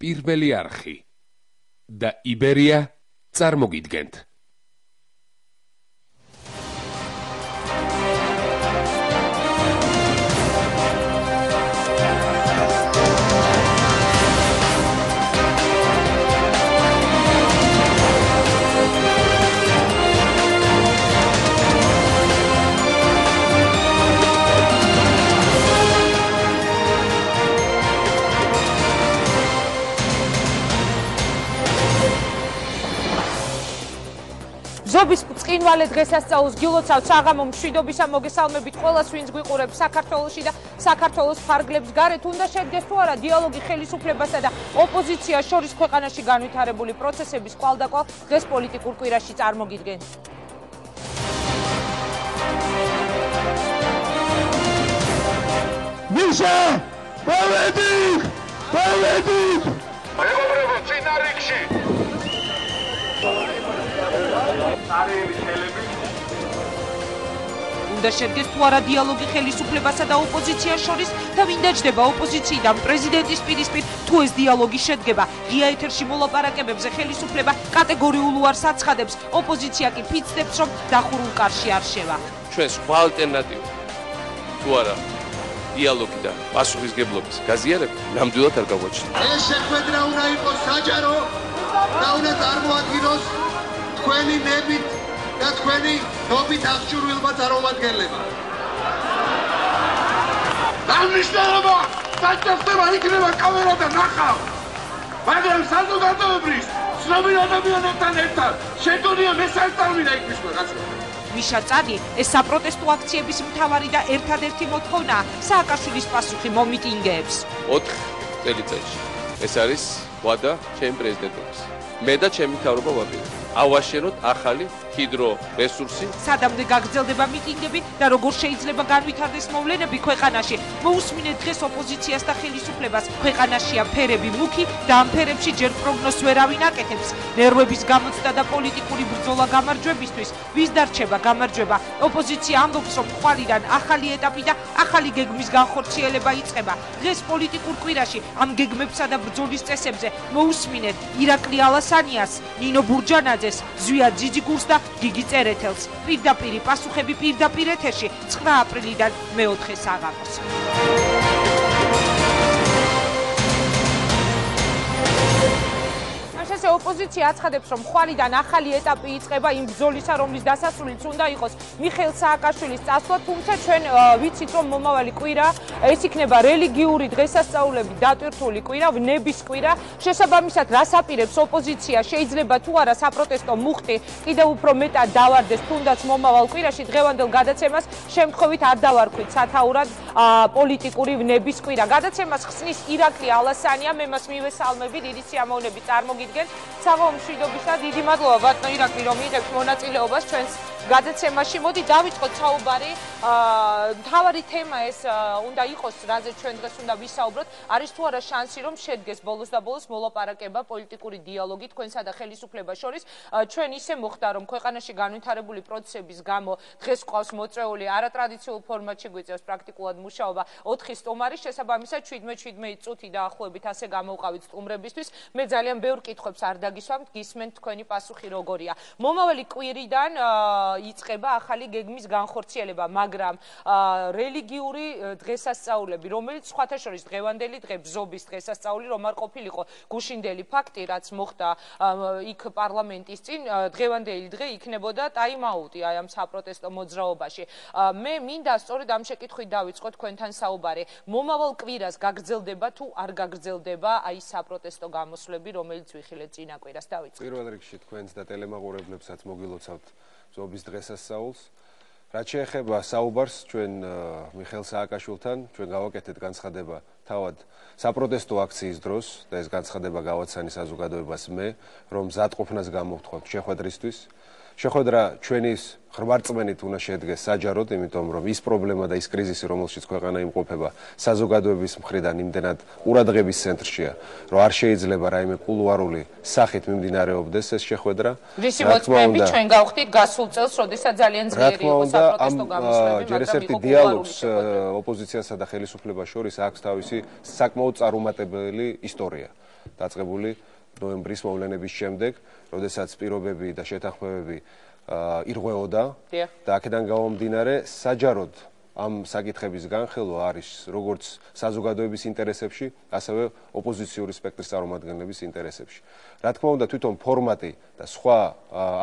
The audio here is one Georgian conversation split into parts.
პირველი არხი და იბერია წარმოგიდგენთ. ზობის წინვალე დღესასწაულს გილოცავთ საღამო მშვიდობისა მოგესალმებით ყველას, ვინც გვიყურებს საქართველოში და საქართველოს ფარგლებს გარეთ. უნდა შედგეს თუ არა დიალოგი ხელისუფლებასა და ოპოზიციას შორის ქვეყანაში განვითარებული პროცესების კვალდაკვალ დღეს პოლიტიკურ კვირაში წარმოგიდგენთ. მიშა, მოვედით! მეგობრებო, წინა რიგში! უნდა შედგეს თუ არა დიალოგი ხელისუფლებასა და ოპოზიციას შორის და ვინ დაჯდება ოპოზიციიდან პრეზიდენტის პირისპირ, თუ ეს დიალოგი შედგება ღია ეთერში მოლაპარაკებებზე ხელისუფლება კატეგორიულ უარს აცხადებს, ოპოზიცია კი ფიცდებს, რომ დახურულ კარში არ შევა. ჩვენ სხვა ალტერნატივა თუ არა დიალოგი და პასუხისგებლობის გაზიარება ნამდვილად არ გაგვაჩნია. ეს შეხვედრა უნდა იყოს საჯარო და უნდა წარმოადგინოს თქვენი ნებით და თქვენი ნობით აღჭურვილმა წარმომადგენლებმა. დამნიშნულება საჭიროება იქნება კამერა და ნახავ. მაგრამ საზოგადოებრივ ცნობილ ადამიანებთან ერთად შეგონია მესაწარმია იქ ვიღაცა. მიშა წადი ეს საპროტესტო აქციების მთავარი და ერთადერთი მოთხოვნა სააკაშვილის პასუხი მომიტინგეებს. 4 წელიწადში ეს არის ვადა ჩემი პრეზიდენტობის. მე და ჩემი მთავრობა ვაპირებ. ავაშენოთ ახალი ჰიდრორესურსი. სადამდე გაგრძელდება მიტინგები და როგორ შეიძლება განვითარდეს მოვლენები ქვეყანაში. მოусმინეთ დღეს ოპოზიციას და ხელისუფლებას. ქვეყანაშია ფერები მუქი და ამ ფერებში ჯერ პროგნოზს ვერავინ აკეთებს. ნერვების გამოცდა და პოლიტიკური ბრძოლა გამარჯვებისთვის. ვის დარჩება გამარჯვება? ოპოზიცია ამბობს, რომ ხვალიდან ახალი ეტაპი და ახალი გეგმის განხორციელება იწყება. დღეს პოლიტიკურ კვირაში ამ გეგმებსა და ბრძოლის წესებზე მოусმინეთ ირაკლი ალასანიას, ნინო ბურჯანაძეს, ზვიად ძიძიგურს და გიგი წერეთელს. პირდაპირი პასუხები პირდაპირ ეთერში 9 აპრილიდან მე-4 საღამოს. ოპოზიცია აცხადებს, რომ ხვალიდან ახალი ეტაპი იწყება იმ ბრძოლისა, რომლის დასასრულიც უნდა იყოს მიხეილ სააკაშვილის წასვლა, თუმცა ჩვენ ვიცით, რომ მომავალი კვირა ეს იქნება რელიგიური დღესასწაულები დატვირთული კვირა, ვნების კვირა. შესაბამისად, რას აპირებს ოპოზიცია, შეიძლება თუ არა საპროტესტო მუხტი კიდევ უფრო მეტად დავარდეს, თუნდაც მომავალ კვირაში დღევანდელ გადაცემას შემთხვევით არ დავარქვით სათაურად პოლიტიკური ვნების კვირა. გადაცემას ხსნის ირაკლი ალასანია, მე მას მივესალმები, დიდი სიამოვნებით წარმოგიდგენთ. საღამო მშვიდობისა, დიდი მადლობა ბატონო ირაკლი, რომ იღებთ მონაწილეობას ჩვენს გადაცემაში. მოდი დავიწყოთ საუბარი. მთავარი თემა ეს უნდა იყოს, რაზე ჩვენ დღეს უნდა ვისაუბროთ, არის თუ არა შანსი, რომ შედგეს ბოლოს და ბოლოს მოლაპარაკება, პოლიტიკური დიალოგი თქვენსა და ხელისუფლებას შორის. ჩვენ ისე მოხდა, რომ ქვეყანაში განვითარებული პროცესების გამო დღეს ყავს მოწვეული არატრადიციულ ფორმატში გვიწევს პრაქტიკულად მუშაობა 4 სტუმარი, შესაბამისად 17 წუთი დაახლოებით ასე გამოვყავით სტუმრებისთვის. მე ძალიან ბევრ კითხვებს არ დაგისვამთ, გისმენთ თქვენი პასუხი როგორია. მომავალი კვირიდან იწყება ახალი გეგმის განხორციელება, მაგრამ რელიგიური დღესასწაულები, რომელიც სხვათა შორის დღევანდელი დღე ბზობის დღესასწაული რომ არ ყოფილიყო გუშინდელი ფაქტი, რაც მოხდა იქ პარლამენტის წინ, დღევანდელი დღე იქნებოდა ტაიმაუტი აი ამ საპროტესტო მოძრაობაში. მე მინდა სწორედ ამ შეკითხვით დავიწყოთ თქვენთან საუბარი. მომავალ კვირას გაგრძელდება თუ არ გაგრძელდება აი საპროტესტო გამოსვლები, რომელიც ვიხილეთ წინა კვირას. დავიწყოთ. პირველ რიგში თქვენს და ტელემაყურებლებსაც მოგილოცავთ ბზობის დღესასწაულს. რაც შეეხება საუბარს ჩვენ მიხეილ სააკაშვილთან, ჩვენ გავაკეთეთ განცხადება თავად საპროტესტო აქციის დროს და ეს განცხადება გავაცანი საზოგადოებას მე, რომ მზადყოფნას გამოვთქვათ შეხვედრისთვის. შეხვედრა ჩვენის ხრმარწმენით უნდა შედგეს საჯაროდ, იმიტომ რომ ის პრობლემა და ის კრიზისი, რომელშიც ქვეყანა იმყოფება, საზოგადოების მხრიდან იმდენად ყურადღების ცენტრშია, რომ არ შეიძლება რაიმე კულუარული სახით მიმდინარეობდეს ეს შეხვედრა. რისი მოწმეები ჩვენ გავხდით გასულ წელს, როდესაც ძალიან ძლიერი იყო საპროტესტო გამოსვლები, ჯერ ერთი დიალოგს ოპოზიციასა და ხელისუფლებას შორის აქვს თავისი საკმაოდ წარუმატებელი ისტორია. დაწყებული ნოემბრის მოვლენების შემდეგ, როდესაც პირობები და შეთანხმებები ირღვეოდა და აქედან გამომდინარე საჯაროდ ამ საკითხების განხილვა არის როგორც საზოგადოების ინტერესებში, ასევე ოპოზიციური სპექტრის წარმომადგენლების ინტერესებში. Რა თქმა უნდა, თვითონ ფორმატი და სხვა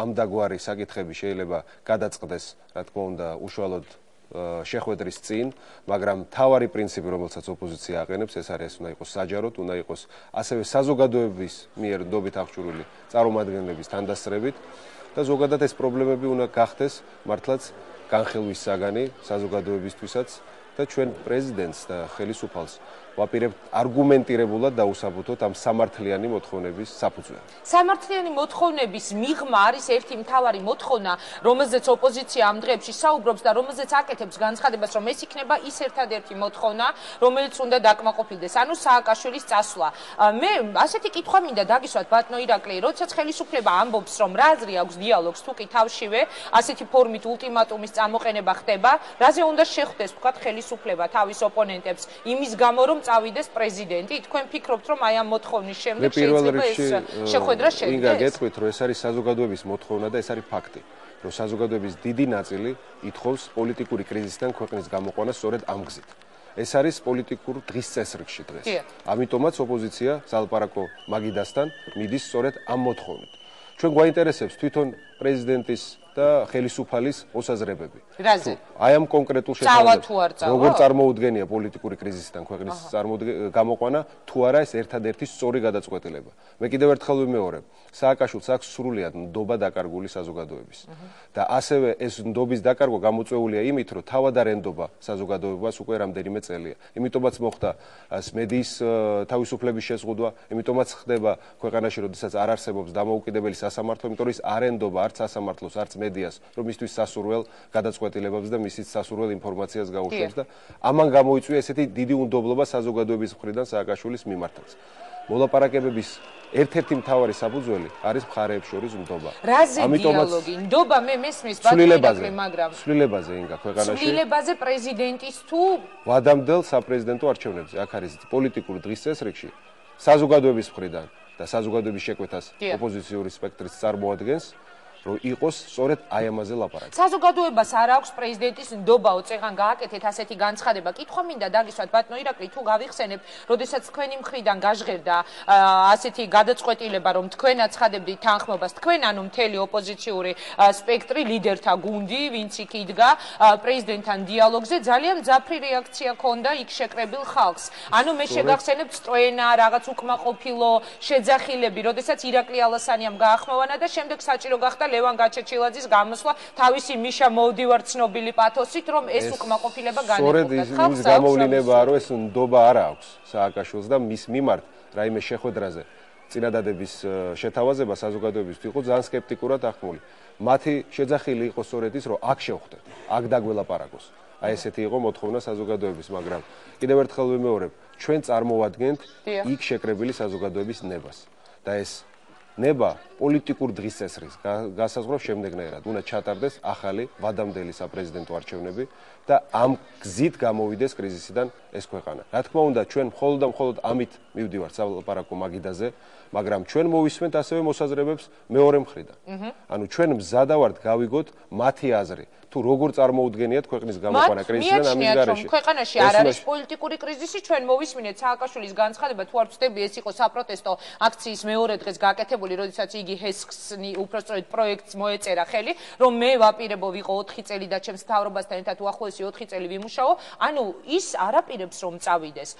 ამდაგვარი საკითხები შეიძლება გადაწყდეს, რა თქმა უნდა, უშუალოდ შეხვედრის წინ, მაგრამ მთავარი პრინციპი, რომელსაც ოპოზიცია აყენებს, ეს არის უნდა იყოს საჯაროდ, უნდა იყოს ასევე საზოგადოების მიერ ნდობით აღჭურვილი წარმომადგენლების თანდასწრებით და ზოგადად ეს პრობლემები უნდა გახდეს მართლაც განხილვის საგანი საზოგადოებისთვისაც და ჩვენ პრეზიდენტს და ხელისუფალს ვაპირებთ არგუმენტირებულად დაუსაბუთოთ ამ სამართლიანი მოთხოვნების საფუძველი. სამართლიანი მოთხოვნების მიღმა არის ერთი მთავარი მოთხოვნა, რომელზეც ოპოზიცია ამ დღეებში საუბრობს და რომელზეც აკეთებს განცხადებას, რომ ეს იქნება ის ერთადერთი მოთხოვნა, რომელიც უნდა დაკმაყოფილდეს, ანუ სააკაშვილის წასვლა. მე ასეთი კითხვა მინდა დაგისვათ ბატონო ირაკლი, როდესაც ხელისუფლება ამბობს, რომ რა აზრი აქვს დიალოგს, თუ კი თავშივე ასეთი ფორმით ულტიმატუმის წამოყენება ხდება, რაზე უნდა შეხვდეს თქვა ხელისუფლება თავის ოპონენტებს იმის გამო, რომ წავიდეს პრეზიდენტი, თქვენ ფიქრობთ, რომ აი ამ მოთხოვნის შემდეგ შეიძლება ეს შეხვედრა შედგეს? ინგა გეტყვით, რომ ეს არის საზოგადოების მოთხოვნა და ეს არის ფაქტი, რომ საზოგადოების დიდი ნაწილი ითხოვს პოლიტიკური კრიზისიდან ქვეყნის გამოყვანას სწორედ ამ გზით. ეს არის პოლიტიკურ დღის წესრიგში დღეს. ამიტომაც ოპოზიცია სალაპარაკო მაგიდასთან მიდის სწორედ ამ მოთხოვნით. ჩვენ გვაინტერესებს თვითონ პრეზიდენტის და ხელისუფალის მოსაზრებები. რაზე? აი ამ კონკრეტულ შეფასებას. როგორ წარმოუდგენია პოლიტიკური კრიზისიდან ქვეყნის გამოყვანა, თუ არა ეს ერთადერთი სწორი გადაწყვეტილება. მე კიდევ ერთხელ ვიმეორებ, სააკაშვილს აქვს სრულიად ნდობა დაკარგული საზოგადოების. და ასევე ეს ნდობის დაკარგვა გამოწვეულია იმით, რომ თავად არ ენდობა საზოგადოებას უკვე რამდენიმე წელია. იმიტომაც მოხდა მედიის თავისუფლების შეზღუდვა, იმიტომაც ხდება ქვეყანაში, როდესაც არ არსებობს დამოუკიდებელი სასამართლო, იმიტომ რომ ის არ ენდობა არც სასამართლოს, არც მედიას, რომ მისთვის სასურველ გადაწყვეტილებებს და მისით სასურველ ინფორმაციას გაუშვებს და ამან გამოიწვია ესეთი დიდი უნდობლობა საზოგადოების მხრიდან სააკაშვილის მიმართაც. მოლაპარაკებების ერთ-ერთი მთავარი საფუძველი არის მხარეებს შორის ნდობა. რაზე დიალოგი? ნდობა მე მესმის ბატონო, მაგრამ ცვლილებაზე ინგა ქვეყანაში. ცვლილებაზე პრეზიდენტის თუ ვადამდელ საპრეზიდენტო არჩევნებზე. აქ არის პოლიტიკური დღის წესრიგში საზოგადოების მხრიდან და საზოგადოების შეკვეთას ოპოზიციური სპექტრის წარმოადგენს, რომ იყოს სწორედ აი ამაზე ლაპარაკი. საზოგადოებას არ აქვს პრეზიდენტის ნდობაო, წეღან გააკეთეთ ასეთი განცხადება. კითხვა მინდა დაგისვათ ბატონო ირაკლი, თუ გავიხსენებთ, როდესაც თქვენი მხრიდან გაჟღერდა ასეთი გადაწყვეტილება, რომ თქვენ აცხადებდით თანხმობას, თქვენ ანუ მთელი ოპოზიციური სპექტრი, ლიდერთა გუნდი, ვინც იქ იდგა პრეზიდენტთან დიალოგზე, ძალიან მძაფრი რეაქცია ჰქონდა იქ შეკრებილ ხალხს. ანუ მე შეგახსენებთ სწოენა, რაღაც უკმაყოფილო შეძახილები, როდესაც ირაკლი ალასანიამ გაახმოვანა და შემდეგ საჭირო გახდა ლევან გაჩეჩილაძის გამოსვლა თავისი მიშა მოვდივარ ცნობილი პათოსით, რომ ეს უკმაყოფილება განეყოფდა. სწორედ ის გამოვლინებაა, რომ ეს ნდობა არ აქვს სააკაშვილს და მის მიმართ რაიმე შეხვედრაზე წინადადების შეთავაზება საზოგადოებისთვის იყო ძალიან სკეპტიკურად აღქმული. მათი შეძახილი იყო სწორედ ის, რომ აქ შევხვდეთ, აქ დაგველაპარაკოს. აი ესეთი იყო მოთხოვნა საზოგადოების, მაგრამ კიდევ ერთხელ ვიმეორებ, ჩვენ წარმოვადგენთ იქ შეკრებილი საზოგადოების ნებას და ეს ნება პოლიტიკურ დღის წესრიგს გასაზღვრავს შემდეგნაირად. უნდა ჩატარდეს ახალი ვადამდელი საპრეზიდენტო არჩევნები და ამ გზით გამოვიდეს კრიზისიდან ეს ქვეყანა. რა თქმა უნდა, ჩვენ მხოლოდ და მხოლოდ ამით მივდივართ სალაპარაკო მაგიდაზე, მაგრამ ჩვენ მოვისმენთ ასევე მოსაზრებებს მეორე მხრიდან. ანუ ჩვენ მზადა ვართ გავიგოთ მათი აზრი. თუ როგორ წარმოუდგენიათ ქვეყნის გამოყვანა კრიზისიდან ამის გარეშე. ქვეყანაში არ არის პოლიტიკური კრიზისი, ჩვენ მოვისმინეთ სააკაშვილის განცხადება, თუ არ ვწდები, ეს იყო საპროტესტო აქციის მეორე დღეს გაკეთებული, როდესაც იგი ჰესქს უпроსწორედ პროექტს მოეწერა ხელი, რომ მე ვაპირებო ვიყო 4 წელი და ჩემს მთავრობასთან ერთად უახლოესი 4 წელი ვიმუშაო, ანუ ის არ აპირებს რომ წავიდეს.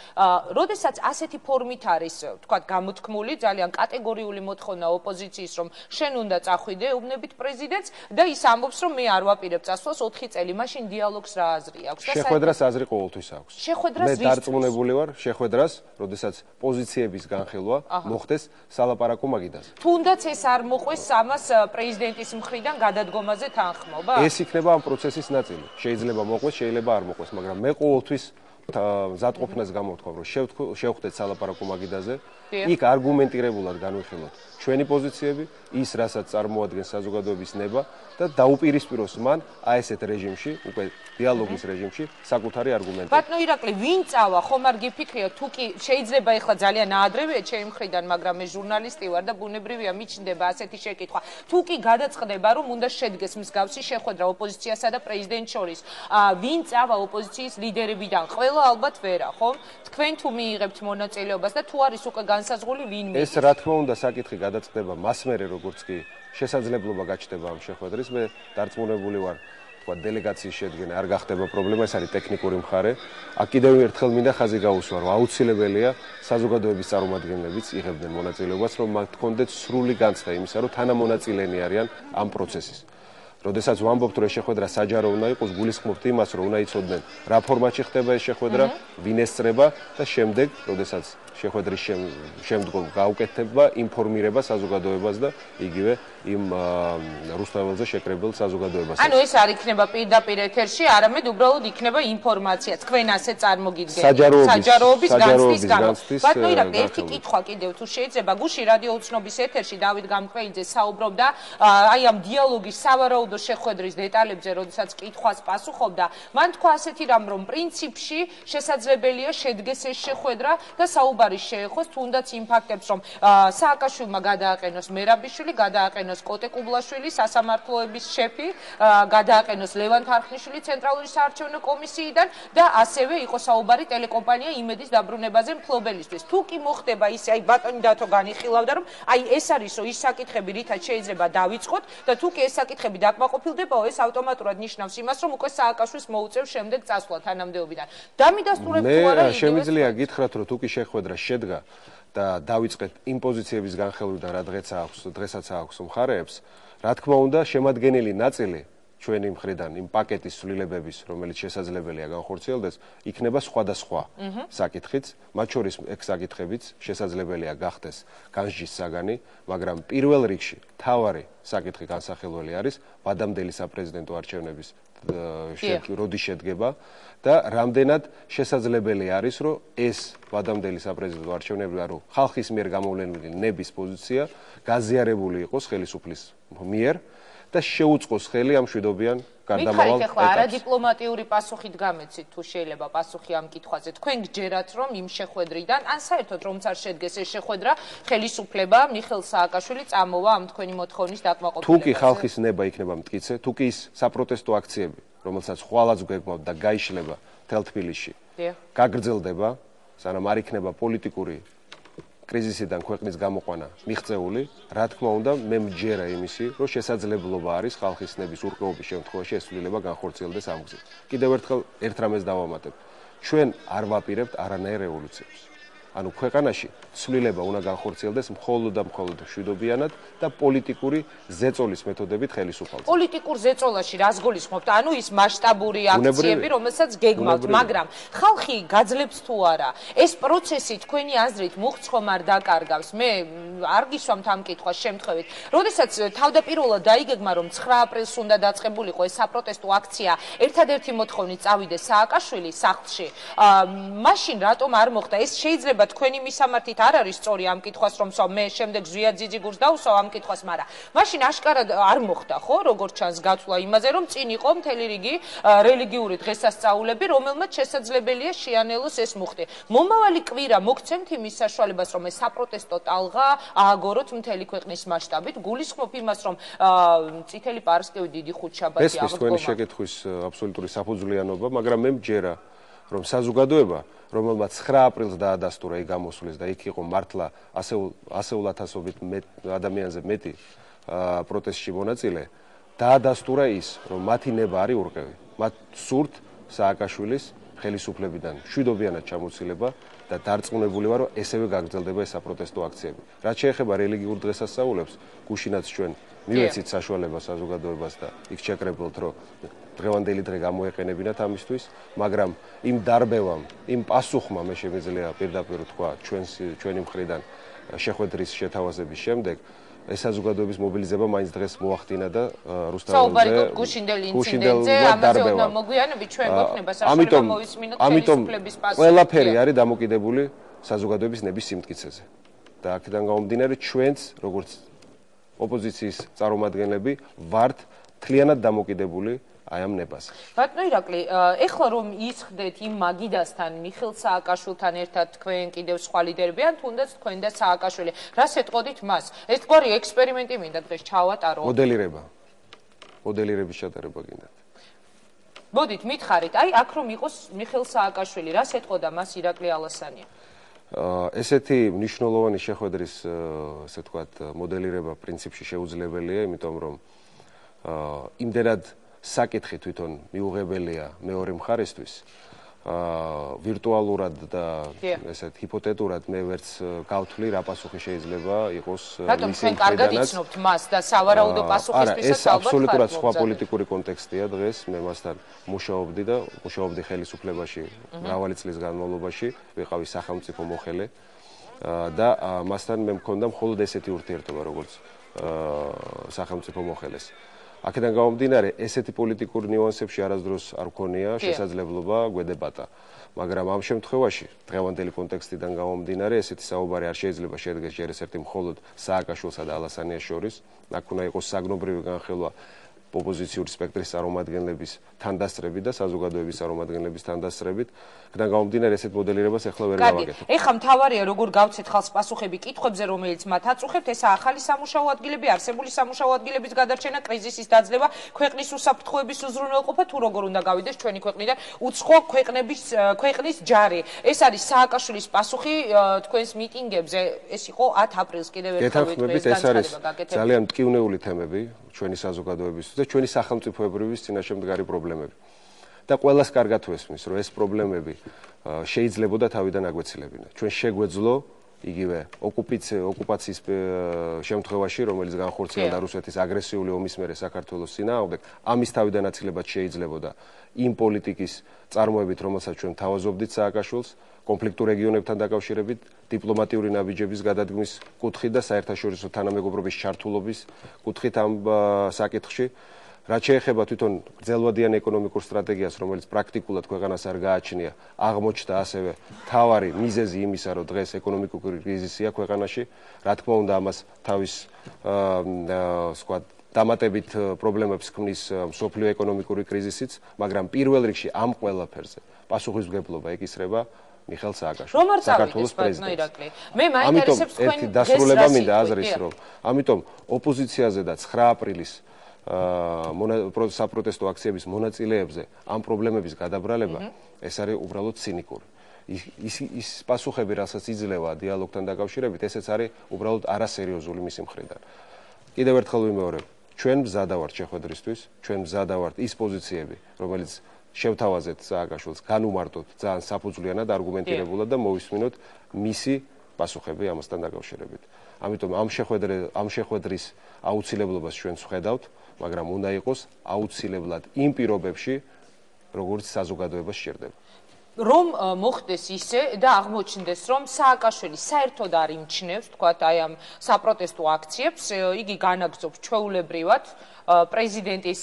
როდესაც ასეთი ფორმით არის, თქვა გამოთქმული, ძალიან კატეგორიული მოთხოვნა ოპოზიციის, რომ შენ უნდა წახვიდე, უბნებით პრეზიდენტს და ის ამბობს, რომ მე არ ვაპირებ წასვლას 4 წელი, მაშინ დიალოგს რა აზრი აქვს და შეხვედრას აზრი ყოველთვის აქვს. შეხვედრას მე დარწმუნებული ვარ, შეხვედრას, როდესაც პოზიციების განხილვა მოხდეს სალაპარაკო მაგიდაზე. თუნდაც ეს არ მოყვეს ამას პრეზიდენტის მხრიდან გადადგომაზე თანხმობა? ეს იქნება ამ პროცესის ნაწილი. შეიძლება მოყვეს, შეიძლება არ მოყვეს, მაგრამ მე ყოველთვის მზადყოფნას გამოთქვამ, რომ შევხვდეთ სალაპარაკო მაგიდაზე, იქ არგუმენტირებულად განვიხილოთ ჩვენი პოზიციები, ის რასაც წარმოადგენს საზოგადოების ნება და დაუპირისპიროს მან აი ესეთ რეჟიმში, უკვე დიალოგის რეჟიმში საკუთარი არგუმენტები. ბატონო ირაკლი, ვინ წავა, ხომ არ გიფიქრიოთ, თუ კი შეიძლება ეხლა ძალიან აადრევია ჩემი მხრიდან, მაგრამ მე ჟურნალისტი ვარ და ბუნებრივია მიჩნდება ასეთი შეკითხვა. თუ კი გადაწყდება, რომ უნდა შედგეს მსგავსი შეხვედრა ოპოზიციასა და პრეზიდენტს შორის, ვინ წავა ოპოზიციის ლიდერებიდან? ყველა ალბათ ვერა, ხომ? თქვენ თუ მიიღებთ მონაწილეობას და თუ არის უკვე განსაზღვრული ვინ მიიღებს? ეს რა თქმა უნდა საკითხი გადაწყდება მას მერე როგორც კი შესაძლებლობა გაჩნდება ამ შეხვედრის. მე დარწმუნებული ვარ, თქვა დელეგაციის შედგენა არ გახდება პრობლემა, ეს არის ტექნიკური მხარე. აქ კიდევ ერთხელ მინდა ხაზი გაუსვა, რომ აუცილებელია საზოგადოების წარმომადგენლებიც იღებდნენ მონაწილეობას, რომ მათ ჰქონდეთ სრული განცდა იმისა, რომ თანამონაწილენი არიან ამ პროცესის. როდესაც ვამბობთ, რომ ეს შეხვედრა საჯარო უნდა იყოს, გულისხმობთ იმას, რომ უნდა იცოდნენ რა ფორმატში ხდება ეს შეხვედრა, ვინ ესწრება და შემდეგ, როდესაც შეხვედრის შემდგომ გაუკეთება ინფორმირება საზოგადოებას და იგივე იმ რუსთაველზე შეკრებილ საზოგადოებას. ანუ ეს არ იქნება პირდაპირ ეთერში, არამედ უბრალოდ იქნება ინფორმაცია. თქვენ ასე წარმოგიდგენთ. საჯაროობის განცდის გამო. ბატონო ირაკლი, ერთი კითხვა კიდევ თუ შეიძლება, გუში რადიო უცნობის ეთერში დავით გამყრელიძე საუბრობდა აი ამ დიალოგის სავარაუდო შეხვედრის დეტალებზე, როდესაც კითხვას პასუხობდა. მან თქვა ასეთი რამ, რომ პრინციპში შესაძლებელია შედგეს ეს შეხვედრა და საუბარი შეეხოს თუნდაც იმ ფაქტებს, რომ სააკაშვილმა გადააყენოს მერაბიშვილი, გადააყენოს კოტე კუბლაშვილი, სასამართლოების შეფი, გადააყენოს ლევან თარხნიშვილი ცენტრალური საარჩევნო კომისიიდან და ასევე იყო საუბარი ტელეკომპანია იმედის დაბრუნებაზე მფლობელისთვის. თუ კი მოხდება ისე, აი ბატონი დათო განიხილავდა, რომ აი ეს არისო ის საკითხები, რითაც შეიძლება დავიწყოთ და თუ კი ეს საკითხები დაკმაყოფილდებაო, ეს ავტომატურად ნიშნავს იმას, რომ უკვე სააკაშვილს მოუწევს შემდეგ წასვლა თანამდებობიდან. დამიდასტურებთ თუ არა იგივე? შემიძლია გითხრათ, რომ თუ კი შეხვედრა შედგა და დავიწყეთ იმ პოზიციების განხილვიდან, რა დღესაც აქვს მხარეებს, რა თქმა უნდა, შემადგენელი ნაწილი ჩვენი მხრიდან იმ პაკეტის ცვლილებების, რომელიც შესაძლებელია განხორციელდეს, იქნება სხვადასხვა საკითხიც, მათ შორის ეგ საკითხებიც შესაძლებელია გახდეს განსჯის საგანი, მაგრამ პირველ რიგში მთავარი საკითხი განსახილველი არის ვადამდელი საპრეზიდენტო არჩევნების როდის შედგება და რამდენად შესაძლებელი არის, რომ ეს ვადამდელი საპრეზიდენტო არჩევნები, რომ ხალხის მიერ გამოვლენილი ნების პოზიცია გაზიარებული იყოს ხელისუფლის მიერ და შეუწყოს ხელი ამ მშვიდობიან გარდამავალ ეტაპს. არა დიპლომატიური პასუხით გამეცით თუ შეიძლება პასუხი ამ კითხვაზე. თქვენ გჯერათ, რომ იმ შეხვედრიდან, ან საერთოდ რომც არ შედგეს ეს შეხვედრა, ხელისუფლება მიხეილ სააკაშვილი წამოვა ამ თქვენი მოთხოვნის დაკმაყოფილებაზე. თუ კი ხალხის ნება იქნება მტკიცე, თუ კი ის საპროტესტო აქციები, რომელსაც ხვალაც გვეგმავთ და გაიშლება მთელ თბილისში, გაგრძელდება, სანამ არ იქნება პოლიტიკური კრიზისიდან ქვეყნის გამოყვანა მიღწეული, რა თქმა უნდა, მე მჯერა იმისი, რომ შესაძლებლობა არის ხალხის ნების ურყეობის შემთხვევაში ეს ცვლილება განხორციელდეს ამ გზით. კიდევ ერთხელ ერთ რამეს დავამატებ. ჩვენ არ ვაპირებთ არანაირ რევოლუციებს. ანუ ქვეყანაში ცვლილება უნდა განხორციელდეს მხოლოდ და მხოლოდ მშვიდობიანად და პოლიტიკური ზეწოლის მეთოდებით ხელისუფალს. პოლიტიკურ ზეწოლაში რას გულისხმობთ? ანუ ის მასშტაბური აქციები, რომელსაც გეგმავთ, მაგრამ ხალხი გაძლებს თუ არა? ეს პროცესი თქვენი აზრით მუხტს ხომ არ დაკარგავს? მე არ გისვამთ ამ კითხვას შემთხვევით. როდესაც თავდაპირველად დაიგეგმა, რომ 9 აპრილს უნდა დაწყებულიყო ეს საპროტესტო აქცია, ერთადერთი მოთხოვნით წავიდეს სააკაშვილი სახლში, მაშინ რატომ არ მოხდა? ეს შეიძლება თქვენი მისამართით არ არის სწორი ამ კითხვას, რომ მე შემდეგ ზვიად ძიძიგურს დავუსვავ ამ კითხვას, მაგრამ მაშინ აშკარად არ მოხდა, ხო, როგორც ჩანს გათვლა იმაზე, რომ წინ იყო მთელი რიგი რელიგიური დღესასწაულები, რომელმაც შესაძლებელია შეანელოს ეს მუხტი. მომავალი კვირა მოგცემთ იმის საშუალებას, რომ ეს საპროტესტო ტალღა ააგოროთ მთელი ქვეყნის მასშტაბით, გულისხმობ იმას, რომ წითელი პარასკევი დიდი ხუთშაბათი აღდგომა. ეს თქვენი შეკითხვის აბსოლუტური საფუძვლიანობა, მაგრამ მე მჯერა, რომ საზოგადოება, რომელმაც 9 აპრილს დაადასტურა იქ გამოსვლის და იქ იყო მართლა ასეულ ათასობით ადამიანზე მეტი პროტესტში მონაწილე, დაადასტურა ის, რომ მათი ნება არის ურყევი. მათ სურთ სააკაშვილის ხელისუფლებიდან მშვიდობიანად ჩამოცილება და დარწმუნებული ვარ, რომ ესევე გაგრძელდება ეს საპროტესტო აქციები. რაც შეეხება რელიგიურ დღესასწაულებს, გუშინაც ჩვენ მივეცით საშუალება საზოგადოებას და იქ შეკრებილთ, რომ დღევანდელი დღე გამოეყენებინათ ამისთვის, მაგრამ იმ დარბევამ, იმ პასუხმა მე შემიძლია პირდაპირ თქვა ჩვენი მხრიდან შეხვედრის შეთავაზების შემდეგ ეს საზოგადოების მობილიზება მაინც დღეს მოახდინა და საუბარი გუშინდელ ინციდენტზე, ამაზე უნდა მოგვიანებით ჩვენ გვექნება საშუალება მოვისმინოთ ხელისუფლების პასუხი. ყველაფერი არის დამოკიდებული საზოგადოების ნების სიმტკიცეზე. და აქედან გამომდინარე ჩვენც როგორც ოპოზიციის წარმომადგენლები ვართ მთლიანად დამოკიდებული აი ამ ნებაზე. ბატონო ირაკლი, ეხლა რომ ისხდეთ იმ მაგიდასთან, მიხეილ სააკაშვილთან ერთად თქვენ კიდევ სხვა ლიდერები ან თუნდაც თქვენ და სააკაშვილი, რას ეტყოდით მას? ეს თქვარი ექსპერიმენტი მინდა დღეს ჩავატარო. მოდელირების ჩატარება გინდათ. მოდით, მითხარით, აი აქ რომ იყოს მიხეილ სააკაშვილი, რას ეტყოდა მას ირაკლი ალასანია? ესეთი მნიშვნელოვანი შეხვედრის, ასე ვთქვათ, მოდელირება პრინციპში შეუძლებელია, იმიტომ რომ იმდენად საკითხი თვითონ მიუღებელია მეორე მხარესთვის. ვირტუალურად და ესეთ ჰიპოთეტურად მე ვერც გავთვლი რა პასუხი შეიძლება იყოს რატომ თქვენ კარგად იცნობთ მას და სავარაუდო პასუხისთვისაც ალბათ ეს აბსოლუტურად სხვა პოლიტიკური კონტექსტია დღეს მე მასთან მუშაობდი და მუშაობდი ხელისუფლებაში მრავალი წლის განმავლობაში ვიყავი სახელმწიფო მოხელე და მასთან მე მქონდა მხოლოდ ესეთი ურთიერთობა როგორც სახელმწიფო მოხელეს აქედან გამომდინარე ესეთი პოლიტიკური ნიუანსებში არასდროს არ მქონია შესაძლებლობა გვედებატა მაგრამ ამ შემთხვევაში დღევანდელი კონტექსტიდან გამომდინარე ესეთი საუბარი არ შეიძლება შედგეს ჯერ ერთ მხოლოდ სააკაშვილსა და ალასანიას შორის აქ უნდა იყოს საგნობრივი განხილვა ოპოზიციური სპექტრის წარმომადგენლების თანდასწრებით და საზოგადოების წარმომადგენლების თანდასწრებით. აქედან გამომდინარე ესეთ მოდელირებას ახლა ვერ გავაკეთებ. ეხლა მთავარია როგორ გავცეთ ხალხს პასუხები კითხვებზე, რომელიც მათ აწუხებთ, ესა ახალი სამუშაო ადგილები, არსებული სამუშაო ადგილების გადარჩენა, კრიზისის დაძლევა, ქვეყნის უსაფრთხოების უზრუნველყოფა, თუ როგორ უნდა გავიდეს ჩვენი ქვეყნიდან უცხო ქვეყნის ჯარი. ეს არის სააკაშვილის პასუხი თქვენს მიტინგებზე. ეს იყო 10 აპრილს კიდევ ერთხელ გეთანხმებით, ეს არის ძალიან მტკივნეული თემები ჩვენი საზოგადოების და ჩვენი სახელმწიფოებრივის წინაშე მდგარი პრობლემები. და ყველას კარგად თუ ესმის, რომ ეს პრობლემები შეიძლებოდა თავიდან აგვეცილებინა. ჩვენ შეგვეძლო იგივე ოკუპაციის შემთხვევაში, რომელიც განხორციელდა რუსეთის აგრესიული ომის მერე საქართველოს წინააღმდეგ, ამის თავიდან აცილებად შეიძლებოდა იმ პოლიტიკის წარმოებით, რომელსაც ჩვენ თავაზობდით სააკაშვილს, კონფლიქტურ რეგიონებთან დაკავშირებით, დიპლომატიური ნაბიჯების გადადგმის კუთხით და საერთაშორისო თანამეგობრობის ჩართულობის კუთხით ამ საკითხში. რაც შეეხება თვითონ გრძელვადიან ეკონომიკურ სტრატეგიას, რომელიც პრაქტიკულად ქვეყანას არ გააჩნია, აღმოჩნდა ასევე თავარი მიზეზი იმისა, რომ დღეს ეკონომიკური კრიზისია ქვეყანაში. რა თქმა უნდა, ამას თავის დამატებით პრობლემებს ქმნის მსოფლიო ეკონომიკური კრიზისიც, მაგრამ პირველ რიგში ამ ყველაფერზე პასუხისმგებლობა ეკისრება მიხეილ სააკაშვილს, საქართველოს პრეზიდენტს. მე მაინტერესებს თქვენ ერთი დასრულება მინდა აზრის, რომ ამიტომ ოპოზიციაზე და 9 აპრილის საპროტესტო აქციების მონაწილეებზე ამ პრობლემების გადაბრალება ეს არის უბრალოდ ცინიკური. ის პასუხები, რასაც იძლევა დიალოგთან დაკავშირებით, ესეც არის უბრალოდ არასერიოზული მისი მხრიდან. კიდევ ერთხელ ვიმეორებ, ჩვენ მზადა ვართ შეხვედრისთვის, ჩვენ მზადა ვართ ის პოზიციები, რომელიც შევთავაზეთ სააკაშვილს, განუმარტოთ ძალიან საფუძვლიანად, არგუმენტირებულად და მოვისმინოთ მისი პასუხები ამასთან დაკავშირებით. ამიტომ ამ შეხვედრის აუცილებლობას ჩვენ ვხედავთ, მაგრამ უნდა იყოს აუცილებლად იმ პირობებში, როგორც საზოგადოებას სჭირდება. რომ მოხდეს ისე და აღმოჩნდეს, რომ სააკაშვილი საერთოდ არ იმჩნევს, თქვათ, აი ამ საპროტესტო აქციებს, იგი განაგრძობს ჩვეულებრივად პრეზიდენტის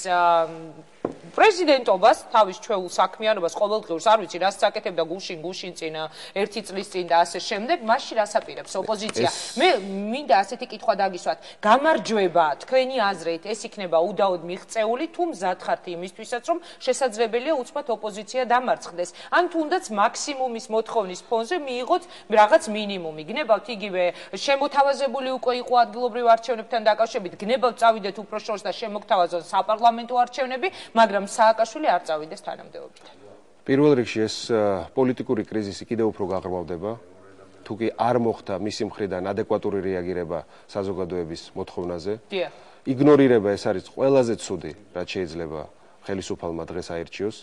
პრეზიდენტობას, თავის ჩვეულ საქმიანობას, ყოველდღიურს, არ ვიცი, რას აკეთებდა გუშინ წინ, 1 წლის წინ და ასე შემდეგ, მასში რას აპირებს ოპოზიცია. მე მინდა ასეთი კითხვა დაგისვათ. გამარჯვება, თქვენი აზრით, ეს იქნება უდაოდ მიღწეული, თუ მზად ხართ იმისთვისაც, რომ შესაძლებელია უცბად ოპოზიცია დამარცხდეს, ან თუნდაც მაქსიმუმის მოთხოვნის ფონზე მიიღოთ რაღაც მინიმუმი. გნებავთ იგივე შემოთავაზებული უკვე იყო ადგილობრივ არჩევნებთან დაკავშირებით, გნებავთ წავიდეთ უფრო შორს და შემოგთავაზონ საპარლამენტო არჩევნები, მაგრამ სააკაშვილი არ წავიდეს თანამდებობიდან. პირველ რიგში ეს პოლიტიკური კრიზისი კიდევ უფრო გაღრმავდება, თუ კი არ მოხდა მისი მხრიდან ადეკვატური რეაგირება საზოგადოების მოთხოვნაზე. იგნორირება ეს არის ყველაზე ცუდი, რაც შეიძლება ხელისუფალმა დღეს აირჩიოს.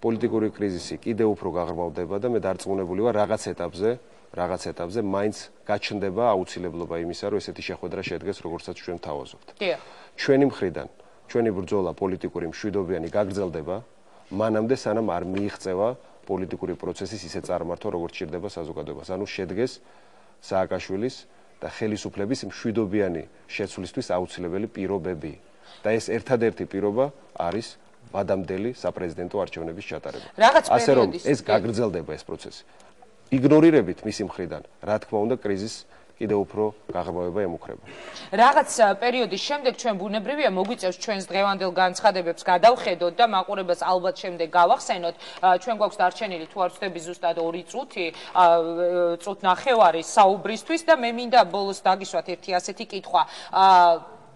პოლიტიკური კრიზისი კიდევ უფრო გაღრმავდება და მე დარწმუნებული ვარ რაღაც ეტაპზე მაინც გაჩნდება აუცილებლობა იმისა, რომ ესეთი შეხვედრა შედგეს, როგორცაც ჩვენ თავაზობთ. ჩვენი მხრიდან ჩვენი ბრძოლა პოლიტიკური მშვიდობიანი გაგრძელდება, მანამდე სანამ არ მიიღწევა პოლიტიკური პროცესის ისე წარმართვა, როგორც ჭირდება საზოგადოებას. ანუ შედგეს სააკაშვილის და ხელისუფლების მშვიდობიანი შეცვლისთვის აუცილებელი პირობები. და ეს ერთადერთი პირობა არის ვადამდელი საპრეზიდენტო არჩევნების ჩატარება. ასე რომ ეს გაგრძელდება ეს პროცესი. იგნორირებით მისი მხრიდან, რა თქმა უნდა, კრიზისს კიდევ უფრო გაღრმავება ემუქრება. რაღაც პერიოდის შემდეგ ჩვენ ბუნებრივია მოგვიწევს ჩვენს დღევანდელ განცხადებებს გადავხედოთ და მაყურებელს ალბათ შემდეგ გავახსენოთ. ჩვენ გვაქვს დარჩენილი თუ არ ვცდები ზუსტად 2 წუთი, წუთნახევარი საუბრისთვის და მე მინდა ბოლოს დაგისვათ ერთი ასეთი კითხვა.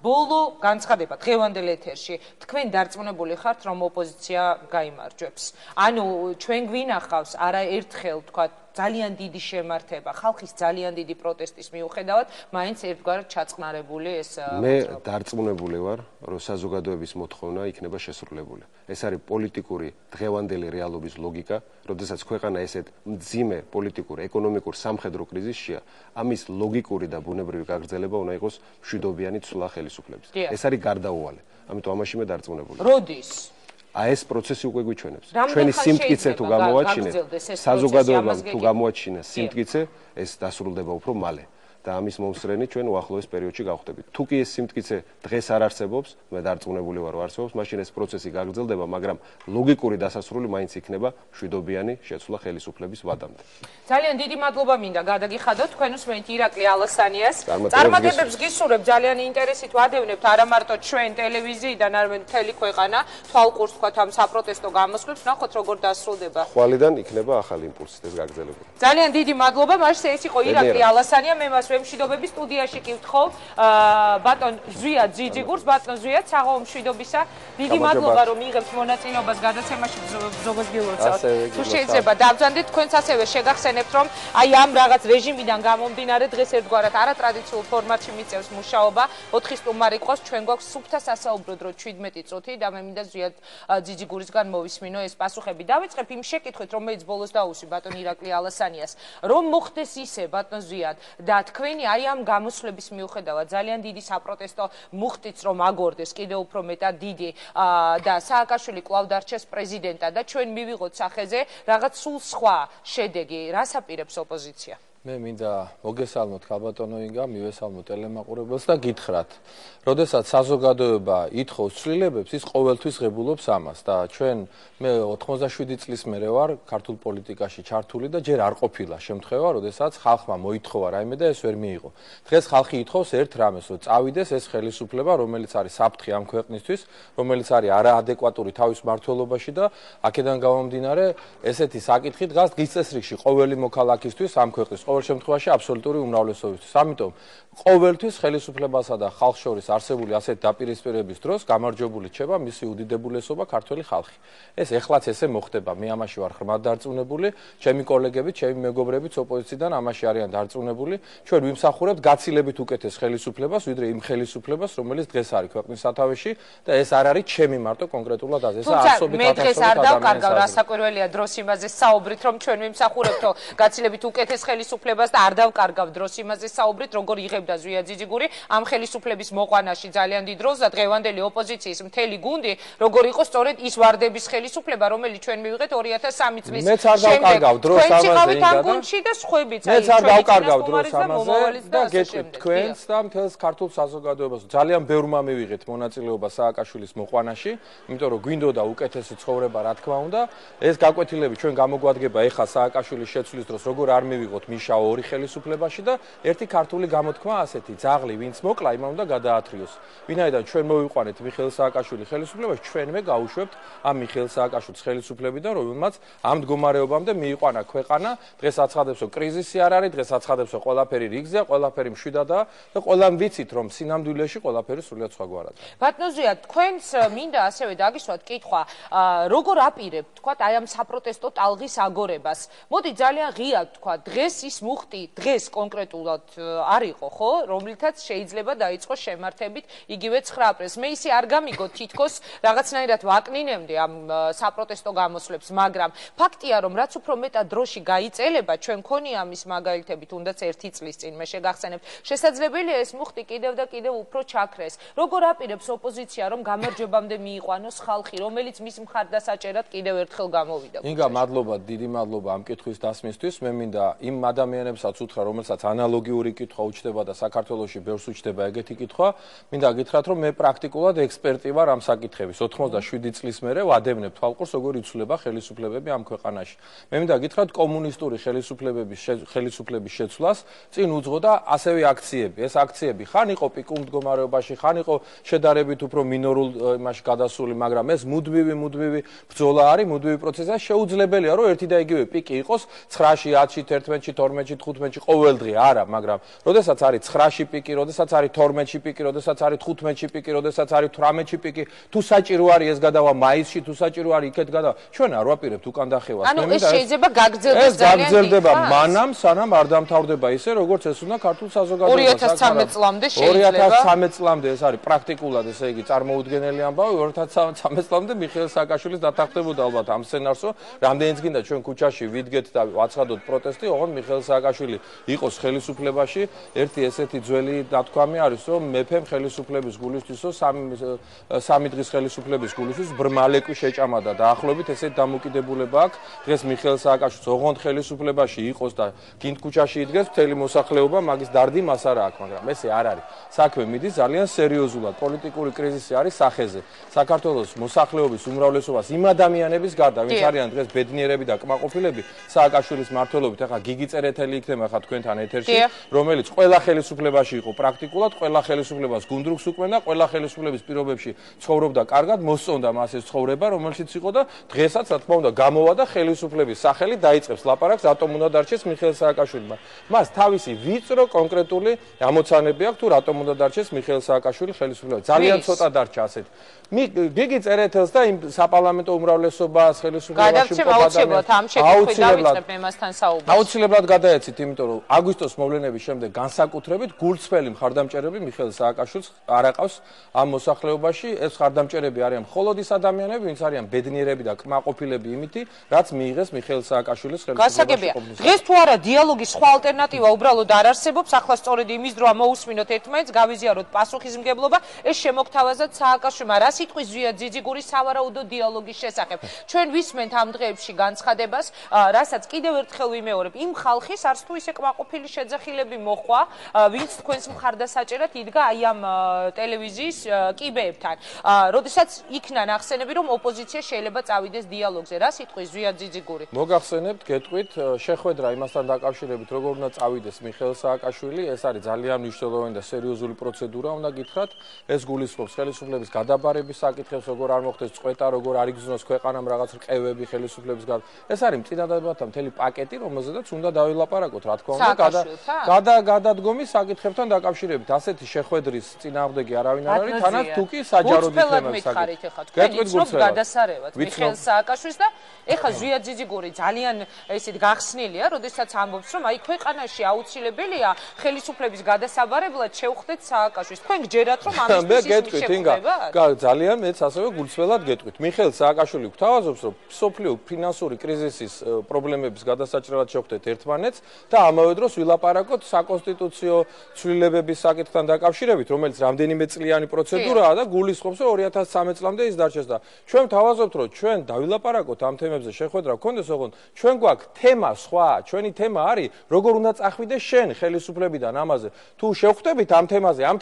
ბოლო განცხადება დღევანდელ ეთერში თქვენ დარწმუნებული ხართ რომ ოპოზიცია გაიმარჯვებს? ანუ ჩვენ გვინახავს არაერთხელ თქვა ძალიან დიდი შემართება, ხალხის ძალიან დიდი პროტესტის მიუხედავად, მაინც ერთგვარად ჩაწყნარებული ეს მე დარწმუნებული ვარ, რომ საზოგადოების მოთხოვნა იქნება შესრულებული. ეს არის პოლიტიკური დღევანდელი რეალობის ლოგიკა, როდესაც ქვეყანა ესეთ მძიმე პოლიტიკურ, ეკონომიკურ, სამხედრო კრიზისშია, ამის ლოგიკური და ბუნებრივი გაგრძელება უნდა იყოს მშვიდობიანი ცვლა ხელისუფლების. ეს არის გარდაუვალი. ამიტომ ამაში მე დარწმუნებული. როდის? ეს პროცესი უკვე გვიჩვენებს. ჩვენი სიმტკიცე თუ გამოაჩინეთ, საზოგადოებამ თუ გამოაჩინა სიმტკიცე, ეს დასრულდება უფრო მალე. და ამის მომსწრენი ჩვენ უახლოეს პერიოდში გავხდებით. თუ კი ეს სიმტკიცე დღეს არ არსებობს, მე დარწმუნებული ვარ, რომ არსებობს, მაშინ ეს პროცესი გაგრძელდება, მაგრამ ლოგიკური დასასრული მაინც იქნება მშვიდობიანი შეცვლა ხელისუფლების ვადამდე. ძალიან დიდი მადლობა მინდა გადაგიხადოთ თქვენ უსმენთ ირაკლი ალასანიას. წარმატებებს გისურვებ, ძალიან ინტერესით ვადევნებთ არა მარტო ჩვენ ტელევიზიიდან, არამედ მთელი ქვეყანა თვალყურს თქვათ ამ საპროტესტო გამოსვლებს, ნახოთ როგორ დასრულდება. ხვალიდან იქნება ახალი იმპულსით ეს გაგრძელებული. ძალიან დიდი მადლობა, მაშინ ეს იყო ირაკლი ალასანია, მე მას მშვიდობების სტუდიაში კი ვთხოვ ბატონ ზვია ძიძიგურს, ბატონ ზვია, საღამო მშვიდობისა. დიდი მადლობა რომ მიიღებთ მონაწილეობას გადაცემაში ბრძოლას გილოცავთ. თუ შეიძლება დავძანდეთ თქვენც ასევე შეგახსენებთ რომ აი ამ რაღაც რეჟიმიდან გამომდინარე დღეს ერთგვარად არატრადიციულ ფორმატში მიწევს მუშაობა. 4 სტუმარი ყავს, ჩვენ გვაქვს სუფთა სასაუბრო დრო 17 წუთი და მე მინდა ზვია ძიძიგურისგან მოვისმინო ეს პასუხები. დავიწყებ იმ შეკითხვით რომელიც ბოლოს დაუსვი ბატონ ირაკლი ალასანიას. რომ მოხდეს ისე ბატონ ზვია და თქვენი აი ამ გამოსვლების მიუხედავად ძალიან დიდი საპროტესტო მუხტიც რომ აგორდეს კიდევ უფრო მეტად დიდი და სააკაშვილი კვლავ დარჩეს პრეზიდენტად და ჩვენ მივიღოთ სახეზე რაღაც სულ სხვა შედეგი, რას აპირებს ოპოზიცია? მე მინდა მოგესალმოთ ქალბატონო ინგა, მივესალმოთ ტელემაყურებელს და გითხრათ, როდესაც საზოგადოება ითხოვს ცვლილებებს, ის ყოველთვის ღებულობს ამას და ჩვენ მე 87 წლის მერე ვარ ქართულ პოლიტიკაში ჩართული და ჯერ არ ყოფილა შემთხვევა, როდესაც ხალხმა მოითხოვა რაიმე და ეს ვერ მიიღო. დღეს ხალხი ითხოვს ერთ რამეს, რომ წავიდეს ეს ხელისუფლება, რომელიც არის საფრთხე ამ ქვეყნისთვის, რომელიც არის არაადეკვატური თავის მმართველობაში და აქედან გამომდინარე ესეთი საკითხი დგას დღის წესრიგში ყოველი მოქალაქისთვის ამ ქვეყნის ყოველ შემთხვევაში აბსოლუტური უმრავლესობისთვის. ამიტომ ყოველთვის ხელისუფლებასა და ხალხს შორის არსებული ასეთ დაპირისპირების დროს გამარჯვებული რჩება მისი უდიდებულესობა ქართველი ხალხი. ეს ეხლაც ესე მოხდება. მე ამაში ვარ ღრმად დარწმუნებული, ჩემი კოლეგები, ჩემი მეგობრებიც ოპოზიციიდან ამაში არიან დარწმუნებული. ჩვენ ვიმსახურებთ გაცილებით უკეთეს ხელისუფლებას, ვიდრე იმ ხელისუფლებას, რომელიც დღეს არის ქვეყნის სათავეში და ეს არ არის ჩემი მარტო კონკრეტულად აზრი. ეს არსობით მე დღეს არ დავკარგავ რასაკვირველია დროს იმაზე საუბრით, რომ ჩვენ ვიმსახურებთო გაცილებით უკეთეს ხელისუფლებას და არ დავკარგავ დროს იმაზე საუბრით, როგორ იღებდა ზვია ძიძიგური ამ ხელისუფლების მოყვანაში ძალიან დიდ როლს და დღევანდელი ოპოზიციის მთელი გუნდი, როგორ იყო სწორედ ის ვარდების ხელისუფლება, რომელიც ჩვენ მივიღეთ 2003 წლის შემდეგ. მეც არ დავკარგავ დროს ამაზე ამ გუნდში და სხვებიც აი მეც არ დავკარგავ დროს ამაზე და გეტყვით თქვენს და მთელს ქართულ საზოგადოებას. ძალიან ბევრმა მივიღეთ მონაწილეობა სააკაშვილის მოყვანაში, იმიტომ რომ გვინდოდა უკეთესი ცხოვრება, რა თქმა უნდა. ეს გაკვეთილები ჩვენ გამოგვადგება ეხა სააკაშვილის შეცვლის დროს, როგორ არ მივიღოთ მიშა ორი ხელისუფლებაში და ერთი ქართული გამოთქმა ასეთი ძაღლი ვინც მოკლა იმან უნდა გადაათრიოს. ვინაიდან ჩვენ მოვიყვანეთ მიხეილ სააკაშვილის ხელისუფლებაში, ჩვენვე გავუშვებთ ამ მიხეილ სააკაშვილის ხელისუფლებიდან, რომელმაც ამ მდგომარეობამდე მიიყვანა ქვეყანა. დღეს აცხადებს, რომ კრიზისი არ არის, დღეს აცხადებს, რომ ყველაფერი რიგზეა, ყველაფერი მშვიდადაა და ყველამ ვიცით, რომ სინამდვილეში ყველაფერი სრულიად სხვაგვარადაა. ბატონ ზვია, თქვენს მინდა ასევე დაგისვათ კითხვა, როგორ აპირებთ, თქვათ, აი ამ საპროტესტო ტალღის აგორებას? მოდი ძალიან ღიად თქვათ, დღეს ის მუხტი, დღეს კონკრეტულად არ იყო, ხო, რომლითაც შეიძლება დაიწყოს შემართებით იგივე 9 აპრილს. მე ისე არ გამიგო თითქოს რაღაცნაირად ვაკნინემდე ამ საპროტესტო გამოსვლებს, მაგრამ ფაქტია, რომ რაც უფრო მეტად დროში გაიწელება, ჩვენ ქონია ამის მაგალითები, თუნდაც 1 წლის წინ მე შეგახსენებთ, შესაძლებელია ეს მუხტი კიდევ და კიდევ უფრო ჩაქრეს. როგორ აპირებს ოპოზიცია, რომ გამარჯვებამდე მიიყვანოს ხალხი, რომელიც მის მხარდასაჭერად კიდევ ერთხელ გამოვიდა? ინგა, მადლობა, დიდი მადლობა ამ კითხვის დასმისთვის. მე მინდა იმ ადამიანებსაც უთხრა, რომელსაც ანალოგიური კითხვა უჩნდება და საქართველოში ბევრს უჩნდება ეგეთი კითხვა, მინდა გითხრათ, რომ მე პრაქტიკულად ექსპერტი ვარ ამ საკითხების. 87 წლის მერე ვადევნებ თვალყურს, როგორ იცვლება ხელისუფლებები ამ ქვეყანაში. მე მინდა გითხრათ, კომუნისტური ხელისუფლების შეცვლას წინ უძღოდა ასევე აქციები. ეს აქციები ხან იყო პიკურ მდგომარეობაში, ხან იყო შედარებით უფრო მინორულ იმაში გადასული, მაგრამ ეს მუდმივი ბრძოლა არის, მუდმივი პროცესია. შეუძლებელია, რომ ერთი და იგივე პიკი იყოს 9-ში, 10-ში, 11-ში, 12-ში, 15-ში ყოველდღე. არა, მაგრამ როდესაც არის 9-ში პიკი, როდესაც არის 12-ში პიკი, როდესაც არის 15-ში პიკი, როდესაც არის 18-ში პიკი, თუ საჭირო არის ეს გადავა მაისში, თუ საჭირო არის იქეთ გადავა, ჩვენ არ ვაპირებთ უკან დახევას. ანუ ეს შეიძლება გაგრძელდეს ძალიან დიდ გაგრძელდება მანამ, სანამ არ დამთავრდება ისე, როგორც ეს უნდა ქართულ საზოგადოებას. 2013 წლამდე შეიძლება. 2013 წლამდე ეს არის პრაქტიკულად, ესე იგი, წარმოუდგენელი ამბავი. 2013 წლამდე მიხეილ სააკაშვილის დათანხმდებოდა ალბათ ამ სცენარსო. რამდენიც გინდა ჩვენ ქუჩაში ვიდგეთ და ვაცხადოთ პროტესტი, ოღონდ მიხეილ სააკაშვილი იყოს ხელისუფლებაში. ერთი ესეთი ძველი დათქვამი არის, რომ მეფემ ხელისუფლების გულისთვისო სამი დღის ხელისუფლების გულისთვის ბრმალეკვი შეჭამა და დაახლოებით ესეთი დამოკიდებულება აქვს. დღეს მიხეილ სააკაშვილს ოღონდ ხელისუფლებაში იყოს და გინდ ქუჩაში იდგეს მთელი მოსახლეობა, მაგის დარდი მას არ აქვს, მაგრამ ესე არ არის. საქმე მიდის ძალიან სერიოზულად. პოლიტიკური კრიზისი არის სახეზე. საქართველოს მოსახლეობის უმრავლესობას იმ ადამიანების გარდა, ვინც არიან დღეს ბედნიერები და კმაყოფილები, სააკაშვილის მმართველობით, ახლა გიგი წერეთელი იქნება ხა თქვენთან ეთერში, რომელიც ყველა ხელისუფლებაში იყო პრაქტიკულად, ყველა ხელისუფლებას გუნდრუქს უკმენდა, ყველა ხელისუფლების პირობებში ცხოვრობდა კარგად, მოსწონდა მას ეს ცხოვრება, რომელშიც იყო და დღესაც რა თქმა უნდა გამოვა და ხელისუფლების სახელი დაიწყებს ლაპარაკს, რატომ უნდა დარჩეს მიხეილ სააკაშვილმა. მას თავისი ვიწრო კონკრეტული ამოცანები აქვს თუ რატომ უნდა დარჩეს მიხეილ სააკაშვილი ხელისუფლებაში. ძალიან ცოტა დარჩა ასეთ. გიგი წერეთელს და იმ საპარლამენტო უმრავლესობას ხელისუფლებაში აუცილებლად ამ შეკითხვით დავიწყებ მემასთან საუბარს. აუცილებლად გადაეცით, იმიტომ რომ აგვისტოს მოვლენების შემდეგ განსაკუთრებით გულწრფელი მხარდამჭერები მიხეილ სააკაშვილს არ აყავს ამ მოსახლეობაში. ეს მხარდამჭერები არიან მხოლოდ ის ადამიანები, ვინც არიან ბედნიერები და კმაყოფილები იმითი, რაც მიიღეს მიხეილ სააკაშვილის ხელისუფლებაში ყოფნისას. დღეს თუ არა დიალოგის სხვა ალტერნატივა უბრალოდ არ არსებობს, ახლა სწორედ იმის დროა მოусმინოთ ერთმანეთს, გავიზიაროთ პასუხისმგებლობა, ეს შემოგთავაზოთ სააკაშვილმა. რა სიტყვის ზვია ძიძიგურის სავარაუდო დიალოგის შესახებ. ჩვენ ვისმენთ ამ დღეებში განცხადებას, რასაც კიდევ ერთხელ ვიმეორებ, იმ ხალხის არც თუ ისე კმაყოფილი შეძახილები მოხვა, ვინც თქვენს მხარდასაჭერად იდგა აი ამ ტელევიზიის კიბეებთან. როდესაც იქნა ნახსენები, რომ ოპოზიცია შეიძლება წავიდეს დიალოგზე. რა სიტყვის ზვია ძიძიგური? მოგახსენებთ, გეტყვით, შეხვედრა იმასთან დაკავშირებით, როგორ უნდა წავიდეს მიხეილ სააკაშვილი, ეს არის ძალიან მნიშვნელოვანი და სერიოზული პროცედურა, უნდა გითხრათ. ეს გულისხმობს ხელისუფლების გადაბარების საკითხებს, როგორ არ მოხდეს წყვეტა, როგორ არ იგრძნოს ქვეყანამ რაღაც რყევები ხელისუფლების გარდა. ეს არის წინადადებათა მთელი პაკეტი, რომელზედაც უნდა დავილაპარაკოთ, რა თქმა უნდა, გადადგომის საკითხებთან დაკავშირებით. ასეთი შეხვედრის წინააღმდეგი არავინ არ არის, თანაც თუ კი საჯაროდ იქნება საკითხი. გეტყვით გადასარევად მიხეილ სააკაშვილს და ეხლა ზვია ძიძიგური ძალიან ესეთ გახსნილია, როდესაც ამბობს, რომ აი ქვეყანაში აუცილებელია ხელისუფლების გადასაბარებლად შევხვდეთ სააკაშვილს. თქვენ გჯერათ, რომ ამისთვის შეგხვდება? ძალიან მეც ასევე გულწრფელად გეტყვით. მიხეილ სააკაშვილი გვთავაზობს, რომ სოფლიო ფინანსური კრიზისის პრობლემების გადასაჭრელად შევხვდეთ ერთმანეთს და ამავე დროს ვილაპარაკოთ საკონსტიტუციო ცვლილებების საკითხთან დაკავშირებით, რომელიც რამდენიმე წლიანი პროცედურაა და გულისხმობს, რომ 2013 წლამდე ის დარჩეს და ჩვენ ვთავაზობთ, რომ ჩვენ დავილაპარაკოთ ამ თემებზე შეხვედრა გქონდეს, ოღონდ ჩვენ გვაქვს თემა სხვა, ჩვენი თემა არის, როგორ უნდა წახვიდეს შენ ხელისუფლებიდან ამაზე. თუ შევხვდებით ამ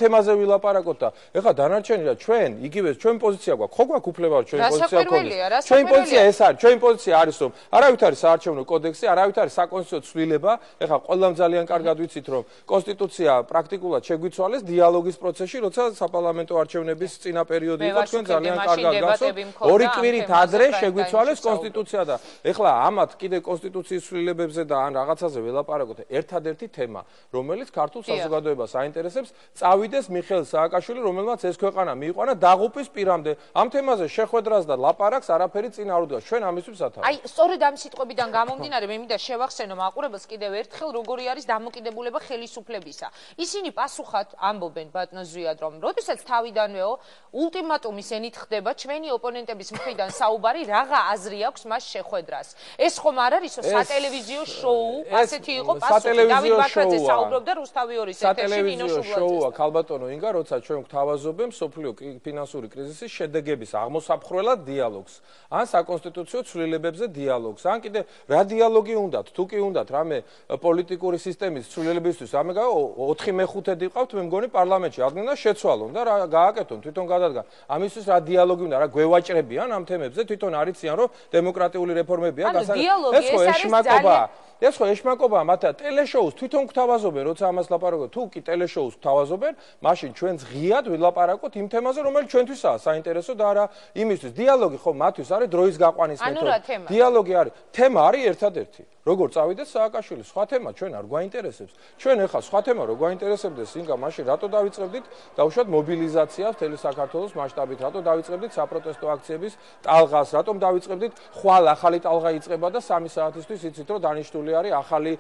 თემაზე ვილაპარაკოთ და ეხლა დანარჩენი რა ჩვენ იგივე ჩვენ პოზიცია გვაქვს, ხო გვაქვს უფლება ჩვენ პოზიცია გვქონდეს. ჩვენი პოზიცია ეს არის, ჩვენი პოზიცია არის, რომ არავით არის საარჩევნო კოდექსი, არავით არის საკონსტიტუციო ცვლილება. ეხლა ყველამ ძალიან კარგად ვიცით, რომ კონსტიტუცია პრაქტიკულად შეგვიცვალეს დიალოგის პროცესში, როცა საპარლამენტო არჩევნების წინა პერიოდი იყო, თქვენ ძალიან კარგად გასწორთ. ორი კვირით ადრე შეგვიცვალეს კონსტიტუცია და ეხლა ამათ კიდე კონსტიტუციის ცვლილებებზე და ან რაღაცაზე ველაპარაკოთ. ერთადერთი თემა, რომელიც ქართულ საზოგადოებას აინტერესებს, წავიდეს მიხეილ სააკაშვილი, რომელმაც ეს ქვეყანა მიიყვანა დაღუპვის პირამდე. ამ თემაზე შეხვედრას და ლაპარაკს არაფერი წინ არ უდგას. ჩვენ ამისთვის სათავე. აი, სწორედ ამ სიტყვებიდან გამომდინარე, მე მინდა შევახსენო მაყურებელს კიდევ ერთხელ, როგორი არის დამოკიდებულება ხელისუფლებისა. ისინი პასუხად ამბობენ ბატონ ზვიად, რომ როდესაც თავიდანვეო ულტიმატუმის ენით ხდება ჩვენი ოპონენტების მხრიდან საუბარი, რაღაცა აზრი აქვს მას შეხვედრას. ეს ხომ არ არისო სატელევიზიო შოუ, ასეთი იყო პასუხი. დავით ბაქრაძე საუბრობდა რუსთავი 2-ის ეთერში ნინო შუბლაძესთან. შოუა ქალბატონო ინგა, როცა ჩვენ გვთავაზობენ სოფლიო ფინანსური კრიზისის შედეგების აღმოსაფხრელად დიალოგს, ან საკონსტიტუციო ცვლილებებზე დიალოგს, ან კიდე რა დიალოგი უნდათ, თუ კი უნდათ რამე რამე პოლიტიკური სისტემის ცვლილებისთვის ამე 4/5 ვიყავთ მე მგონი პარლამენტში ადგენ და შეცვალონ და რა გააკეთონ თვითონ გადადგან ამისთვის რა დიალოგი უნდა რა გვევაჭრებიან ამ თემებზე თვითონ არიციან რომ დემოკრატიული რეფორმებია ეს ხო ეშმაკობაა ეს ხო ეშმაკობაა მათ ტელეშოუს თვითონ გვთავაზობენ როცა ამას ლაპარაკობ თუ კი ტელეშოუს გვთავაზობენ მაშინ ჩვენ ღიად ვილაპარაკოთ იმ თემაზე რომელიც ჩვენთვისაა საინტერესო და არა იმისთვის დიალოგი ხო მათთვის არის დროის გაყვანის მეთოდი დიალოგი არის თემა არის ერთადერთი როგორ წავიდეს სააკაშვილი სხვა თემა ჩვენ არ გვაინტერესებს ჩვენ ეხლა სხვა თემა რო გვაინტერესებდეს ინგა მაშინ რატო დავიწყებდით დაუშვათ მობილიზაციას მთელი საქართველოს მასშტაბით რატო დავიწყებდით საპროტესტო აქციების ტალღას რატომ დავიწყებდით ხვალ ახალი ტალღა იწყება და 3 საათისთვის იცით რომ დანიშნული არის ახალი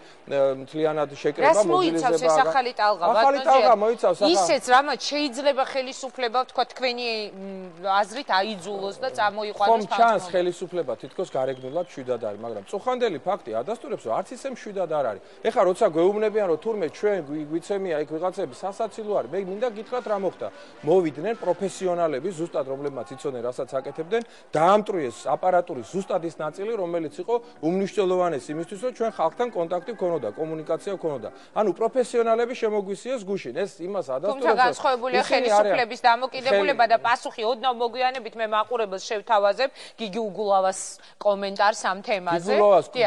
მთლიანად შეკრება მობილიზება ეს ახალი ტალღა მოიცავს ისეც რამაც შეიძლება ხელისუფლება თქვა თქვენი აზრით აიძულოს და წამოიყვანოს ხომ ჩანს ხელისუფლება თითქოს გარეგნულად მშვიდად არის მაგრამ წუხანდელი ფაქტი ადასტურებს რომ არც ისე მშვიდად არ არის ეხლა როცა გვეუბნებიან რომ თურმე ჩვენ გვიცემია იქ ვიღაცები სასაცილო არის მე მინდა გითხრათ რა მოხდა მოვიდნენ პროფესიონალები ზუსტად რომლებმაც იცოდნენ რასაც აკეთებდნენ დაამტვრიეს აპარატურის ზუსტად ის ნაწილი რომელიც იყო უმნიშვნელოვანესი იმისთვის რომ ჩვენ ხალხთან კონტაქტი გქონოდა კომუნიკაცია გქონოდა ანუ პროფესიონალები შემოგვისიეს გუშინ ეს იმას ადასტურებს თუმცა განსხვავებულია ხელისუფლების დამოკიდებულება და პასუხი ოდნავ მოგვიანებით მე მაყურებელს შევთავაზებ გიგი უგულავას კომენტარს ამ თემაზე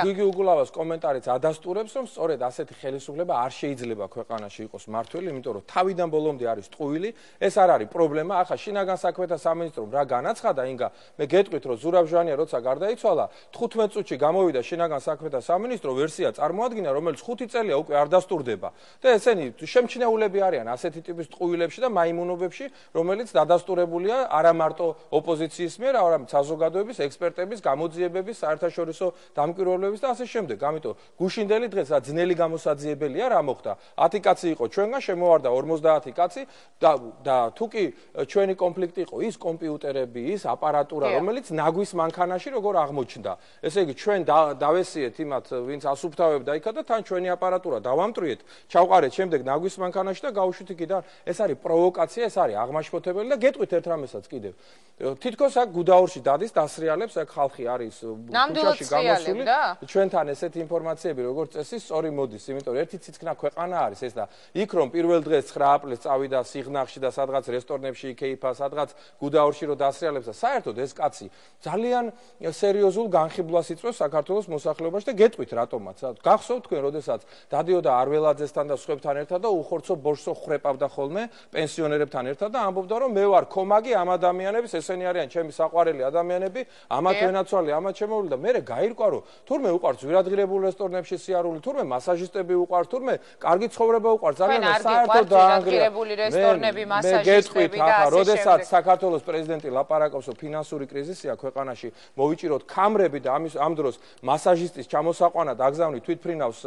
გიგი უგულავას კომენტარიც ადასტურებს რომ სწორედ ასეთი ხელისუფლება არ შეიძლება ქვეყანაში იყოს მართველი იმიტომ რომ თავიდან ბოლომდე არის ტყუილი ეს არ არის პრობლემა ახლა შინაგან საქმეთა სამინისტრომ რა განაცხადა ინგა მე გეტყვით რომ ზურაბ ჟვანია როცა გარდაიცვალა 15 წუთში გამოვიდა შინაგან საქმეთა სამინისტრო ვერსია წარმოადგინა რომელიც 5 წელია უკვე არ დასტურდება და ესენი შემჩნეულები არიან ასეთი ტიპის ტყუილებში და მაიმუნობებში რომელიც დადასტურებულია არა მარტო ოპოზიციის მიერ არამედ საზოგადოების ექსპერტების გამოძიებების საერთაშორისო დამკვირვებლების და ასე შემდეგ ამიტომ გუშინდელი დღეს რა ძნელი გამოსაძიებელია რა მოხდა 10 კაცი იყო ჩვენგან შემოვარდა 50 კაცი და თუ კი ჩვენი კონფლიქტი იყო ის კომპიუტერები ის აპარატურა რომელიც ნაგვის მანქანაში როგორ აღმოჩნდა ესე იგი ჩვენ დავესიეთ იმათ ვინც ასუფთავებდა იქა და თან ჩვენი აპარატურა დავამტრიეთ ჩავყარეთ შემდეგ ნაგვის მანქანაში და გავუშვით იქიდან ეს არის პროვოკაცია ეს არის აღმაშფოთებელი და გეტყვით ერთ რამესაც კიდევ თითქოს აქ გუდაურში დადის დასრიალებს აქ ხალხი არის ქუჩაში გამოსული ჩვენთან ესეთი ინფორმაციები როგორც წესი სწორი მოდის იმიტომ რომ ერთი ციცქნა ქვეყანა არის ეს და იქ რომ პირველ დღეს 9 აპრილს წავიდა სიღნაღში და სადღაც რესტორნებში იქეიფა სადღაც გუდაურში რომ დასრიალებს და საერთოდ ეს კაცი ძალიან სერიოზულ განხიბლვას იწვევს საქართველოს მოსახლეობაში და გეტყვით რატომაც გახსოვთ თქვენ როდესაც დადიოდა არველაძესთან და სხვებთან ერთად და უხორცო ბოშსო ხრეპავდა ხოლმე პენსიონერებთან ერთად და ამბობდა რომ მე ვარ კომაგი ამ ადამიანების ესენი არიან ჩემი საყვარელი ადამიანები ამათ ვენაცვალე ამათ შემოვლი და მე გაირკვა რომ თურმე უყარს ვირადღირებულ რესტორნებში სიარული თურმე მასაჟისტები უყარს თურმე კარგი ცხოვრება უყარს ძალიან საერთოდ დაანგრიებული რესტორნები მასაჟისტები და ასე როდესაც საქართველოს პრეზიდენტი ლაპარაკობს რომ ფინანსური კრიზისია ქვეყანაში მოვიჭიროთ ქამრები და ამ დროს მასაჟისტის ჩამოსაყვანა დაგზავნით თვითფრინავს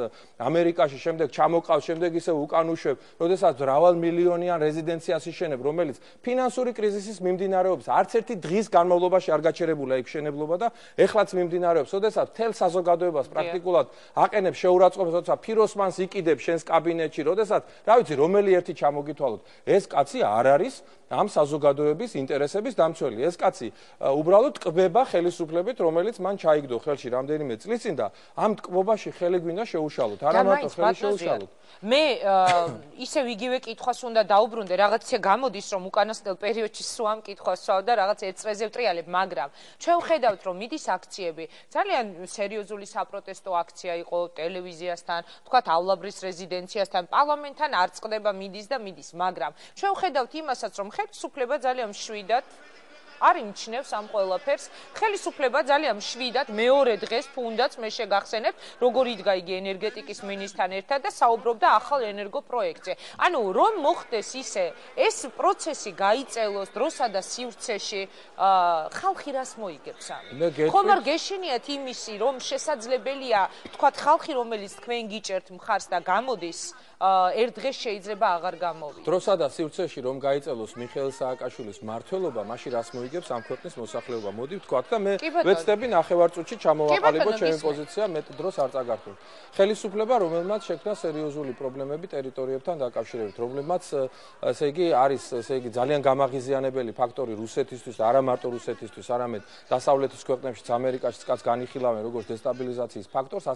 ამერიკაში შემდეგ ჩამოყავს შემდეგ ისე უკან უშვებ როდესაც მრავალმილიონიან რეზიდენციას იშენებ რომელიც ფინანსური კრიზისის მიმდინარეობის არც ერთი დღის განმავლობაში არ გაჩერებულა იქ მშენებლობა და ეხლაც მიმდინარეობს როდესაც თელ საზოგადოებას პრაქტიკულად აყენებს შეურაცხყოფას როცა ფიროსმანს იყიდებს შენს კაბინეტში როდესაც რა ვიცი რომელი ერთი ჩამოგითვალოთ ეს კაცი არ არის ამ საზოგადოების ინტერესების დამცველი ეს კაცი უბრალოდ ტკბება ხელისუფლებით რომელიც მან ჩაიგდო ხელში რამდენიმე წლის წინ და ამ ტკბობაში ხელი გვინდა შეუშალოთ არა მარტო ხელი შეუშალოთ მე ისევ იგივე კითხვას უნდა დაუბრუნდე რაღაც ისე გამოდის რომ უკანასკნელ პერიოდში სულ ამ კითხვას ვსვავ და რაღაც ერთ წრეზე ვტრიალებ მაგრამ ჩვენ ვხედავთ რომ მიდის აქციები ძალიან სერიოზული საპროტესტო აქცია იყო ტელევიზიასთან თქვათავლაბრის რეზიდენციასთან პარლამენტთან არ წყდება მიდის და მიდის მაგრამ ჩვენ ვხედავთ იმასაც რომ ხელისუფლება ძალიან მშვიდად არ იმჩნევს ამ ყველაფერს ხელისუფლება ძალიან მშვიდად მეორე დღეს თუნდაც მე შეგახსენებ როგორ იდგა იგი ენერგეტიკის მინისტრთან ერთად და საუბრობდა ახალ ენერგო პროექტზე ანუ რომ მოხდეს ისე ეს პროცესი გაიწელოს დროსა და სივრცეში ხალხი რას მოიგებს ამით ხომ არ გეშინიათ იმისი რომ შესაძლებელია თქვათ ხალხი რომელიც თქვენ გიჭერთ მხარს და გამოდის ერთ დღეს შეიძლება აღარ გამოვიდეს. დროსა და სივრცეში რომ გაიწელოს მიხეილ სააკაშვილის მმართველობა, მაშინ რას მოიგებს ამ ქვეყნის მოსახლეობა? მოდი ვთქვათ და მე ვეცდები ნახევარწუთში ჩამოვაყალიბო ჩემი პოზიცია, მეტ დროს არ წაგართულ. ხელისუფლება, რომელმაც შექმნა სერიოზული პრობლემები ტერიტორიებთან დაკავშირებით, რომლებმაც ესე იგი არის, ესე იგი ძალიან გამაღიზიანებელი ფაქტორი რუსეთისთვის და არა მარტო რუსეთისთვის, არამედ დასავლეთის ქვეყნებშიც, ამერიკაშიც კაც განიხილავენ როგორც დესტაბილიზაციის ფაქტორს,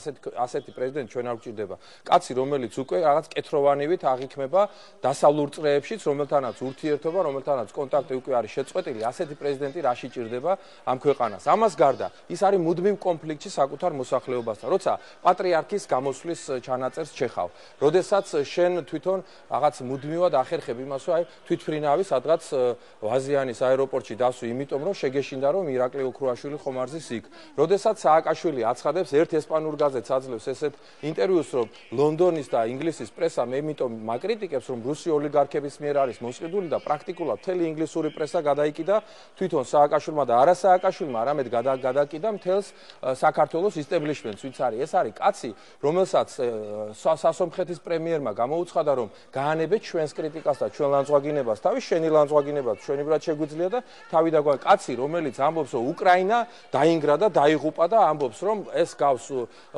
ასეთი პრეზიდენტი ჩვენ არ გვჭირდება. კაცი, რომელიც უკვე რაღაც კეთროვანივით აღიქმება დასავლურ წრეებშიც, რომელთანაც ურთიერთობა, რომელთანაც კონტაქტი უკვე არის შეწყვეტილი, ასეთი პრეზიდენტი რაში ჭირდება ამ ქვეყანას. ამას გარდა, ის არის მუდმივ კონფლიქტში საკუთარ მოსახლეობასთან. როცა პატრიარქის გამოსვლის ჩანაწერს ჩეხავ, როდესაც შენ თვითონ რაღაც მუდმივად ახერხებ იმას, რომ აი თვითფრინავი სადღაც ვაზიანის აეროპორტში დასვი, იმიტომ რომ შეგეშინდა რომ ირაკლი ოქრუაშვილი ხომარზის იქ. როდესაც სააკაშვილი აცხადებს ერთ ესპანურ გაზეთს აძლევს ესეთ ინტერვიუს, რომ ლონდონის და ინგლისის პრესა მე იმიტომ მაკრიტიკებს, რომ რუსი ოლიგარქების მიერ არის მოსყიდული და პრაქტიკულად მთელი ინგლისური პრესა გადაიკიდა თვითონ სააკაშვილმა და არა სააკაშვილმა, არამედ გადაკიდა მთელს საქართველოს ისტებლიშმენტს, ვინც არის. ეს არის კაცი, რომელსაც სასომხეთის პრემიერმა გამოუცხადა, რომ გაანებეთ ჩვენს კრიტიკას და ჩვენ ლანძღვაგინებას, თავის შენი ლანძღვაგინება ჩვენიბრად შეგვიძლია და თავი დაგვაქვს. კაცი, რომელიც ამბობს, რომ უკრაინა დაინგრა და დაიღუპა და ამბობს, რომ ეს გავს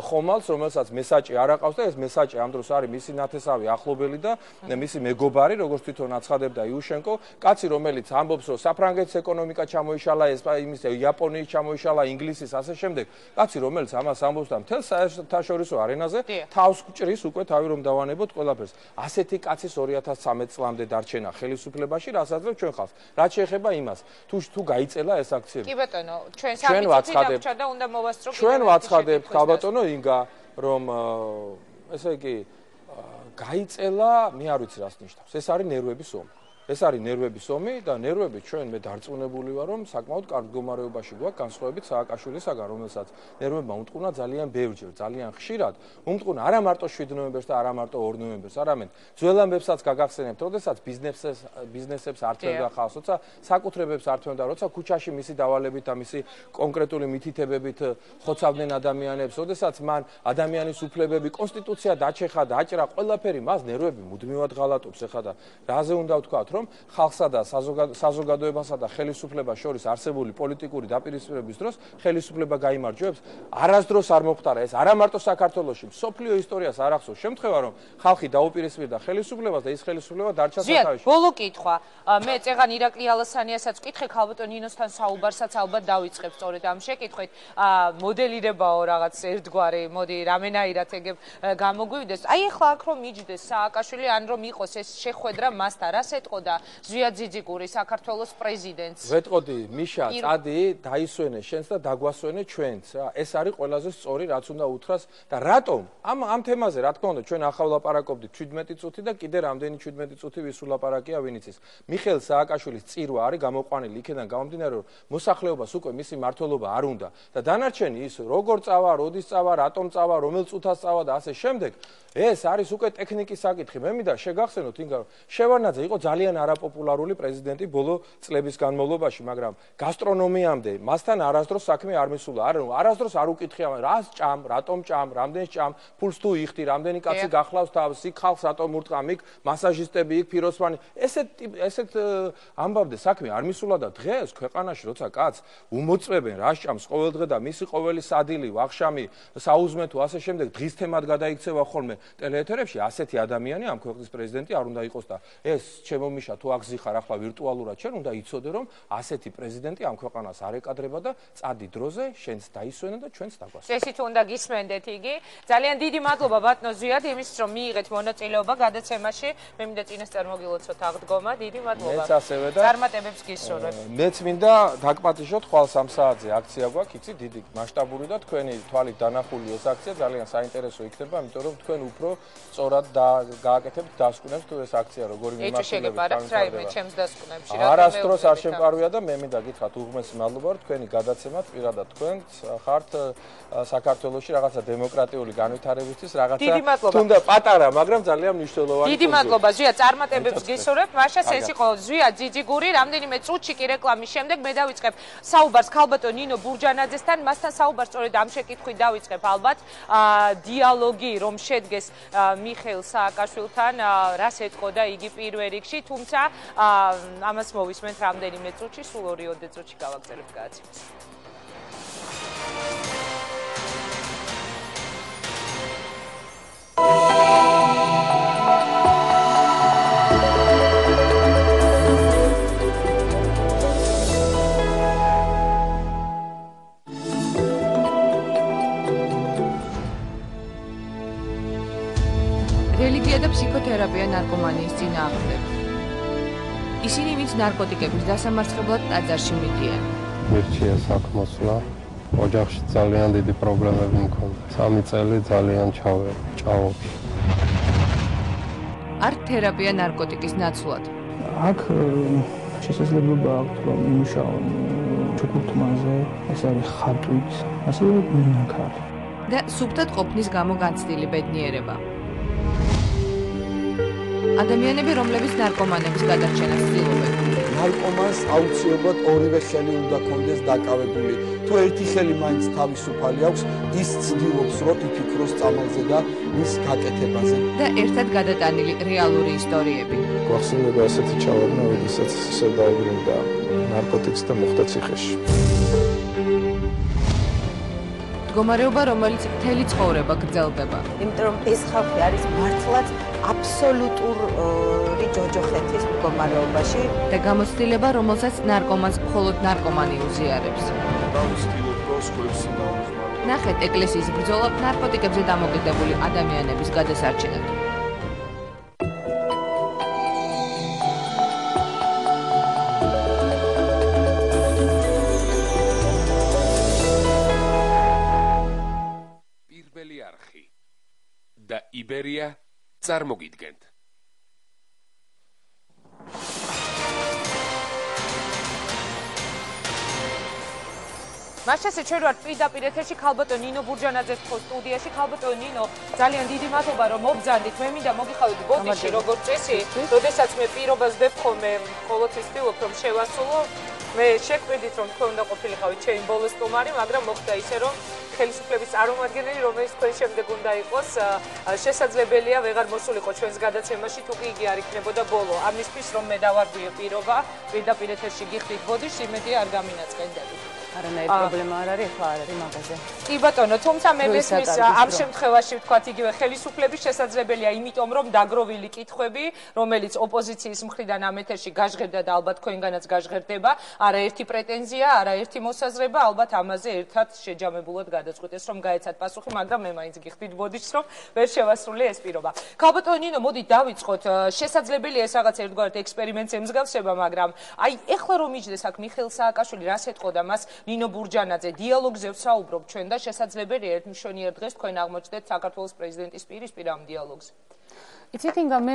ხომალს, რომელსაც მესაჭი არ აყავს და ეს მესაჭი ამ დროს არის მისი ნათესავი ახლობელი და მისი მეგობარი, როგორც თვითონ აცხადებდა იუშენკო. კაცი, რომელიც ამბობს, რომ საფრანგეთის ეკონომიკა ჩამოიშალა, იმის იაპონიის ჩამოიშალა, ინგლისის ასე შემდეგ. კაცი, რომელიც ამას ამბობს და მთელ საერთაშორისო არენაზე თავს გვჭრის უკვე თავი რომ დავანებოთ ყველაფერს. ასეთი კაცის 2013 წლამდე დარჩენა ხელისუფლებაში, რასაც ჩვენ ხალხს. რაც შეეხება იმას, თუ გაიწელა ეს აქციები. კი ბატონო, ჩვენ სამიწუთი დაგვრჩა და უნდა მოვასწრო. ჩვენ ვაცხადებთ, ბატონო ინგა, რომ ესე იგი გაიწელა, მე არ ვიცი რას ნიშნავს. ეს არის ნერვების ომი. ეს არის ნერვების ომი და ნერვები ჩვენ მე დარწმუნებული ვარ, რომ საკმაოდ კარგ მდგომარეობაში გვაქვს განსხვავებით სააკაშვილისაგან, რომელსაც ნერვებმა უმტყუნა ძალიან ბევრჯერ, ძალიან ხშირად. უმტყუნა არა მარტო 7 ნოემბერს და არა მარტო 2 ნოემბერს, არამედ ძველ ამბებსაც გაგახსენებთ, როდესაც ბიზნესებს ართმევდა ხალხს, როცა საკუთრებებს ართმევდა, როცა ქუჩაში მისი დავალებით და მისი კონკრეტული მითითებებით ხოცავდნენ ადამიანებს, როდესაც მან ადამიანის უფლებები, კონსტიტუცია დაჩეხა, დაჭრა, ყველაფერი მას ნერვები მუდმივად ღალატობს. ეხლა და რაზე უნდა ვთქვათ, რომ ხალხსა და საზოგადოებასა და ხელისუფლებას შორის არსებული პოლიტიკური დაპირისპირების დროს ხელისუფლება გაიმარჯვებს, არასდროს არ მოხდარა ეს არა მარტო საქართველოში, მსოფლიო ისტორიას არ ახსოვს შემთხვევა, რომ ხალხი დაუპირისპირდა ხელისუფლებას და ის ხელისუფლება დარჩა სათავეში. ბოლო კითხვა, მე წეგან ირაკლი ალასანიასაც ვკითხე, ქალბატონ ნინოსთან საუბარსაც ალბათ დავიწყებ სწორედ ამ შეკითხვით, მოდელირებაო რაღაც ერთგვარი, მოდი რამენაირად ეგებ გამოგვივიდეს. აი ახლა აქ რომ მიჯდეს სააკაშვილი, ან რომ იყოს ეს შეხვედრა მასთან, რას ეტყოდა ზვიაძიძიკური საქართველოს პრეზიდენტს. ვეტყოდი, მიშა, წადი, დაისვენე შენს და დაგვასვენე ჩვენც რა. ეს არის ყველაზე სწორი, რაც უნდა უთხრას და რატომ? ამ თემაზე, რა თქმა უნდა, ჩვენ ახალ ლაპარაკობდით 17 წუთი და კიდე რამდენი 17 წუთი ვისულაპარაკია ვინც ის. მიხეილ სააკაშვილის წირვა არის გამოყვანილი იქიდან გამომდინარე, რომ მოსახლეობას უკვე მისი მმართველობა არ უნდა და დანარჩენი ის როგორ წავა, როდის წავა, რატომ წავა, რომელ წუთას წავა და ასე შემდეგ. ეს არის უკვე ტექნიკის საკითხი. მე მინდა შეგახსენოთ ინგა შევარნაძე იყო ძალიან არაპოპულარული პრეზიდენტი ბოლო წლების განმავლობაში, მაგრამ გასტრონომიამდე მასთან არასდროს საქმე არ მისულა. არასდროს არ უკითხია, რას ჭამ, რატომ ჭამ, რამდენს ჭამ, ფულს თუ იხდი, რამდენი კაცი გახლავს თავს, იქ ხალხს რატომ ურტყამ, იქ მასაჟისტები, იქ ფიროსმანი. ესეთ ამბავდე საქმე არ მისულა და დღეს ქვეყანაში როცა კაც უმოწმებენ რას ჭამს ყოველდღე და მისი ყოველი სადილი, ვახშამი, საუზმე თუ ასე შემდეგ დღის თემად გადაიქცევა ხოლმე ტელეეთერებში, ასეთი ადამიანი ამ ქვეყნის პრეზიდენტი არ უნდა იყოს და ეს ჩემო მიშა თუ აგზიხარ ახლა ვირტუალურად შენ უნდა იცოდე რომ ასეთი პრეზიდენტი ამ ქვეყანას არ ეკადრება და წადი დროზე შენც დაისვენე და ჩვენც დაგვასვენე. წესით უნდა გისმენდეთ იგი. ძალიან დიდი მადლობა ბატონო ზვიად იმის რომ მიიღეთ მონაწილეობა გადაცემაში. მე მინდა წინასწარ მოგილოცოთ აღდგომა. დიდი მადლობა. მეც ასევე და წარმატებებს გისურვებ. მეც მინდა დაგპატიჟოთ ხვალ 3 საათზე აქცია გვაქვს, იცი დიდი მასშტაბური და თქვენი თვალით დანახული ეს აქცია ძალიან საინტერესო იქნება, იმიტომ რომ თქვენ უფრო სწორად გააკეთებთ დასკვნებს თუ ეს აქცია როგორი მიმართულებით გითხრათ რაიმე ჩემს დასკვნებში არასდროს არ შემპარვია და მე მინდა გითხრათ უღმესი მადლობა რომ თქვენი გადაცემად პირადად თქვენ ხართ საქართველოში რაღაცა დემოკრატიული განვითარებისთვის რაღაცა თუნდა პატარა მაგრამ ძალიან მნიშვნელოვანი დიდი მადლობა ზვია წარმატებებს გისურვებთ მაშას ეს იყო ზვია ძიძიგური რამდენიმე წუთში კი რეკლამის შემდეგ მე დავიწყებ საუბარს ქალბატონ ნინო ბურჯანაძესთან მასთან საუბარს სწორედ ამ შეკითხვით დავიწყებ ალბათ დიალოგი რომ შედგეს მიხეილ სააკაშვილთან რას ეთყოდა იგი პირველ რიგში თუმცა ამას მოვისმენთ რამდენიმე წუთში სულ 2-3 წუთში გავაგზავნებთ გადაცემას რელიგია და ფსიქოთერაპია ნარკომანიის წინააღმდეგ. ისინი ვინც ნარკოტიკების დასამარცხებლად ტაძარში მიდიან. მირჩია საქმოსვლა, ოჯახში ძალიან დიდი პრობლემები მქონდა. 3 წელი ძალიან ჭაობში. არ თერაპია ნარკოტიკის ნაცვლად. აქ შესაძლებლობა აქვს რომ იმუშაონ ჩუქურთმაზე, ეს არის ხატვით, ასევე მინაქარი. და სუფთად ყოფნის გამო განცდილი ბედნიერება. ადამიანები, რომლებიც ნარკომანების გადარჩენას ცდილობენ. ნარკომანს აუცილებლად ორივე ხელი უნდა კონდეს დაკავებული. თუ ერთი ხელი მაინც თავისუფალი აქვს, ის ცდილობს, რომ იფიქროს წამალზე და მის გაკეთებაზე. და ერთად გადატანილი რეალური ისტორიები. გვახსენდება ასეთი ჩავარდნა, როდესაც ისევ დაუბრუნდა ნარკოტიკს და მოხვდა ციხეში. მდგომარეობა, რომელიც მთელი ცხოვრება გრძელდება. იმიტომ რომ ეს ხალხი არის მართლაც აბსოლუტური ჯოჯოხეთის მდგომარეობაში და გამოცდილება, რომელსაც ნარკომანს მხოლოდ ნარკომანი უზიარებს. ნახეთ ეკლესიის ბრძოლა ნარკოტიკებზე დამოკიდებული ადამიანების გადასარჩენად. პირველი არხი და იბერია წარმოგიდგენთ. მაშასე ჩვენ ვართ პირდაპირ ეთერში ქალბატონ ნინო ბურჯანაძეს ხო სტუდიაში ქალბატონ ნინო ძალიან დიდი მადლობა რომ მობრძანდით მე მინდა მოგიხავდეთ ბოდიში როგორც წესი როდესაც მე პირობას ვდებ ხოლმე ყოველთვის ვთქვი რომ შევასრულო მე შეგვიდით რომ თქვენ უნდა ყოფილიყავით ჩემი ბოლო სტუმარი მაგრამ მოხდა ისე რომ ხელისუფლების წარმომადგენელი რომელიც თქვენ შემდეგ უნდა იყოს შესაძლებელია ვეღარ მოსულიყო ჩვენს გადაცემაში თუ კი იგი არ იქნებოდა ბოლო ამისთვის რომ მე დავარღვიე პირობა პირდაპირ ეთერში გიხდით ბოდიში იმედია არ გამინაწყენდებით არანაირი პრობლემა არ არის, ახლა არ არის მაგაზე. კი ბატონო, თუმცა მე მესმის ამ შემთხვევაში ვთქვათ იგივე ხელისუფლების შესაძლებელია, იმიტომ რომ დაგროვილი კითხვები, რომელიც ოპოზიციის მხრიდან ამ ეთერში გაჟღერდა და ალბათ თქვენგანაც გაჟღერდება, არაერთი პრეტენზია, არაერთი მოსაზრება, ალბათ ამაზე ერთად შეჯამებულად გადაწყვეტეს, რომ გაეცათ პასუხი, მაგრამ მე მაინც გიხდით ბოდიშს, რომ ვერ შევასრულე ეს პირობა. ქალბატონო ნინო, მოდით დავიწყოთ. შესაძლებელია ეს რაღაც ერთგვარად ექსპერიმენტს ემსგავსება, მაგრამ აი ეხლა რომ იჯდეს აქ მიხეილ სააკაშვილი, რას ეთყოდა მას ნინო ბურჯანაძე დიალოგზე ვსაუბრობ ჩვენ და შესაძლებელია ერთ მშვენიერ დღეს თქვენ აღმოჩნდეთ საქართველოს პრეზიდენტის პირისპირ ამ დიალოგზე. იცით ინგა მე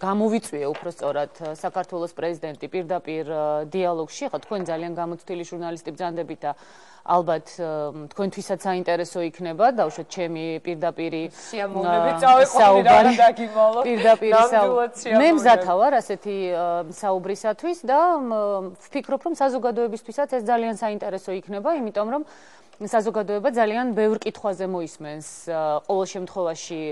გამოვიწვიე უფრო სწორად საქართველოს პრეზიდენტი პირდაპირ დიალოგში, ხა თქვენ ძალიან გამოცდილი ჟურნალისტი ბრძანდებით და ალბათ თქვენთვისაც საინტერესო იქნება დავუშვათ ჩემი პირდაპირი სიამოვნებით წავიყვანი რა დაგიმალო პირდაპირი მე მზათა ვარ ასეთი საუბრისათვის და ვფიქრობ რომ საზოგადოებისთვისაც ეს ძალიან საინტერესო იქნება იმიტომ რომ საზოგადოება ძალიან ბევრ კითხვაზე მოისმენს ყოველ შემთხვევაში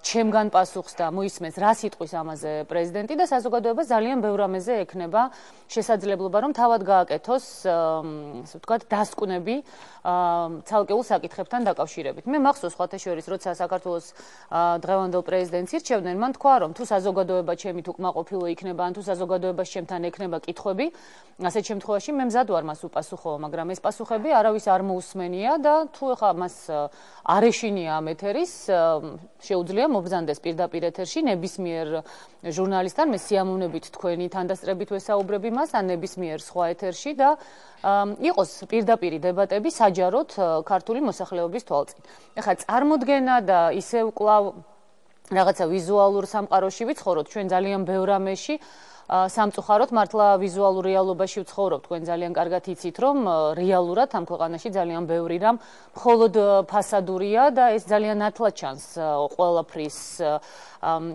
ჩემგან პასუხს და მოისმენს რა სიტყვის ამაზე პრეზიდენტი და საზოგადოება ძალიან ბევრ ამაზე ექნება შესაძლებლობა რომ თავად გააკეთოს ასე ვთქვათ დასკვნები ცალკეულ საკითხებთან დაკავშირებით. მე მახსოვს სხვათა შორის როცა საქართველოს დღევანდელ პრეზიდენტს ირჩევდნენ მან თქვა რომ თუ საზოგადოება ჩემით უკმაყოფილო იქნება ან თუ საზოგადოებას ჩემთან ექნება კითხვები ასეთ შემთხვევაში მე მზად ვარ მას უპასუხო მაგრამ ეს პასუხები არავის არ უსმენია და თუ ეხა მას არ ეშინია ამ ეთერის შეუძლია მობრძანდეს პირდაპირ ეთერში ნებისმიერ ჟურნალისტთან მე სიამოვნებით თქვენი თანდასწრებით ვესაუბრები მას ან ნებისმიერ სხვა ეთერში და იყოს პირდაპირი დებატები საჯაროდ ქართული მოსახლეობის თვალწინ. ეხლა წარმოდგენა და ისევ კვლავ რაღაცა ვიზუალურ სამყაროში ვიცხოვროთ, ჩვენ ძალიან ბევრ რამეში სამწუხაროდ მართლა ვიზუალურ რეალობაში ვცხოვრობთ, თქვენ ძალიან კარგად იცით, რომ რეალურად ამ ქვეყანაში ძალიან ბევრი რამ მხოლოდ ფასადურია და ეს ძალიან ნათლად ჩანს ყველაფრის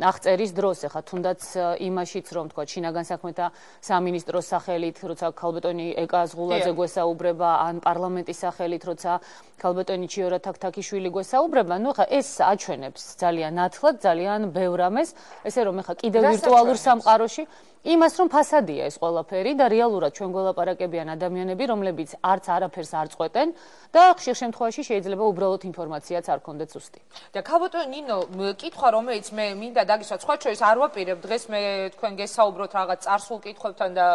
აღწერის დროს. ეხლა თუნდაც იმაშიც რომ თქვა შინაგან საქმეთა სამინისტროს სახელით, როცა ქალბატონი ეკა ზღულაძე გვესაუბრება, ან პარლამენტის სახელით, როცა ქალბატონი ჩიორა თაქთაქიშვილი გვესაუბრება, ნუ ეხლა ეს აჩვენებს ძალიან ნათლად, ძალიან ბევრ რამეს, ესე რომ ეხლა კიდევ ვირტუალურ სამყაროში იმას რომ ფასადია ეს ყველაფერი და რეალურად ჩვენ გველაპარაკებიან ადამიანები, რომლებიც არც არაფერს არ წყვეტენ და ხშირ შემთხვევაში შეიძლება უბრალოდ ინფორმაციაც არ ქონდეთ ზუსტი. და ქალბატონი ნინო, კითხვა რომელიც მე მინდა დაგისვა, სხვა ჩვენს არ ვაპირებ დღეს მე თქვენ გესაუბროთ რაღაც წარსულ კითხვებთან და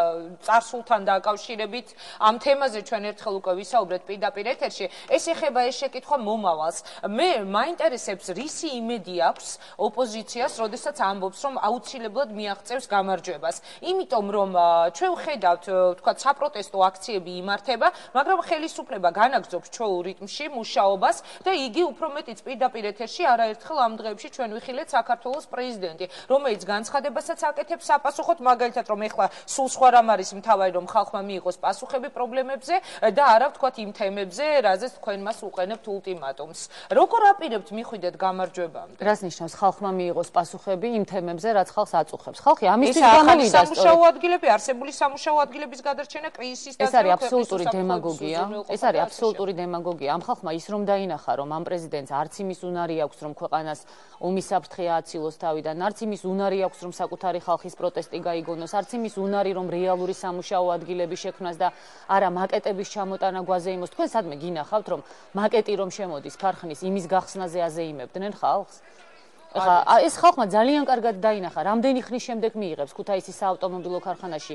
წარსულთან დაკავშირებით ამ თემაზე ჩვენ ერთხელ უკვე ვისაუბრეთ პირდაპირ ეთერში. ეს ეხება ეს შეკითხვა მომავალს. მე მაინტერესებს რისი იმედი აქვს ოპოზიციას, როდესაც ამბობს რომ აუცილებლად მიაღწევს გამარჯვებას. იმიტომ რომ ჩვენ ვხედავთ თქვა საპროტესტო აქციები იმართება, მაგრამ ხელისუფლება განაგრძობს ჩვეულ რიტმში მუშაობას და იგი უფრო მეტიც პირდაპირ ეთერში არაერთხელ ამ დღეებში ჩვენ ვიხილეთ საქართველოს პრეზიდენტი, რომელიც განცხადებასაც აკეთებს საპასუხოდ, მაგალითად რომ ეხლა სულ სხვა რამ არის მთავარი რომ ხალხმა მიიღოს პასუხები პრობლემებზე და არა ვთქვათ იმ თემებზე, რაზეც თქვენ მას უყენებთ ულტიმატუმს. როგორ აპირებთ მიხვიდეთ გამარჯვებამდე? რას ნიშნავს ხალხმა მიიღოს პასუხები იმ თემებზე, რაც ხალხს აწუხებს? ხალხი ამისთვის გამოვიდა სამუშაო ადგილები, არსებული სამუშაო ადგილების გადარჩენა, კრიზისის ეს არის აბსოლუტური დემაგოგია. ეს არის აბსოლუტური დემაგოგია. ამ ხალხმა ის რომ დაინახა, რომ ამ პრეზიდენტს არც იმის უნარი აქვს, რომ ქვეყანას ომის საფრთხე ააცილოს თავიდან, არც იმის უნარი აქვს, რომ საკუთარი ხალხის პროტესტი გაიგონოს, არც იმის უნარი, რომ რეალური სამუშაო ადგილები შექმნას და არა მაკეტების ჩამოტანა გვაზეიმოს. თქვენ სადმე გინახავთ, რომ მაკეტი რომ შემოდის ქარხნის, იმის გახსნაზე აზეიმებდნენ ხალხს? ეს ხალხმა ძალიან კარგად დაინახა, რამდენი ხნის შემდეგ მიიღებს ქუთაისის საავტომობილო ქარხანაში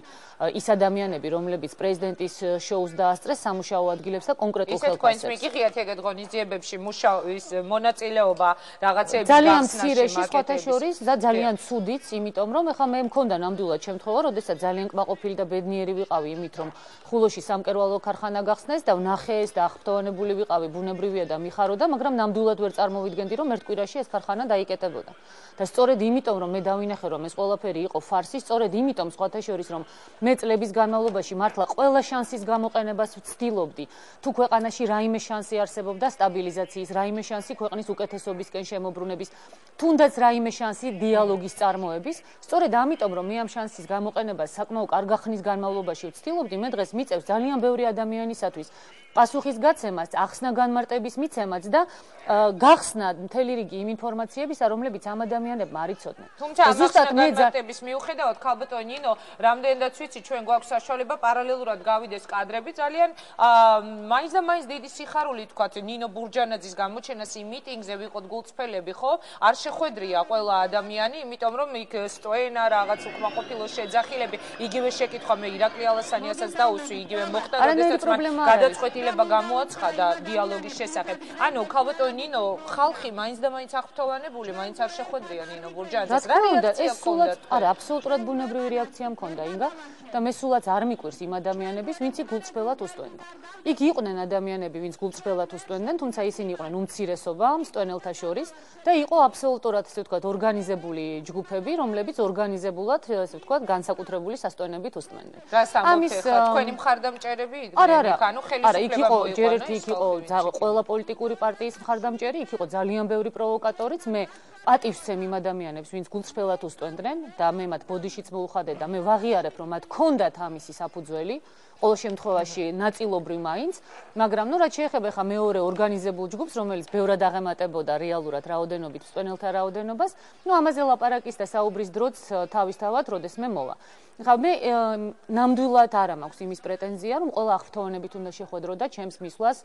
ის ადამიანები, რომლებიც პრეზიდენტის შოუს დაასწრეს სამუშაო ადგილებს და კონკრეტულ ხელფასებს. ისე თქვენს მიგიღიათ ეგეთ ღონისძიებებში მუშაობის მონაწილეობა რაღაცეების ძალიან მცირეში სხვათა შორის და ძალიან ცუდიც, იმიტომ რომ ეხლა მე მქონდა ნამდვილად შემთხვევა, როდესაც ძალიან კმაყოფილი და ბედნიერი ვიყავი იმით, რომ ხულოში სამკერვალო ქარხანა გახსნეს და ვნახე ეს და აღფრთოვანებული ვიყავი, ბუნებრივია და მიხაროდა, მაგრამ ნამდვილად ვერ წარმოვიდგენდი, რომ ერთ კვირაში ეს ქარხანა დაიკეტებოდა. და სწორედ იმიტომ რომ მე დავინახე რომ ეს ყველაფერი იყო ფარსი, სწორედ იმიტომ სხვათა შორის რომ მე წლების განმავლობაში მართლა ყველა შანსის გამოყენებას ვცდილობდი. თუ ქვეყანაში რაიმე შანსი არსებობდა სტაბილიზაციის, რაიმე შანსი ქვეყნის უკეთესობისკენ შემოbrunების, თუნდაც რაიმე შანსი დიალოგის წარმოების, სწორედ ამიტომ რომ მე ამ შანსის გამოყენებას საკმაოდ კარგი ხნის განმავლობაში ვცდილობდი, მე დღეს მიწევს ძალიან ბევრი ადამიანისათვის პასუხის გაცემას, ახსნა განმარტების მიცემაც და გახსნა მთელი რიგი იმ ინფორმაციებისა, რომლებიც ამ ადამიანებმა არ იცოდნენ. თუმცა ამ ახსნა განმარტების მიუხედავად, ქალბატონი ნინო, რამდენადაც ვიცი, ჩვენ გვაქვს საშუალება პარალელურად გავიდეს კადრები, ძალიან მაინც და მაინც დიდი სიხარული თქვათ ნინო ბურჯანაძის გამოჩენას იმ მიტინგზე ვიყოთ გულწრფელები, ხო? არ შეხვედრია ყველა ადამიანი, იმიტომ რომ იქ სტოენა რაღაც უკმაყოფილო შეძახილები, იგივე შეკითხვა მე ირაკლი ალასანიასაც დაუსვი, იგივე მოხდა, როდესაც მან გადაწყვეტილება გამოაცხადა დიალოგის შესახებ. ანუ ქალბატონი ნინო, ხალხი მაინც და მაინც აღფრთოვანებული, მაინც არ შეხვედრია ნინო ბურჯანაძეს. რა რეაქცია ჰქონდა? არა, აბსოლუტურად ბუნებრივი რეაქცია მქონდა ინგა და მე სულაც არ მიკვირს იმ ადამიანების, ვინც გულწრფელად უსტვენდა. იქ იყვნენ ადამიანები, ვინც გულწრფელად უსტვენდნენ, თუმცა ისინი იყვნენ უმცირესობა სტვენელთა შორის და იყო აბსოლუტურად ესე ვთქვათ ორგანიზებული ჯგუფები, რომლებიც ორგანიზებულად ესე ვთქვათ განსაკუთრებული სასტვენებით უსტვენდნენ. ამის თქვენი მხარდამჭერები იდგნენ, ანუ ხელისუფლება მოიყვანეს. ჯერ ერთი იქ იყო ყველა პოლიტიკური პარტიის მხარდამჭერი, იქ იყო ძალიან ბევრი პროვოკატორიც, მე პატივს ვცემ იმ ადამიანებს, ვინც გულწრფელად უსტვენდნენ და მე მათ ბოდიშიც მოუხადე და მე ვაღიარებ, რომ მათ ჰქონდათ ამისი საფუძველი, ყოველ შემთხვევაში ნაწილობრივ მაინც, მაგრამ ნუ რაც შეეხება ხა მეორე ორგანიზებულ ჯგუფს, რომელიც ბევრად აღემატებოდა რეალურად რაოდენობით სტვენელთა რაოდენობას, ნუ ამაზე ლაპარაკის და საუბრის დროც თავისთავად როდესმე მოვა. ხა მე ნამდვილად არ მაქვს იმის პრეტენზია, რომ ყველა აღფრთოვანებით უნდა შეხვედროდა ჩემს მისვლას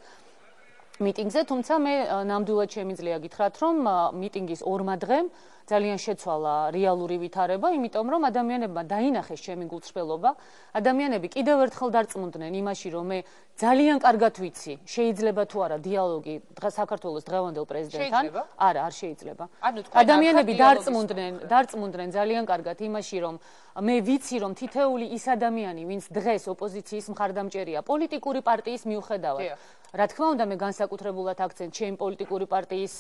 მიტინგზე, თუმცა მე ნამდვილად შემიძლია გითხრათ, რომ მიტინგის ორმა დღემ ძალიან შეცვალა რეალური ვითარება, იმიტომ რომ ადამიანებმა დაინახეს ჩემი გულწრფელობა, ადამიანები კიდევ ერთხელ დარწმუნდნენ იმაში, რომ მე ძალიან კარგად ვიცი, შეიძლება თუ არა დიალოგი საქართველოს დღევანდელ პრეზიდენტთან, არა, არ შეიძლება. ადამიანები დარწმუნდნენ ძალიან კარგად იმაში, რომ მე ვიცი, რომ თითეული ის ადამიანი, ვინც დღეს ოპოზიციის მხარდამჭერია, პოლიტიკური პარტიის მიუხედავად, რა თქმა უნდა, მე განსაკუთრებულად აქცენტ ჩემი პოლიტიკური პარტიის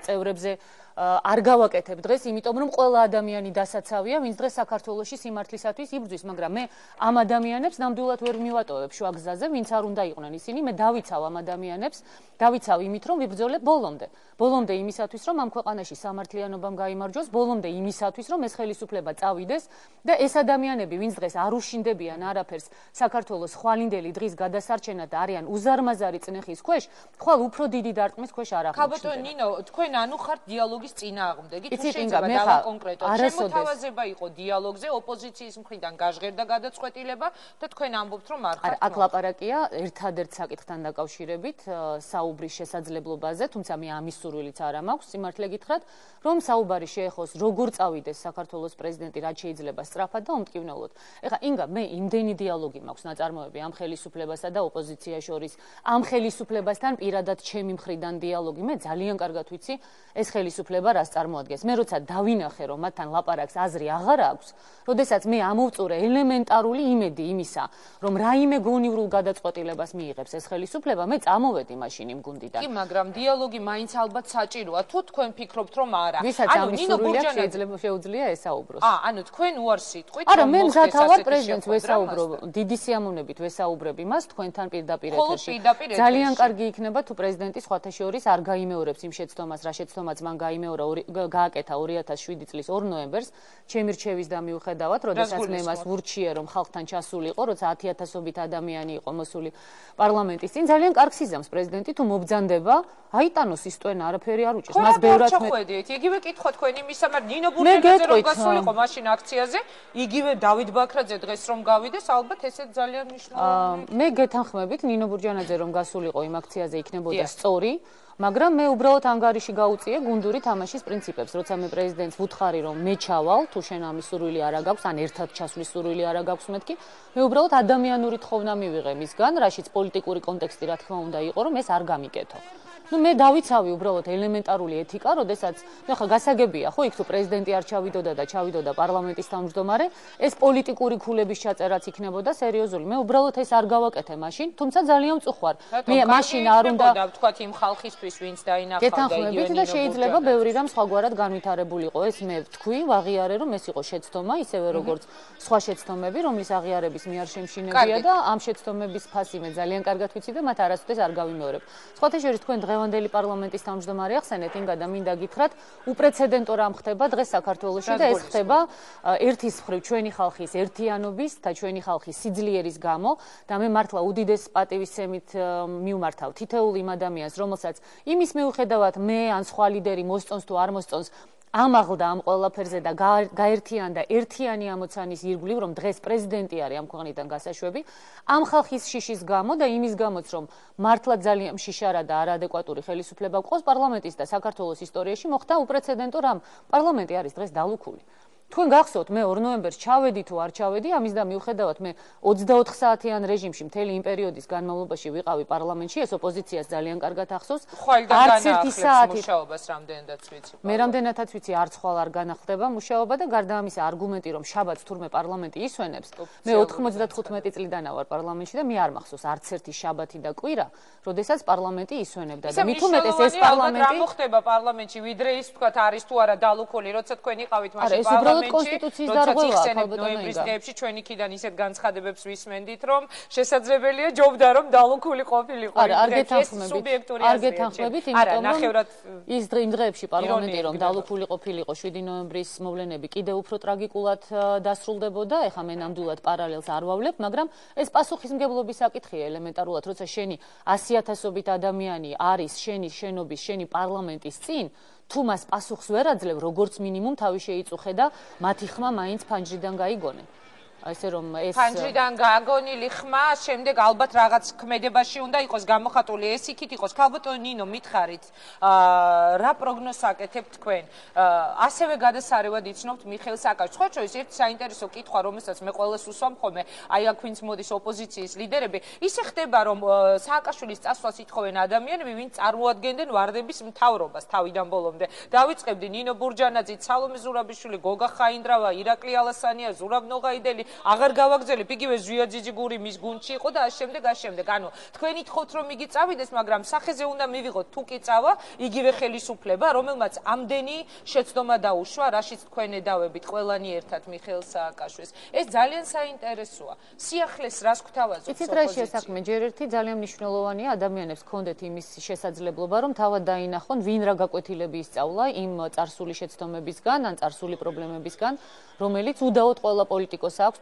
წევრებზე არ გავაკეთებ დღეს, იმიტომ რომ ყველა ადამიანი დასაცავია, ვინც დღეს საქართველოში სიმართლისათვის იბრძვის, მაგრამ მე ამ ადამიანებს ნამდვილად ვერ მივატოვებ შუა გზაზე, ვინც არ უნდა იყვნენ ისინი, მე დავიცავ ამ ადამიანებს, დავიცავ იმით, რომ ვიბრძოლებ ბოლომდე. ბოლომდე იმისათვის, რომ ამ ქვეყანაში სამართლიანობამ გაიმარჯვოს, ბოლომდე იმისათვის, რომ ეს ხელისუფლება წავიდეს და ეს ადამიანები, ვინც დღეს არ უშინდებიან არაფერს საქართველოს ხვალინდელი დღის გადასარჩენად და არიან უზარმაზარი წნეხის ქვეშ, ხვალ უფრო დიდი დარტყმის ქვეშ არ აღმოჩნდება. ქალბატონო ნინო, თქვენ ანუ ხართ დიალოგის წინააღმდეგი, თუ შეიძლება დავაკონკრეტოთ. შემოთავაზება იყო დიალოგზე, ოპოზიციის მხრიდან გაჟღერდა გადაწყვეტილება და თქვენ ამბობთ, რომ არ ხართ. აქ ლაპარაკია ერთადერთ საკითხთან დაკავშირებით, საუბრის შესაძლებლობაზე, თუმცა მე ამის სურვილიც არ მაქვს, სიმართლე გითხრათ, რომ საუბარი შეეხოს როგორ წავიდეს საქართველოს პრეზიდენტი, რაც შეიძლება სწრაფად და უმტკივნეულოდ. ეხლა ინგა მე იმდენი დიალოგი მაქვს ნაწარმოები ამ ხელისუფლებასა და ოპოზიციას შორის, ამ ხელისუფლებასთან პირადად ჩემი მხრიდან დიალოგი, მე ძალიან კარგად ვიცი ეს ხელისუფლება რას წარმოადგენს. მე როცა დავინახე, რომ მათთან ლაპარაკს აზრი აღარ აქვს, როდესაც მე ამოვწურე ელემენტარული იმედი იმისა, რომ რაიმე გონივრულ გადაწყვეტილებას მიიღებს ეს ხელისუფლება, მე წამოვედი მაშინ იმ გუნდიდან. კი, მაგრამ დიალოგი მაინც ალბათ საჭიროა. თუ თქვენ ფიქრობთ, რომ არა. ვისაც ამის სურვილი აქვს, შეუძლია ესაუბროს. ანუ თქვენ უარ სიტყვით, არა, მე მზათავარ პრეზიდენტს ვესაუბრო, დიდი სიამოვნებით ვესაუბრები მას თქვენთან პირდაპირ ეთერში. ძალიან კარგი იქნება თუ პრეზიდენტი სხვათა შორის არ გაიმეორებს იმ შეცდომას, რა შეცდომაც მან გააკეთა 2007 წლის 2 ნოემბერს, ჩემი რჩევის და მიუხედავად, როდესაც მე მას ვურჩიე, რომ ხალხთან ჩასულიყო, როცა 10,000-ობით ადამიანი იყო მოსული პარლამენტის წინ, ძალიან კარგ სიზამს პრეზიდენტი თუ მობძანდება, აიტანოს ის ტვენა, არაფერი არ უჭირს. მას ბევრად ხედით, იგივე კითხვა თქვენი მისამარ ნინო ბურჯანაძე რომ გასულიყო მაშინ აქციაზე, იგივე დავით ბაქრაძე დღეს რომ გავიდეს, ალბათ ესეც ძალიან მნიშვნელოვანია. მე გეთანხმებით ნინო ბურჯანაძე რომ გასულიყო იმ აქციაზე იქნებოდა სწორი, მაგრამ მე უბრალოდ ანგარიში გაუწიე გუნდური თამაშის პრინციპებს, როცა მე პრეზიდენტს ვუთხარი რომ მე ჩავალ, თუ შენ ამის სურვილი არ აქვს, ან ერთად ჩასვლის სურვილი არ აქვს მეთქი, მე უბრალოდ ადამიანური თხოვნა მივიღე მისგან, რაშიც პოლიტიკური კონტექსტი რა თქმა უნდა იყო, რომ ეს არ გამიკეთო. მე დავიცავი უბრალოდ ელემენტარული ეთიკა, როდესაც ხა გასაგებია, ხო, იქ თუ პრეზიდენტი არ ჩავიდოდა და ჩავიდოდა პარლამენტის თავმჯდომარე, ეს პოლიტიკური ქულების ჩაწერაც იქნებოდა სერიოზული. მე უბრალოდ ეს არ გავაკეთე მაშინ, თუმცა ძალიან მწუხვარ. მე მაშინ არ უნდა ვთქვათ იმ ხალხისთვის, ვინც დაინახავდა გეთანხმებით და შეიძლება ბევრი რამ სხვაგვარად განვითარებულიყო. ეს მე ვთქვი, ვაღიარე, რომ ეს იყო შეცდომა, ისევე როგორც სხვა შეცდომები, რომლის აღიარების მე არ შემშინებია და ამ შეცდომების ფასი მე ძალიან კარგად ვიცი და მათ არასოდეს არ გავიმეორებ. სხვათა შორის თქვენ დღევანდელი პარლამენტის თავმჯდომარე ახსენეთ, ინგა და მინდა გითხრათ, უპრეცედენტო რამ ხდება დღეს საქართველოში და ეს ხდება ერთის მხრივ ჩვენი ხალხის ერთიანობის და ჩვენი ხალხის სიძლიერის გამო და მე მართლა უდიდეს პატივისცემით მივმართავ თითოეულ იმ ადამიანს, რომელსაც იმის მიუხედავად მე ან სხვა ლიდერი მოსწონს თუ არ მოსწონს, ამაღლდა ამ ყველაფერზე და გაერთიანდა ერთიანი ამოცანის ირგვლივ, რომ დღეს პრეზიდენტი არის ამ ქვეყნიდან გასაშვები, ამ ხალხის შიშის გამო და იმის გამოც, რომ მართლა ძალიან მშიშარა და არაადეკვატური ხელისუფლება გვყავს პარლამენტის და საქართველოს ისტორიაში მოხდა უპრეცედენტო რამ. პარლამენტი არის დღეს დალუქული. თქვენ გახსოვთ, მე 2 ნოემბერს ჩავედი თუ არ ჩავედი, ამის და მიუხედავად მე 24 საათიან რეჟიმში მთელი იმ პერიოდის განმავლობაში ვიყავი პარლამენტში, ეს ოპოზიციას ძალიან კარგად ახსოვს. არც ერთი საათი მუშაობას რამდენადაც ვიცი. მე რამდენადაც ვიცი, არც ხვალ არ განახლდება მუშაობა და გარდა ამისა არგუმენტი, რომ შაბათს თურმე პარლამენტი ისვენებს, მე 95 წლიდანა ვარ პარლამენტში და მე არ მახსოვს არც ერთი შაბათი და კვირა, როდესაც პარლამენტი ისვენებდა და მით უმეტეს ეს პარლამენტი რა მოხდება პარლამენტში, ვიდრე ის თქვა არის თუ არა დალუქული, როცა თქვენ იყავით მაშინ კონსტიტუციის დარღვევა ნოემბრის დღეებში ჩვენი ქიდან ისეთ განცხადებებს ვისმენდით, რომ შესაძლებელია ჯობდა რომ დალუქული ყოფილიყო. არ გეთანხმებით, იმიტომ რომ ის იმ დღეებში პარლამენტი რომ დალუქული ყოფილიყო 7 ნოემბრის მოვლენები კიდევ უფრო ტრაგიკულად დასრულდებოდა. ეხლა მე ნამდვილად პარალელს არ ვავლებ, მაგრამ ეს პასუხისმგებლობის საკითხია ელემენტარულად, როცა შენი 100,000-ობით ადამიანი არის შენი შენობის, შენი პარლამენტის წინ, თუ მას პასუხს ვერ აძლევ, როგორც მინიმუმ თავი შეიწუხე და მათი ხმა მაინც ფანჯრიდან გაიგონე. ესე რომ ეს ფანჯრიდან გააგონილი ხმა შემდეგ ალბათ რაღაც ქმედებაში უნდა იყოს გამოხატული, ეს იქით იყოს. ქალბატონო ნინო, მითხარით, რა პროგნოზს აკეთებთ თქვენ? ასევე გადასარევად იცნობთ მიხეილ სააკაშვილს. სხვა შორის ერთი საინტერესო კითხვა, რომელსაც მე ყველას უსვამ ხოლმე, აი აქ ვინც მოდის ოპოზიციის ლიდერები, ისე ხდება, რომ სააკაშვილის წასვლას ითხოვენ ადამიანები, ვინც წარმოადგენდნენ ვარდების მთავრობას თავიდან ბოლომდე. დავიწყებდი ნინო ბურჯანაძით, სალომე ზურაბიშვილი, გოგა ხაინდრავა, ირაკლი ალასანია, ზურაბ ნოღაიდელი, აღარ გავაგზავნებ, იგივე ზვია ძიძიგური მის გუნდში იყო და ამავდროულად. ანუ თქვენ ითხოვთ რომ იგი წავიდეს, მაგრამ სახეზე უნდა მივიღოთ თუ კი წავა, იგივე ხელისუფლება, რომელმაც ამდენი შეცდომა დაუშვა, რაშიც თქვენ ედავებით ყველანი ერთად მიხეილ სააკაშვილს. ეს ძალიან საინტერესოა. სიახლეს რას გვთავაზობთ? იცით რა შესაქმე, ჯერ ერთი ძალიან მნიშვნელოვანია ადამიანებს ჰქონდეთ იმის შესაძლებლობა, რომ თავად დაინახონ, ვინ რა გაკვეთილები ისწავლა იმ წარსული შეცდომებისგან, ან წარსული პრობლემებისგან, რომელიც უდაოდ ყველა პოლიტიკოს აქვს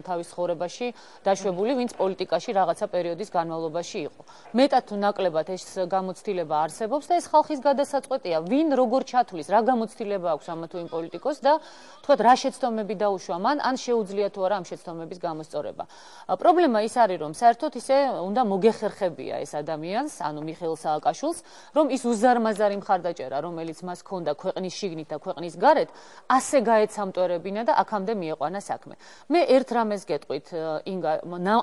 თავის ცხოვრებაში დაშვებული, ვინც პოლიტიკაში რაღაცა პერიოდის განმავლობაში იყო. მეტად თუ ნაკლებად ეს გამოცდილება არსებობს და ეს ხალხის გადასაწყვეტია, ვინ როგორ ჩათვლის, რა გამოცდილება აქვს ამა თუ იმ პოლიტიკოს და თქვათ რა შეცდომები დაუშვა მან, ან შეუძლია თუ არა ამ შეცდომების გამოსწორება. პრობლემა ის არის, რომ საერთოდ ისე უნდა მოგეხერხებია ეს ადამიანს, ანუ მიხეილ სააკაშვილს, რომ ის უზარმაზარი მხარდაჭერა, რომელიც მას ჰქონდა ქვეყნის შიგნით და ქვეყნის გარეთ, ასე გაეცამტვერებინა და აქამდე მieყვანა საქმე. მე ერთ რამეს გეტყვით, ინგა,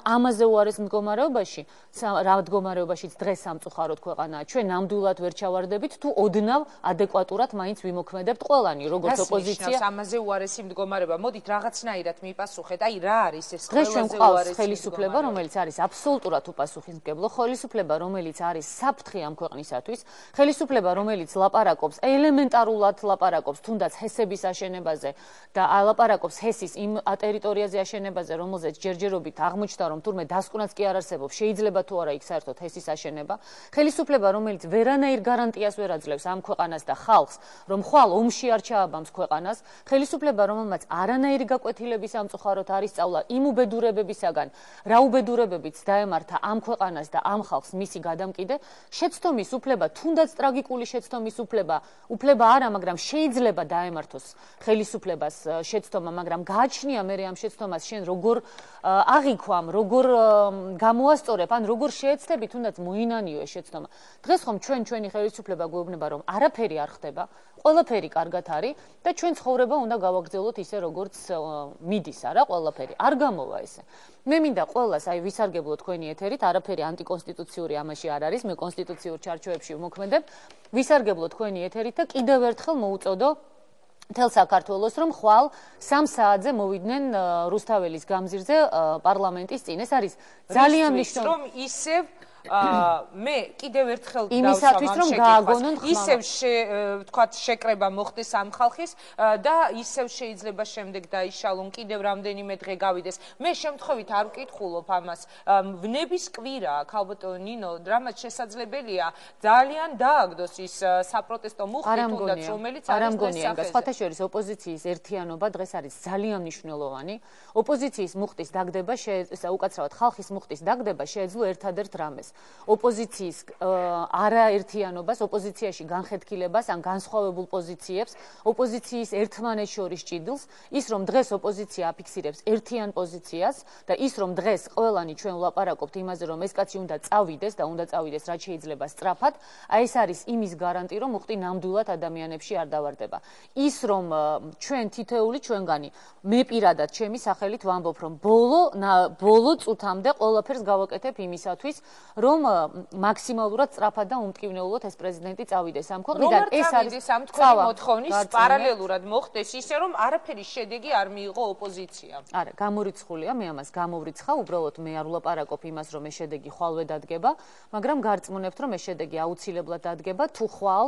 ამაზე უარეს მდგომარეობაში, რა მდგომარეობაშიც დღეს სამწუხაროდ ქვეყანაა, ჩვენ ნამდვილად ვერ ჩავარდებით თუ ოდნავ ადეკვატურად მაინც ვიმოქმედებთ ყველანი, როგორც ოპოზიცია. ამაზე უარესი მდგომარეობა. მოდით რაღაცნაირად მიპასუხეთ. აი რა არის ეს ყველაზე უარესი ხელისუფლება, რომელიც არის აბსოლუტურად უპასუხისმგებლო, ხელისუფლება, რომელიც არის საფრთხე ამ ქვეყნისათვის, ხელისუფლება, რომელიც ლაპარაკობს, ელემენტარულად ლაპარაკობს თუნდაც ჰესების აშენებაზე და ლაპარაკობს ჰესის იმ ტერიტორიაზე აშენებაზე, რომელზეც ჯერჯერობით აღმოჩნდა, რომ თურმე დასკვნაც კი არ არსებობს, შეიძლება თუ არა იქ საერთოდ ჰესის აშენება. ხელისუფლება, რომელიც ვერანაირ გარანტიას ვერ აძლევს ამ ქვეყანას და ხალხს, რომ ხვალ ომში არ ჩააბამს ქვეყანას, ხელისუფლება, რომელმაც არანაირი გაკვეთილების სამწუხაროდ არ ისწავლა იმ უბედურებებისაგან, რა უბედურებებიც დაემართა ამ ქვეყანას და ამ ხალხს მისი გადამკიდე, შეცდომის უფლება, თუნდაც ტრაგიკული შეცდომის უფლება არა, მაგრამ შეიძლება დაემართოს ხელისუფლებას შეცდომა, მაგრამ გააჩნია მე ამ შეცდომას შენ როგორ აღიქვამ, როგორ გამოასწორებ, ან როგორ შეეცდები თუნდაც მოინანიო ეს შეცდომა. დღეს ხომ ჩვენი ხელისუფლება გვეუბნება, რომ არაფერი არ ხდება, ყველაფერი კარგად არის და ჩვენ ცხოვრება უნდა გავაგრძელოთ ისე როგორც მიდის, არა ყველაფერი. არ გამოვა ესე. მე მინდა ყველას აი ვისარგებლო თქვენი ეთერით, არაფერი ანტიკონსტიტუციური ამაში არ არის, მე კონსტიტუციურ ჩარჩოებში ვმოქმედებ, ვისარგებლო თქვენი ეთერით და კიდევ ერთხელ მოუწოდო მთელ საქართველოს, რომ ხვალ 3 საათზე მოვიდნენ რუსთაველის გამზირზე პარლამენტის წინ. ეს არის ძალიან მნიშვნელოვანი, რომ ისევ მე კიდევ ერთხელ იმისათვის რომ გააგონონ ისევ ვთქვათ შეკრება მოხდეს ამ ხალხის და ისევ შეიძლება შემდეგ დაიშალონ კიდევ რამდენიმე დღე გავიდეს. მე შემთხვევით არ ვკითხულობ ამას. ვნების კვირა ქალბატონო ნინო, რამაც შესაძლებელია ძალიან დააგდოს ის საპროტესტო მუხტი თუნდაც რომელიც არის დღეს სხვათა შორის ოპოზიციის ერთიანობა დღეს არის ძალიან მნიშვნელოვანი. ოპოზიციის მუხტის დაგდება უკაცრავად ხალხის მუხტის დაგდება შეეძლო ერთადერთ რამეს. ოპოზიციის არაერთიანობას, ოპოზიციაში განხეთქილებას ან განსხვავებულ პოზიციებს, ოპოზიციის ერთმანეთს შორის ჭიდილს, ის რომ დღეს ოპოზიცია აფიქსირებს ერთიან პოზიციას და ის რომ დღეს ყველანი ჩვენ ვლაპარაკობთ იმაზე, რომ ეს კაცი უნდა წავიდეს და უნდა წავიდეს რაც შეიძლება სწრაფად, აი ეს არის იმის გარანტი, რომ მუხტი ნამდვილად ადამიანებში არ დავარდება. ის რომ ჩვენ თითოეული ჩვენგანი, მე პირადად ჩემი სახელით ვამბობ, რომ ბოლო წუთამდე ყველაფერს გავაკეთებ იმისათვის, რომ მაქსიმალურად სწრაფად და უმტკივნეულოდ ეს პრეზიდენტი წავიდეს ამ ქვეყნიდან. ეს არის ამ თქვენი მოთხოვნის პარალელურად მოხდეს ისე, რომ არაფერი შედეგი არ მიიღო ოპოზიციამ. არა, გამორიცხულია, მე ამას გამოვრიცხავ, უბრალოდ მე არ ვლაპარაკობ იმას, რომ ეს შედეგი ხვალვე დადგება, მაგრამ გარწმუნებთ, რომ ეს შედეგი აუცილებლად დადგება, თუ ხვალ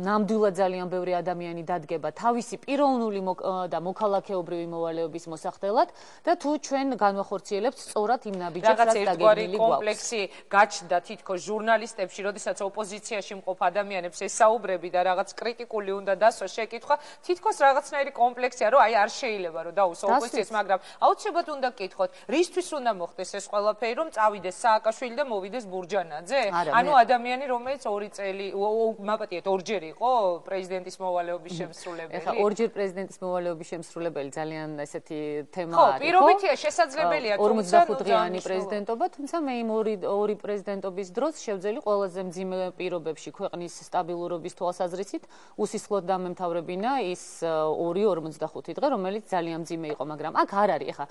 ნამდვილად ძალიან ბევრი ადამიანი დადგება თავისი პიროვნული და მოქალაქეობრივი მოვალეობის მოსახდელად და თუ ჩვენ განვახორციელებთ სწორად იმ ნაბიჯებს, რაც დაგეგმილი გვაქვს. გაჩნდა თითქოს ჟურნალისტებში, როდესაც ოპოზიციაში მყოფ ადამიანებს ესაუბრები და რაღაც კრიტიკული უნდა დასვა შეკითხვა, თითქოს რაღაცნაირი კომპლექსია, რომ აი არ შეიძლება რომ დაუსვა ოპოზიციას, მაგრამ აუცილებლად უნდა გკითხოთ, რისთვის უნდა მოხდეს ეს ყველაფერი, რომ წავიდეს სააკაშვილი და მოვიდეს ბურჯანაძე? ანუ ადამიანი, რომელიც 2 წელი, მაპატიეთ, ორჯერ იყო პრეზიდენტის მოვალეობის შემსრულებელი. ეხლა ორჯერ პრეზიდენტის მოვალეობის შემსრულებელი ძალიან ესეთი თემა არის. ხო, პირობითია, შესაძლებელია, 45 დღიანი პრეზიდენტობა, თუმცა მე იმ ორი პრეზიდენტობის დროს შევძელი ყველაზე მძიმე პირობებში ქვეყნის სტაბილურობის თვალსაზრისით უსისხლოდ დამემთავრებინა ის 2-45 დღე, რომელიც ძალიან მძიმე იყო, მაგრამ აქ არ არის. ეხლა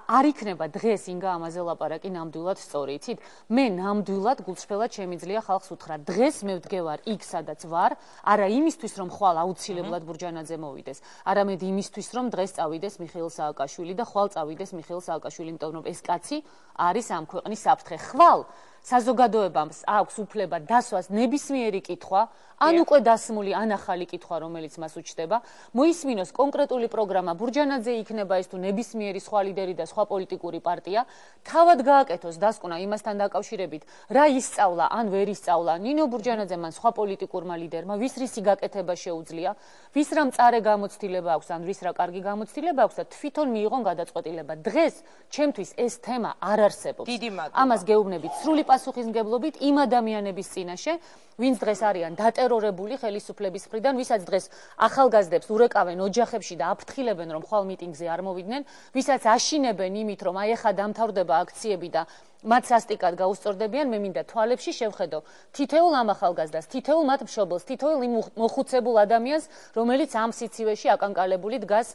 არ იქნება დღეს ინგა ამაზე ლაპარაკი ნამდვილად სწორი, იცით? მე ნამდვილად გულწრფელად შემიძლია ხალხს უთხრა, დღეს მე ვდგევარ იქ, სადაც ვარ, არა იმისთვის, რომ ხვალ აუცილებლად ბურჯანაძე მოვიდეს, არამედ იმისთვის, რომ დღეს წავიდეს მიხეილ სააკაშვილი და ხვალ წავიდეს მიხეილ სააკაშვილი, იმიტომ რომ ეს კაცი არის ამ ქვეყნის საფრთხე. ხვალ საზოგადოებას აქვს უფლება დასვას ნებისმიერი კითხვა, ან უკვე დასმული, ან ახალი კითხვა, რომელიც მას უჩნდება, მოისმინოს კონკრეტული პროგრამა, ბურჯანაძე იქნება ეს თუ ნებისმიერი სხვა ლიდერი და სხვა პოლიტიკური პარტია, თავად გააკეთოს დასკვნა იმასთან დაკავშირებით, რა ისწავლა, ან ვერ ისწავლა ნინო ბურჯანაძემ, ან სხვა პოლიტიკურმა ლიდერმა, ვის რისი გაკეთება შეუძლია, ვის რა მწარე გამოცდილება აქვს, ან ვის რა კარგი გამოცდილება აქვს და თვითონ მიიღონ გადაწყვეტილება. დღეს ჩემთვის ეს თემა არ არსებობს. ამას გეუბნებით სრული პასუხისმგებლობით იმ ადამიანების წინაშე, ვინც დღეს არიან დატერორებული ხელისუფლების მხრიდან, ვისაც დღეს ახალგაზრდებს ურეკავენ ოჯახებში და აფრთხილებენ, რომ ხვალ მიტინგზე არ მოვიდნენ, ვისაც აშინებენ იმით, რომ აი ახლა დამთავრდება აქციები და მათ სასტიკად გაუსწორდებიან, მე მინდა თვალებში შევხედო თითოეულ ამ ახალგაზრდას, თითოეულ მათ მშობელს, თითოეულ იმ მოხუცებულ ადამიანს, რომელიც ამ სიცივეში აკანკალებული დგას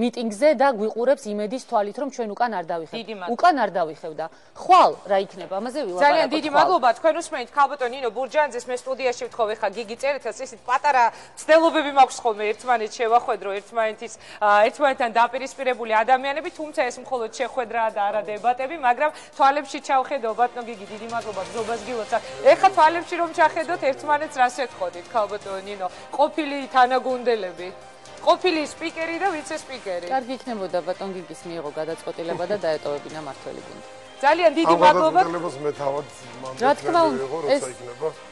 მიტინგზე და გვიყურებს იმედის თვალით, რომ ჩვენ უკან არ დავიხევ. უკან არ დავიხევ და ხვალ რა იქნება, ამაზე ვილაპარაკოთ. ძალიან დიდი მადლობა, თქვენ უსმენთ ქალბატონო ნინო ბურჯანაძეს, მე სტუდიაში ვთხოვ ხა გიგი წერეთელს, ისეთ პატარა ცდელობები მაქვს ხოლმე ერთმანეთს შევახვედრო, ერთმანეთთან დაპირისპირებული ადამიანები, თუმცა ეს მხოლოდ შეხვედრაა და არა დებატები, მაგრამ თვალებში ჩავხედო ბატონო გიგი, დიდი მადლობა ბრძობას გილოცავ. ეხლა თვალებში რომ ჩახედოთ, ერთმანეთს რას ეთქოდით, ქალბატონო ნინო, ყოფილი თანაგუნდელები, ყოფილი სპიკერი და ვიცე-სპიკერი. კარგი იქნებოდა ბატონ გიგის მიიღო გადაწყვეტილება და დაეტოვებინა მმართველი გუნდი. ძალიან დიდი მადლობა. რა თქმა უნდა,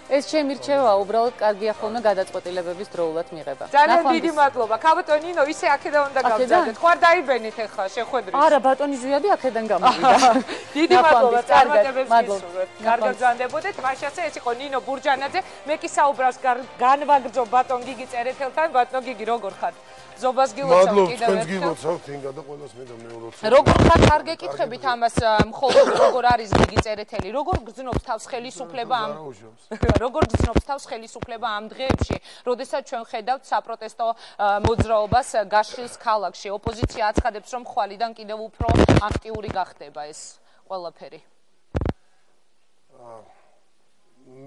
ეს ჩემი რჩევა, უბრალოდ კარგია ხოლმე გადაწყვეტილებების დროულად მიღება. ძალიან დიდი მადლობა. ქალბატონო ნინო, ისე აქედან უნდა გავზადეთ. ხო არ დაიბენით ახლა შეხვედრის? არა, ბატონი ზვიადი აქედან გამოვიდა. დიდი მადლობა, წარმატებებს გისურვებთ. კარგად გრძანდებოდეთ. მაშასე ეს იყო ნინო ბურჯანაძე. მე კი საუბრავს განვაგრძო ბატონ გიგი წერეთელთან. ბატონო გიგი, როგორ ხართ? ზობას გილოცავ კიდევ ერთხელ. გილოცავთ ინგა და ყველას მე და მეოროც. როგორ ხარ არ გეკითხებით ამას მხოლოდ როგორ არის გიგი წერეთელი, როგორ გრძნობს თავს ხელისუფლება ამ როგორ გრძნობს თავს ხელისუფლება ამ დღეებში, როდესაც ჩვენ ხედავთ საპროტესტო მოძრაობას გაშლის ქალაქში, ოპოზიცია აცხადებს, რომ ხვალიდან კიდევ უფრო აქტიური გახდება ეს ყველაფერი.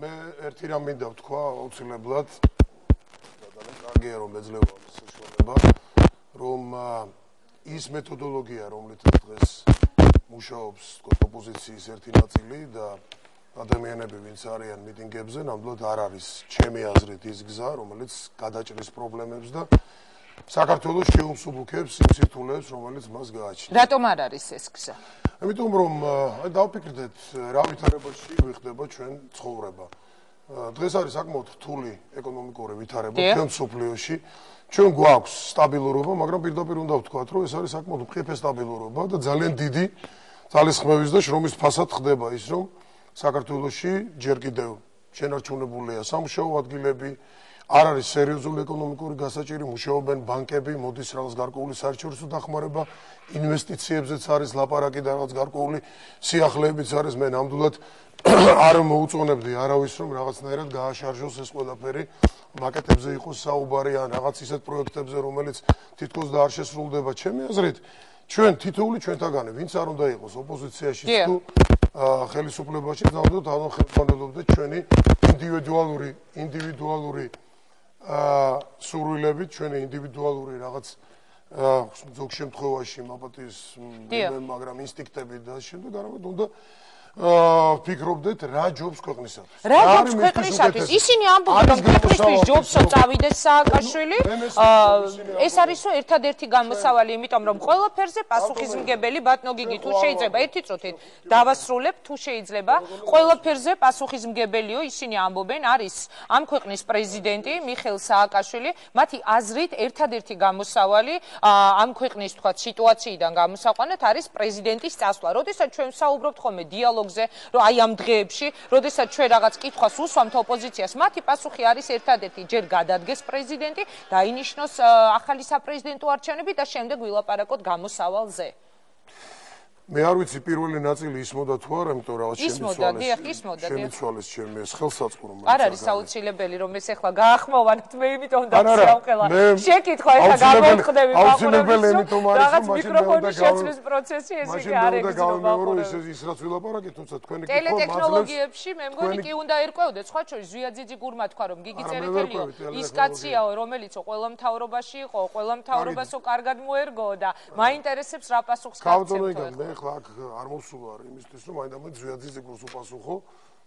მე ერთი რამ მინდა ვთქვა აუცილებლად კარგია რომ ეძლევა ამ საშუალება, რომ ის მეთოდოლოგია, რომლით დღეს მუშაობს ოპოზიციის ერთი ნაწილი და ადამიანები, ვინც არიან მიტინგებზე, ნამდვილად არ არის ჩემი აზრით ის გზა, რომელიც გადაჭრის პრობლემებს და საქართველოს შეუმსუბუქებს იმ სირთულეებს, რომელიც მას გააჩნია. რატომ არ არის ეს გზა? ამიტომ რომ დავფიქრდეთ, რა ვითარებაში ვიხდება ჩვენ ცხოვრება. დღეს არის საკმაოდ რთული ეკონომიკური ვითარება ჩვენ მსოფლიოში. ჩვენ გვაქვს სტაბილურობა, მაგრამ პირდაპირ უნდა ვთქვათ, რომ ეს არის საკმაოდ მყიფე სტაბილურობა და ძალიან დიდი ძალისხმევის და შრომის ფასად ხდება ის, რომ საქართველოში ჯერ კიდევ შენარჩუნებულია სამუშაო ადგილები, არ არის სერიოზული ეკონომიკური გასაჭირი, მუშაობენ ბანკები, მოდის რაღაც გარკვეული საერთაშორისო დახმარება, ინვესტიციებზეც არის ლაპარაკი და რაღაც გარკვეული სიახლეებიც არის. მე ნამდვილად არ მოუწონებდი არავის, რომ რაღაცნაირად გააშარჟოს ეს ყველაფერი, მაკეტებზე იყოს საუბარი ან რაღაც ისეთ პროექტებზე, რომელიც თითქოს და არ შესრულდება. ჩემი აზრით, ჩვენ თითოეული ჩვენთაგანი, ვინც არ უნდა იყოს ოპოზიციაში თუ ხელისუფლებაში, ნამდვილად არ ხელმძღვანელობდეთ ჩვენი ინდივიდუალური სურვილებით, ჩვენი ინდივიდუალური რაღაც ზოგ შემთხვევაში მაპატის მაგრამ ინსტინქტები და შემდეგ არამედ უნდა ფიქრობდეთ რა ჯობს ქვეყნისათვის. რა ჯობს ქვეყნისათვის? ისინი ამბობენ, რომ ქვეყნისთვის ჯობსო წავიდეს სააკაშვილი. ეს არის ერთადერთი გამოსავალი, იმიტომ რომ ყველაფერზე პასუხისმგებელი ბატონო გიგი, თუ შეიძლება ერთი წუთით დავასრულებ, თუ შეიძლება, ყველაფერზე პასუხისმგებელიო ისინი ამბობენ, არის ამ ქვეყნის პრეზიდენტი მიხეილ სააკაშვილი, მათი აზრით ერთადერთი გამოსავალი ამ ქვეყნის თქვა სიტუაციიდან გამოსაყვანად არის პრეზიდენტის წასვლა. როდესაც ჩვენ საუბრობთ ხოლმე დიალოგზე, რომ აი ამ დღეებში, როდესაც ჩვენ რაღაც კითხვას უსვამთ ოპოზიციას, მათი პასუხი არის ერთადერთი, ჯერ გადადგეს პრეზიდენტი, დაინიშნოს ახალი საპრეზიდენტო არჩევნები და შემდეგ ვილაპარაკოთ გამოსავალზე. მე არ ვიცი პირველი ნაწილი ისმოდა თუ არა, იმიტომ რომ შემიცვალეს ჩემი ეს ხელსაწყო რომ არ არის აუცილებელი რომ ეს ახლა გაახმოვანოთ მე იმიტომ დავსიამყელა შეკითხვა ეხლა გამოვხდები აუცილებელი იმიტომ არის რაღაც მიკროფონის შეცვლის პროცესი ეს იგი არ ეგზნობა ის რაც ვილაპარაკეთ თუმცა თქვენი კითხვა ტელეტექნოლოგიებში მე მგონი კი უნდა ერკვევდეთ სხვა შორის ზვიაძიძი გურმა თქვა რომ გიგი წერეთელიო ის კაციაო რომელიცო ყველა მთავრობაში იყო ყველა მთავრობასო კარგად მოერგო და მაინტერესებს რა პასუხს გავცემთ ახლა აქ არ მოსულა იმისთვის რომ მაინდა ზვიაძიძე გულს უპასუხო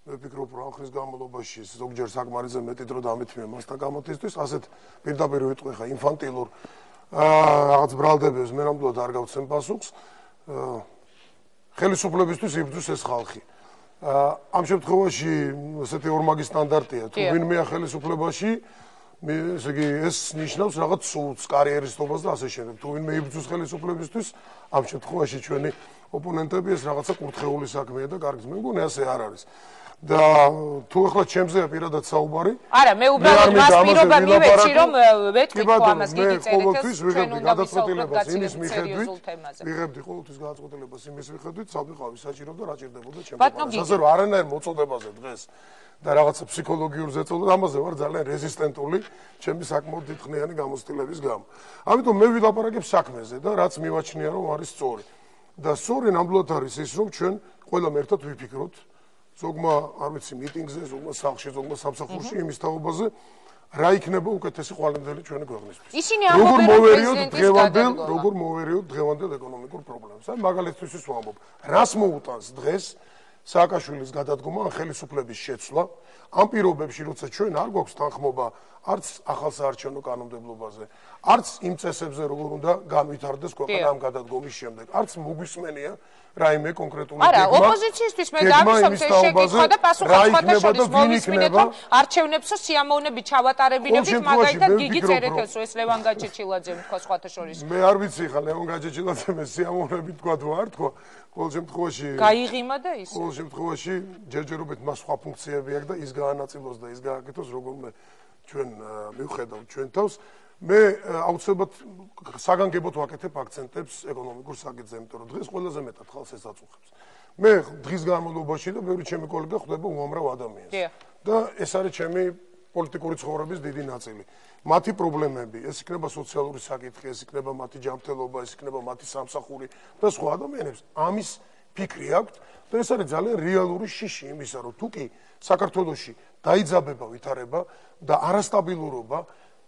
მე ვფიქრობ რომ ახლის განმავლობაში ზოგჯერ საკმარისზე მეტი დრო დამეთმია მასთან გამოცდისთვის ასეთ პირდაპირ ვიტყვი ხა ინფანტილურ რაღაც ბრალდებებს მე ნამდვილად არ გავცემ პასუხს ხელისუფლებისთვის იბრძვის ეს ხალხი ამ შემთხვევაში ესეთი ორმაგი სტანდარტია თუ ვინმეა ხელისუფლებაში ესე იგი ეს ნიშნავს რაღაც სულს კარიერისტობას და ასე შემდეგ თუ ვინმე იბრძვის ხელისუფლებისთვის ამ შემთხვევაში ჩვენი ოპონენტები ეს რაღაცა კურთხეული საქმეა და კარგს მე მგონი ასე არ არის და თუ ახლა ჩემზეა პირადად საუბარი არა მე უბრალოდ მას პირობა მივეცი რომ ვეთქვი ამას გიგი წერეთელს ჩვენ უნდა გადაწყვეტილებას იმის მიხედვით ვიღებდი ყოველთვის გადაწყვეტილებას იმის მიხედვით სავიყავი საჭირო და რა ჭირდებოდა ჩემს ასე რომ არანაირ მოწოდებაზე დღეს და რაღაცა ფსიქოლოგიურ ზეწოლად ამაზე ვარ ძალიან რეზისტენტული ჩემი საკმაოდ დიდხნიანი გამოცდილების გამო ამიტომ მე ვილაპარაკებ საქმეზე და რაც მივაჩნია რომ არის სწორი და სწორი ნამდვილად არის ის რომ ჩვენ ყველამ ერთად ვიფიქროთ ზოგმა არ ვიცი მიტინგზე ზოგმა სახლში ზოგმა სამსახურში იმის თაობაზე რა იქნება უკეთესი ყვალინდელი ჩვენი ქვეყნისთვის ისინი ამბობენ როგორ მოვერიოთ დღევანდელ ეკონომიკურ პრობლემებს აი მაგალითისთვის ვამბობ რას მოუტანს დღეს სააკაშვილის გადადგომა ან ხელისუფლების შეცვლა ამ პირობებში როცა ჩვენ არ გვაქვს თანხმობა არც ახალ საარჩევნო კანონმდებლობაზე არც იმ წესებზე როგორ უნდა განვითარდეს ქვეყანა ამ გადადგომის შემდეგ არც მოგვისმენია რაიმე კონკრეტული გეგმა არა ოპოზიციისთვის მე გამისვამთ ეს შეკითხვა და პასუხი სხვათა შორის მოვისმინეთ რომ არჩევნებსო სიამოვნები ჩავატარებინებით მაგალითად გიგი წერეთელს ეს ლევან გაჩეჩილაძემ თქვა სხვათა შორის მე არ ვიცი ხა ლევან გაჩეჩილაძემ სიამოვნები თქვა თუ არ თქვა ყოველ შემთხვევაში გაიღიმა და ის ყოველ შემთხვევაში ჯერჯერობით მას სხვა ფუნქციები აქვს და ის გაანაწილოს და ის გააკეთოს როგორმე ჩვენ მივხედავთ ჩვენ თავს მე აუცილებლად საგანგებოდ ვაკეთებ აქცენტებს ეკონომიკურ საკითხზე, იმიტომ რომ დღეს ყველაზე მეტად ხალხს ეს აწუხებს. მე დღის განმავლობაში და ბევრი ჩემი კოლეგა ხვდება უამრავ ადამიანს. და ეს არის ჩემი პოლიტიკური ცხოვრების დიდი ნაწილი. მათი პრობლემები, ეს იქნება სოციალური საკითხი, ეს იქნება მათი ჯანმრთელობა, ეს იქნება მათი სამსახური და სხვა ადამიანებს ამის ფიქრი აქვთ და ეს არის ძალიან რეალური შიში იმისა, რომ თუ კი საქართველოში დაიძაბება ვითარება და არასტაბილურობა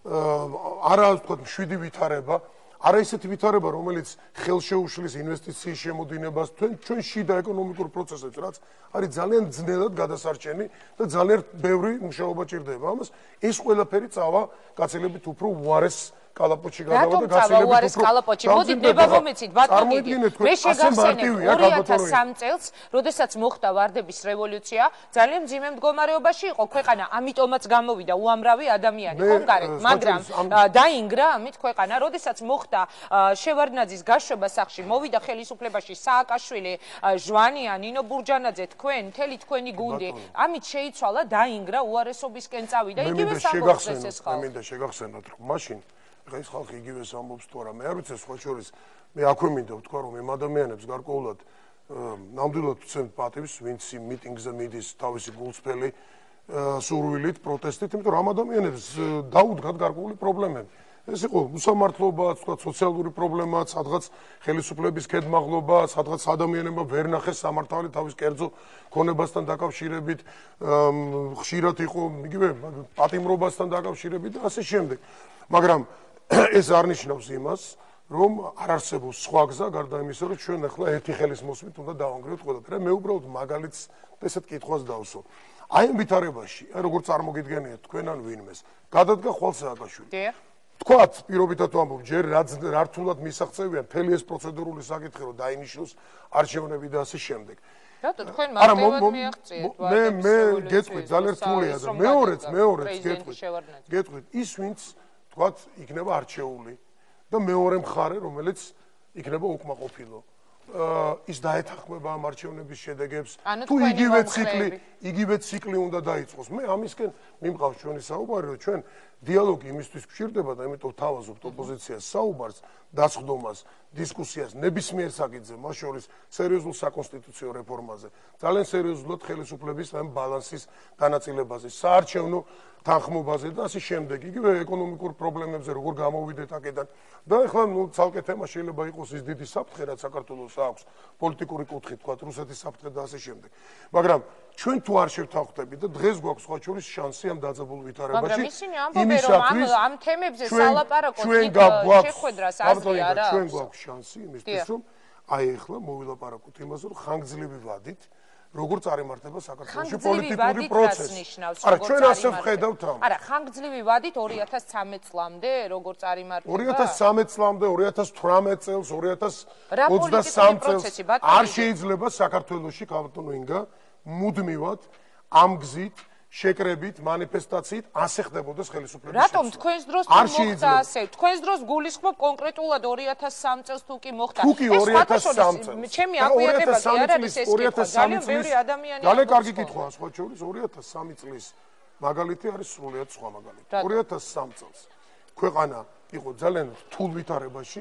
არა ვთქვათ მშვიდი ვითარება, არა ისეთი ვითარება, რომელიც ხელშეუშლის ინვესტიციის შემოდინებას, ჩვენ შიდა ეკონომიკურ პროცესებს, რაც არის ძალიან ძნელად გადასარჩენი და ძალიან ბევრი მუშაობა ჭირდება. ამას ეს ყველაფერი წავა გაცილებით უფრო უარეს კალაპოტში გადავა და გაცილებით უფრო კალაპოტში. მოდით ნება მომეცით ბატონო გიგი. მე შეგახსენებ 2003 წელს, როდესაც მოხდა ვარდების რევოლუცია, ძალიან მძიმე მდგომარეობაში იყო ქვეყანა, ამიტომაც გამოვიდა უამრავი ადამიანი ხომგარეთ, მაგრამ დაინგრა ამით ქვეყანა, როდესაც მოხდა შევარდნაძის გაშვება სახლში, მოვიდა ხელისუფლებაში სააკაშვილი, ჟვანია, ნინო ბურჯანაძე, თქვენ, მთელი თქვენი გუნდი, ამით შეიცვალა, დაინგრა, უარესობისკენ წავიდა, იგივე სამბობს ეს ხალხი. მე მინდა შეგახსენოთ, რომ მაშინ ხა ეს ხალხი იგივე ამბობს თუ არა მე არ ვიცი სხვა შორის მე აქვე მინდა ვთქვა რომ იმ ადამიანებს გარკვეულად ნამდვილად ვცემთ პატივს ვინც იმ მიტინგზე მიდის თავისი გულწრფელი სურვილით პროტესტით იმიტომ რომ ამ ადამიანებს დაუდგათ გარკვეული პრობლემები ეს იყო უსამართლობა თქვა სოციალური პრობლემა სადღაც ხელისუფლების კედმაღლობა სადღაც ადამიანებმა ვერ ნახეს სამართალი თავის კერძო ქონებასთან დაკავშირებით ხშირად იყო იგივე პატიმრობასთან დაკავშირებით და ასე შემდეგ მაგრამ ეს არ ნიშნავს იმას, რომ არ არსებობს სხვა გზა გარდა იმისა, რომ ჩვენ ახლა ერთი ხელის მოსვლით უნდა დავანგრიოთ ყველაფერი. მე უბრალოდ მაგალითს ესეთ კითხვას დავსვო. აი ამ ვითარებაში, როგორ წარმოგიდგენიათ თქვენ ან ვინმეს, გადადგა ხვალ სააკაშვილი. თქვათ, პირობითად ვამბობ, ჯერ რა რთულად მისაღწევია მთელი ეს პროცედურული საკითხი, რომ დაინიშნოს არჩევნები და ასე შემდეგ. რატო თქვენ მარტივად მიაღწიეთ? მე გეტყვით, ძალიან რთულია და მეორეც გეტყვით, ის ვინც თქვათ, იქნება არჩეული და მეორე მხარე, რომელიც იქნება უკმაყოფილო. ის დაეთანხმება ამ არჩევნების შედეგებს, თუ იგივე ციკლი უნდა დაიწყოს. მე ამისკენ მიმყავს ჩვენი საუბარი, რომ ჩვენ დიალოგი იმისთვის გვჭირდება და იმიტომ თავაზობთ ოპოზიციას საუბარს დასხდომას, დისკუსიას ნებისმიერ საკითხზე, მას შორის სერიოზულ საკონსტიტუციო რეფორმაზე, ძალიან სერიოზულად ხელისუფლების ამ ბალანსის განაწილებაზე, საარჩევნო თანხმობაზე და ასე შემდეგ. იგივე ეკონომიკურ პრობლემებზე როგორ გამოვიდეთ აქედან. და ეხლა ცალკე თემა შეიძლება იყოს ის დიდი საფრთხე, რაც საქართველოს აქვს, პოლიტიკური კუთხით, თქვა რუსეთის საფრთხე და ასე შემდეგ. მაგრამ ჩვენ თუ არ შევთანხმდებით და დღეს გვაქვს სხვა შორის შანსი ამ დაძაბულ ვითარებაში. მაგრამ ისინი ამბობენ, რომ ამ თემებზე სალაპარაკო შეხვედრას აზრი არა აქვს. ჩვენ გვაქვს შანსი იმისთვის, რომ აი ეხლა მოვილაპარაკოთ იმაზე, რომ ხანგრძლივი ვადით როგორ წარიმართება საქართველოში პოლიტიკური პროცესი. არა, ჩვენ ასე ვხედავთ ამ. არა, ხანგრძლივი ვადით 2013 წლამდე როგორ წარიმართება? 2013 წლამდე, 2018 წელს, 2023 წელს არ შეიძლება საქართველოში ქალბატონო ინგა მუდმივად ამ გზით შეკრებით, მანიფესტაციით ასე ხდებოდეს ხელისუფლების. რატომ თქვენს დროს თუ მოხდა ასე? თქვენს დროს გულისხმობ კონკრეტულად 2003 წელს თუ კი მოხდა. თუ კი 2003 წელს. ჩემი აკვირდება კი არ არის ეს კითხვა. ძალიან ბევრი ადამიანი ძალიან კარგი კითხვაა, სხვა შორის 2003 წლის მაგალითი არის სრულიად სხვა მაგალითი. 2003 წელს ქვეყანა იყო ძალიან რთულ ვითარებაში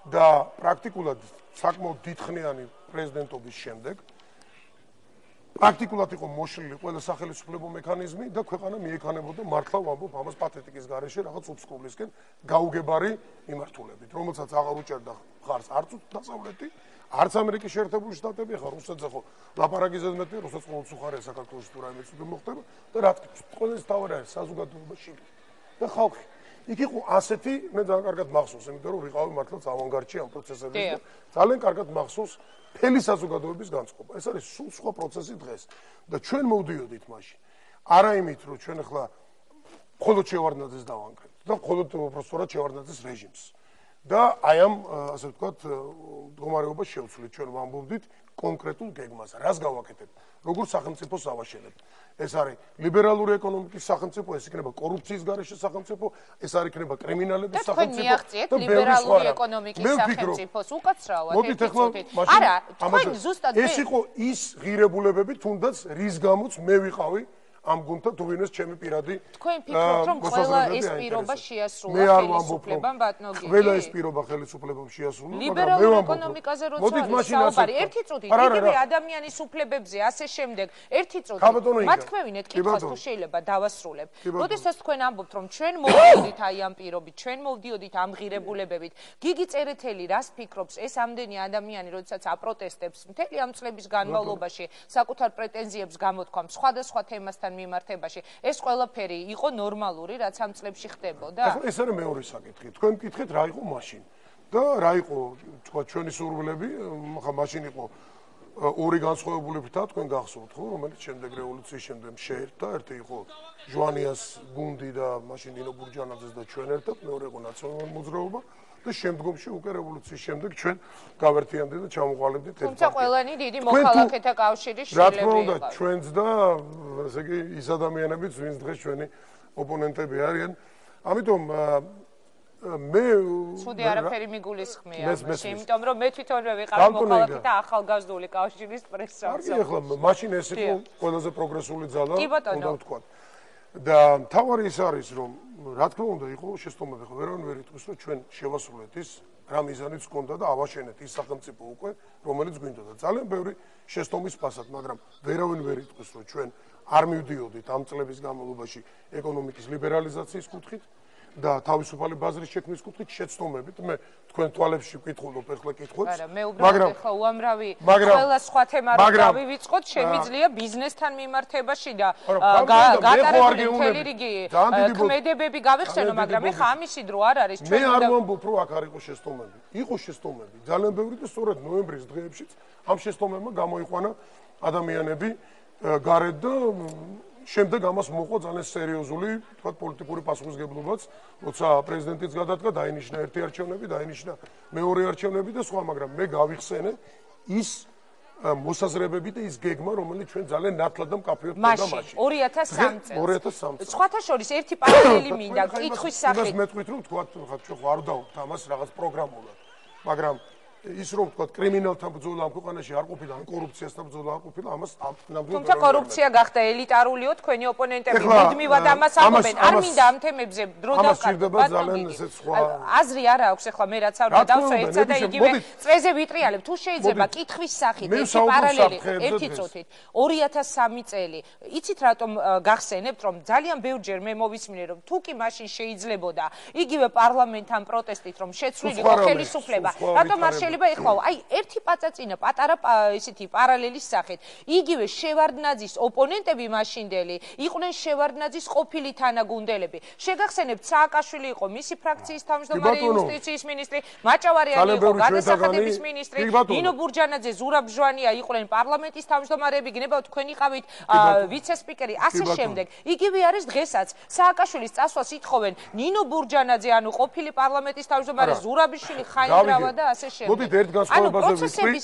და პრაქტიკულად საკმაოდ დიდხნიანი პრეზიდენტობის შემდეგ პრაქტიკულად იყო მოშლილი ყველა სახელმწიფო მექანიზმი და ქვეყანა მიექანებოდა მართლა ვამბობ ამას პათეტიკის გარეშე რაღაც უცხოვლისკენ გაუგებარი მიმართულებით, რომელსაც აღარ უჭერდა ხარს არც დასავლეთი, არც ამერიკის შეერთებული შტატები, ხა რუსეთზე ხო ლაპარაკიზეს მეტი, რუსეთს ყოველთვის უხარია საქართველოს თუ რაიმე ცუდი მოხდება და რა თქმა უნდა, ყველას თავი არის საზოგადოებაში და ხალხი. იქ იყო ასეთი, მე ძალიან კარგად მახსოვს, იმიტომ რომ ვიყავი მართლა ავანგარდში ამ პროცესებში და ძალიან კარგად მახსოვს მთელი საზოგადოების განწყობა. ეს არის სულ სხვა პროცესი დღეს და ჩვენ მოვდიოდით მაშინ. არა იმით, რომ ჩვენ ახლა მხოლოდ შევარდნაძეს დავანგრევთ და მხოლოდ უბრალოდ შევარდნაძეს რეჟიმს. და აი ამ ასე ვთქვათ, მდგომარეობას შევცვლით, ჩვენ ვამბობდით კონკრეტულ გეგმაზე. რას გავაკეთებთ? როგორ სახელმწიფოს ავაშენებთ? ეს არის ლიბერალური ეკონომიკის სახელმწიფო, ეს იქნება კორუფციის გარეშე სახელმწიფო, ეს არ იქნება კრიმინალების სახელმწიფო. თქვენ მიაღწიეთ ლიბერალური ეკონომიკის სახელმწიფოს უკაცრავად. არა, თქვენ ზუსტად ეს იყო ის ღირებულებები, თუნდაც რის გამოც მე ვიყავი ამ გუნდთან თუ ვინმეს ჩემი პირადი თქვენ ფიქრობთ რომ ყველა ეს პირობა შეასრულა ხელისუფლებამ ბატონო ყველა ეს პირობა ხელისუფლებამ შეასრულა ლიბერალურ ეკონომიკაზე როცა საუბარი ერთი წუთით იგივე ადამიანის უფლებებზე ასე შემდეგ ერთი წუთით მათქმევინეთ კითხვას თუ შეიძლება დავასრულებ როდესაც თქვენ ამბობთ რომ ჩვენ მოვდიოდით აი ამ პირობით ჩვენ მოვდიოდით ამ ღირებულებებით გიგი წერეთელი რას ფიქრობს ეს ამდენი ადამიანი როდესაც აპროტესტებს მთელი ამ წლების განმავლობაში საკუთარ პრეტენზიებს გამოთქვამ სხვადასხვა თემასთან მიმართებაში ეს ყველაფერი იყო ნორმალური რაც ამ წლებში ხდებოდა? ეს არის მეორე საკითხი. თქვენ მკითხეთ რა იყო მაშინ და რა იყო თქვა ჩვენი სურვილები, ხა მაშინ იყო ორი განსხვავებული ფრთა თქვენ გახსოვთ ხო, რომელიც შემდეგ რევოლუციის შემდეგ შეერთდა, ერთი იყო ჟვანიას გუნდი და მაშინ ნინო ბურჯანაძეს და ჩვენ ერთად, მეორე იყო ნაციონალური მოძრაობა. და შემდგომში უკვე რევოლუციის შემდეგ ჩვენ გავერთიანდით და ჩამოყალიბდით ერთ თუმცა ყველანი დიდი მოქალაქეთა კავშირის შვილები რა თქმა უნდა ჩვენც და ესე იგი ის ადამიანებიც ვინც დღეს ჩვენი ოპონენტები არიან ამიტომ მე ცუდი არაფერი მიგულისხმია იმიტომ რომ მე თვითონვე ვიყავი მოქალაქეთა ახალგაზრდული კავშირის პრესსამსახური კი ახლა მაშინ ეს იყო ყველაზე პროგრესული ძალა უნდა ვთქვა და თავარი ის არის რომ რა თქმა უნდა იყო შეცდომები ხო ვერავინ ვერ იტყვის რომ ჩვენ შევასრულეთ ის რა მიზანიც ჰქონდა და ავაშენეთ ის სახელმწიფო უკვე რომელიც გვინდოდა ძალიან ბევრი შეცდომის ფასად მაგრამ ვერავინ ვერ იტყვის რომ ჩვენ არ მივდიოდით ამ წლების განმავლობაში ეკონომიკის ლიბერალიზაციის კუთხით და თავისუფალი ბაზრის შექმნის კუთხით შეცდომებით მე თქვენ თვალებში ვკითხულობ ახლა კითხვებს მაგრამ ახლა უამრავი ყველა სხვა თემა რო დავივიწყოთ შემიძლია ბიზნესთან მიმართებაში და გატარებული მთელი რიგი ქმედებები გავიხსენო მაგრამ ეხლა ამისი დრო არ არის ჩვენ მე არ ვამბობ რომ აქ არ იყო შეცდომები იყო შეცდომები ძალიან ბევრი და სწორედ ნოემბრის დღეებშიც ამ შეცდომებმა გამოიყვანა ადამიანები გარეთ და შემდეგ ამას მოყვა ძალიან სერიოზული, თქვა პოლიტიკური პასუხისმგებლობაც, როცა პრეზიდენტიც გადადგა, დაინიშნა ერთი არჩევნები, დაინიშნა მეორე არჩევნები და სხვა, მაგრამ მე გავიხსენე ის მოსაზრებები და ის გეგმა, რომელიც ჩვენ ძალიან ნათლად და მკაფიოდ ხედავდა მაშინ. 2003 წელს. 2003 წელს. სხვათა შორის ერთი პარალელი მინდა კითხვის სახით. იმას მეტყვით რომ თქვა, ხა ჩვენ არ დავთ ამას რაღაც პროგრამულად. მაგრამ ის რომ თქვა კრიმინალთან ბრძოლა ამ ქვეყანაში არ ყოფილა, ან კორუფციასთან ბრძოლა არ ყოფილა, ამას ნამდვილად თუმცა კორუფცია გახდა ელიტარულიო თქვენი ოპონენტები მუდმივად ამას ამბობენ. არ მინდა ამ თემებზე დრო დავყარდეთ. ძალიან ესეც სხვა აზრი არ აქვს ახლა მე რაც არ დავსვა ერთსა და იგივე წრეზე ვიტრიალებ. თუ შეიძლება კითხვის სახით ერთი პარალელი ერთი წუთით 2003 წელი. იცით რატომ გახსენებთ რომ ძალიან ბევრჯერ მე მოვისმინე რომ თუ კი მაშინ შეიძლებოდა იგივე პარლამენტთან პროტესტით რომ შეცვლილიყო ხელისუფლება. რატომ არ შეიძლება ეხლა აი ერთი პაწაწინა პატარა ისეთი პარალელის სახით იგივე შევარდნაძის ოპონენტები მაშინდელი იყვნენ შევარდნაძის ყოფილი თანაგუნდელები. შეგახსენებთ სააკაშვილი იყო მისი ფრაქციის თავმჯდომარე იუსტიციის მინისტრი, მაჭავარიანი იყო გადასახადების მინისტრი, ნინო ბურჯანაძე, ზურაბ ჟვანია იყვნენ პარლამენტის თავმჯდომარეები, გნებავთ თქვენი ყავით ვიცე-სპიკერი, ასე შემდეგ. იგივე არის დღესაც სააკაშვილის წასვლას ითხოვენ ნინო ბურჯანაძე, ანუ ყოფილი პარლამენტის თავმჯდომარე, ზურაბიშვილი, ხაინდრავა და ასე შემდეგ. მოდით ერთ განსხვავებაზე ვიტყვი.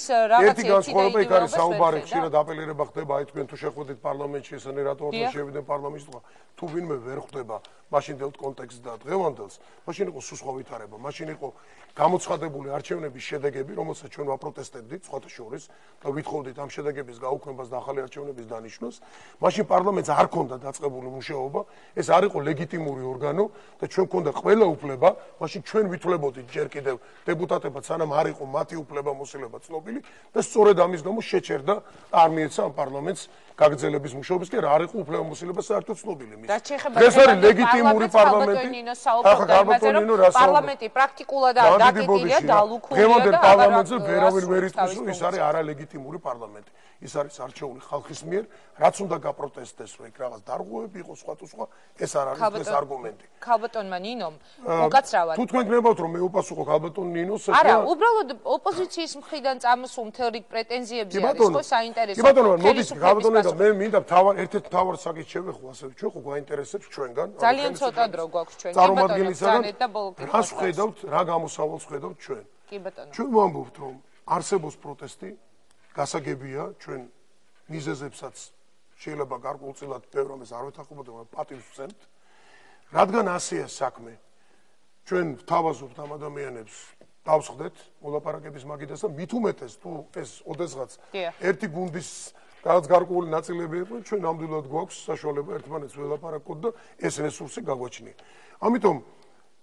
ერთი განსხვავება იქ არის საუბარი ხშირად აპელირება ხდება, აი თქვენ თუ შეხვედრით პარლამენტში ესენი რატო არ შევიდნენ პარლამენტში თქვა. თუ ვინმე ვერ ხვდება მაშინდელ კონტექსტს და დღევანდელს, მაშინ იყო სულ სხვა ვითარება, მაშინ იყო გამოცხადებული არჩევნების შედეგები, რომელსაც ჩვენ ვაპროტესტებდით სხვათა შორის და ვითხოვდით ამ შედეგების გაუქმებას და ახალი არჩევნების დანიშვნას. მაშინ პარლამენტს არ ჰქონდა დაწყებული მუშაობა, ეს არ იყო ლეგიტიმური ორგანო და ჩვენ ჰქონდა ყველა უფლება, მაშინ ჩვენ ვითვლებოდით ჯერ კიდევ დეპუტატებად, სანამ არ იყო მათი უფლებამოსილება ცნობილი და სწორედ ამის გამო შეჩერდა არ მიეცა ამ პარლამენტს გაგრძელების მუშაობის კი არ იყო უფლებამოსილება საერთოდ ცნობილი მის. ეს არის ლეგიტიმური პარლამენტი. პარლამენტი პრაქტიკულად დაკეტილია, დალუქულია და პარლამენტზე ვერავინ ვერ იტყვის, რომ ის არის არალეგიტიმური პარლამენტი. ის არის არჩეული ხალხის მიერ, რაც უნდა გაპროტესტდეს, რომ იქ რაღაც დარღვევები იყოს, სხვა თუ სხვა, ეს არ არის ეს არგუმენტი. ქალბატონმა ნინომ უკაცრავად. თუ თქვენ გნებავთ, რომ მე უპასუხო ქალბატონ ნინოს, არა, უბრალოდ ოპოზიციის მხრიდან წამოსულ მთელ რიგ პრეტენზიებზე არის ხო საინტერესო. კი ბატონო, მოდით ქალბატონო და მე მინდა ერთ-ერთ მთავარ საკითხს შევეხო, ასე ჩვენ ხო გვაინტერესებს ჩვენგან. ძალიან ცოტა დრო გვაქვს ჩვენ. წარმომადგენლისგან რას ხედავთ, რა გამოსავალს ხედავთ ჩვენ? კი ბატონო. ჩვენ ვამბობთ, რომ არსებობს პროტესტი, გასაგებია, ჩვენ მიზეზებსაც შეიძლება გარკვეულწილად ბევრ ამას არ ვეთანხმობთ, მაგრამ პატივს ვცემთ. რადგან ასეა საქმე, ჩვენ ვთავაზობთ ამ ადამიანებს დავსხდეთ მოლაპარაკების მაგიდას და მით უმეტეს თუ ეს ოდესღაც ერთი გუნდის რაღაც გარკვეული ნაწილები იყო, ჩვენ ნამდვილად გვაქვს საშუალება ერთმანეთს ველაპარაკოთ და ეს რესურსი გაგვაჩნია. ამიტომ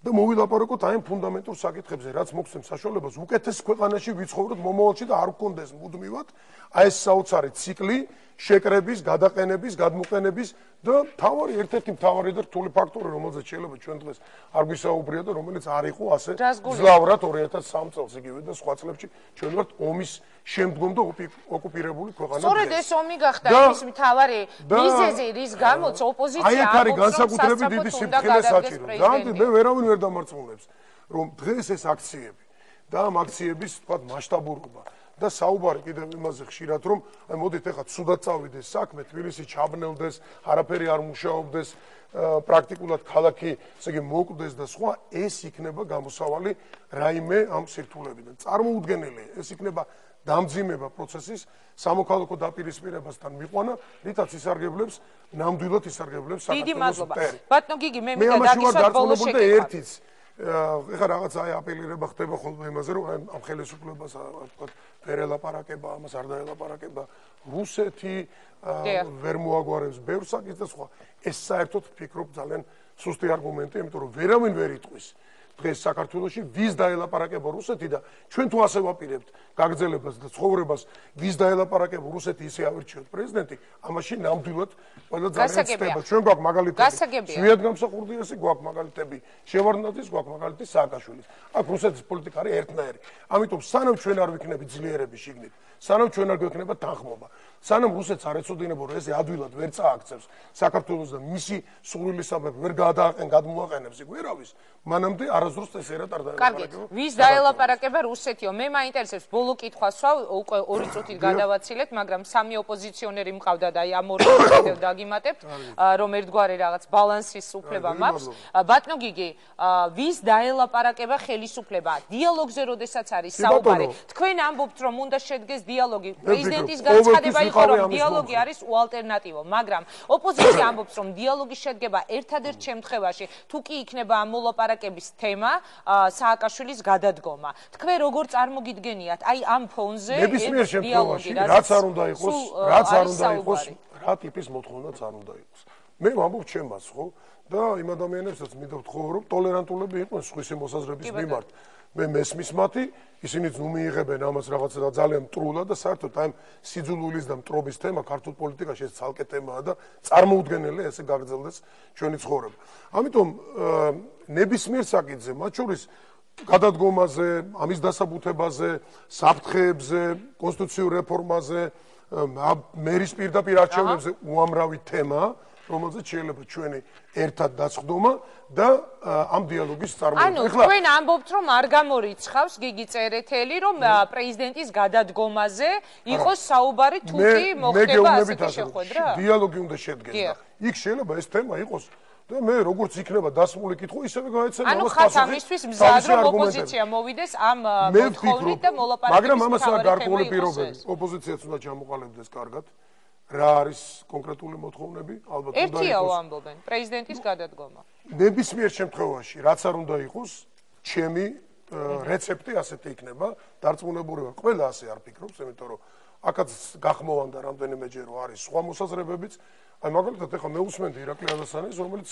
და მოვილაპარაკოთ აი ამ ფუნდამენტურ საკითხებზე, რაც მოგცემს საშუალებას უკეთეს ქვეყანაში ვიცხოვროთ მომავალში და არ გქონდეს მუდმივად აი ეს საოცარი ციკლი შეკრების, გადაყენების, გადმოყენების და ერთ-ერთი მთავარი და რთული ფაქტორი, რომელზეც შეიძლება ჩვენ დღეს არ გვისაუბრია და რომელიც არ იყო ასე ძლავრად 2003 წელს იგივე და სხვა წლებში ჩვენ ვართ ომის შემდგომ და ოკუპირებული ქვეყანა. სწორედ ეს ომი გახდა ის მთავარი მიზეზი, რის გამოც ოპოზიცია აი აქ არის განსაკუთრებით დიდი სიფრთხილე საჭირო. და მე ვერავინ ვერ დამარცხუნებს, რომ დღეს ეს აქციები და ამ აქციების თქვა მასშტაბურობა და საუბარი კიდევ იმაზე ხშირად რომ აი მოდით ახლა ცუდად წავიდეს საქმე, თბილისი ჩაბნელდეს, არაფერი არ მუშაობდეს, პრაქტიკულად ქალაქი, ესე იგი მოკვდეს და სხვა, ეს იქნება გამოსავალი რაიმე ამ სირთულებიდან. წარმოუდგენელია, ეს იქნება დამძიმება პროცესის სამოქალაქო დაპირისპირებასთან მიყვანა, რითაც ისარგებლებს, ნამდვილად ისარგებლებს საქართველოს. დიდი მადლობა. ბატონო გიგი, მე მინდა დაგისვათ ბოლოს შეკითხვა. ეხლა რაღაც აი აპელირება ხდება ხოლმე იმაზე, რომ ამ ხელისუფლებას თქვა ვერ ელაპარაკება, ამას არ დაელაპარაკება რუსეთი, ვერ მოაგვარებს ბევრ საკითხს და სხვა. ეს საერთოდ ვფიქრობ ძალიან სუსტი არგუმენტია, იმიტომ რომ ვერავინ ვერ იტყვის დღეს საქართველოში ვის დაელაპარაკება რუსეთი და ჩვენ თუ ასე ვაპირებთ გაგრძელებას და ცხოვრებას ვის დაელაპარაკება რუსეთი ისე ავირჩიოთ პრეზიდენტი, ამაში ნამდვილად ყველა ძალიან ცდება. ჩვენ გვაქვს მაგალითები. ზვიად გამსახურდიასი გვაქვს მაგალითები, შევარდნაძის გვაქვს მაგალითი სააკაშვილის. აქ რუსეთის პოლიტიკა არის ერთნაირი. ამიტომ სანამ ჩვენ არ ვიქნებით ძლიერები შიგნით, სანამ ჩვენ არ გვექნება თანხმობა, სანამ რუსეთს არ ეცოდინება რომ ეს ადვილად ვერ წააქცევს საქართველოს და მისი სურვილის საბაბ ვერ გადააყენ გადმოაყენებს იქ ვერავის, მანამდე არასდროს ეს ერად არ დაელაპარაკება. ვის დაელაპარაკება რუსეთიო? მე მაინტერესებს ბოლო კითხვას ვსვავ, უკვე 2 წუთით გადავაცილეთ, მაგრამ 3 ოპოზიციონერი მყავდა და აი ამ 2 წუთით დაგიმატებთ, რომ ერთგვარი რაღაც ბალანსის უფლება მაქვს. ბატონო გიგი, ვის დაელაპარაკება ხელისუფლება? დიალოგზე როდესაც არის საუბარი, თქვენ ამბობთ რომ უნდა შედგეს დიალოგი პრეზიდენტის განცხადება იყო რომ დიალოგი არის უალტერნატივო, მაგრამ ოპოზიცია ამბობს რომ დიალოგი შედგება ერთადერთ შემთხვევაში თუ კი იქნება ამ მოლაპარაკების თემა სააკაშვილის გადადგომა. თქვენ როგორ წარმოგიდგენიათ აი ამ ფონზე ნებისმიერ შემთხვევაში რაც არ უნდა იყოს, რა ტიპის მოთხოვნაც არ უნდა იყოს. მე ვამბობ ჩემას, ხო? და იმ ადამიანებსაც მინდობთ ხო რომ ტოლერანტულები იყვნენ სხვისი მოსაზრების მიმართ. მე მესმის მათი, ისინიც ნუ მიიღებენ ამას რაღაცა და ძალიან მტრულად და საერთოდ აი სიძულვილის და მტრობის თემა ქართულ პოლიტიკაში ეს ცალკე თემაა და წარმოუდგენელია ესე გაგრძელდეს ჩვენი ცხოვრება. ამიტომ ნებისმიერ საკითხზე, მათ შორის გადადგომაზე, ამის დასაბუთებაზე, საფრთხეებზე, კონსტიტუციურ რეფორმაზე, მერის პირდაპირ არჩევნებზე უამრავი თემაა, რომელზეც შეიძლება ჩვენი ერთად დაწყდომა და ამ დიალოგის წარმოება. ანუ თქვენ ამბობთ რომ არ გამორიცხავს გიგი წერეთელი რომ პრეზიდენტის გადადგომაზე იყოს საუბარი თუ კი მოხდება ასეთი შეხვედრა? დიალოგი უნდა შედგეს და იქ შეიძლება ეს თემა იყოს და მე როგორც იქნება დასმული კითხვა ისევე გაეცემა ამას პასუხი. ანუ ხათ ამისთვის მზად რომ ოპოზიცია მოვიდეს ამ მოთხოვნით და მოლაპარაკების მაგრამ ამასაა გარკვეული პირობები. ოპოზიციაც უნდა ჩამოყალიბდეს კარგად. რა არის კონკრეტული მოთხოვნები? ალბათ უნდა ერთია ვამბობენ პრეზიდენტის გადადგომა. ნებისმიერ შემთხვევაში რაც არ უნდა იყოს, ჩემი რეცეპტი ასეთი იქნება, დარწმუნებული ვარ. ყველა ასე არ ფიქრობს, იმიტომ რომ აქაც გახმოვანდა რამდენიმეჯერ რომ არის სხვა მოსაზრებებიც. აი მაგალითად ეხლა მე უსმენდი ირაკლი ადასანის, რომელიც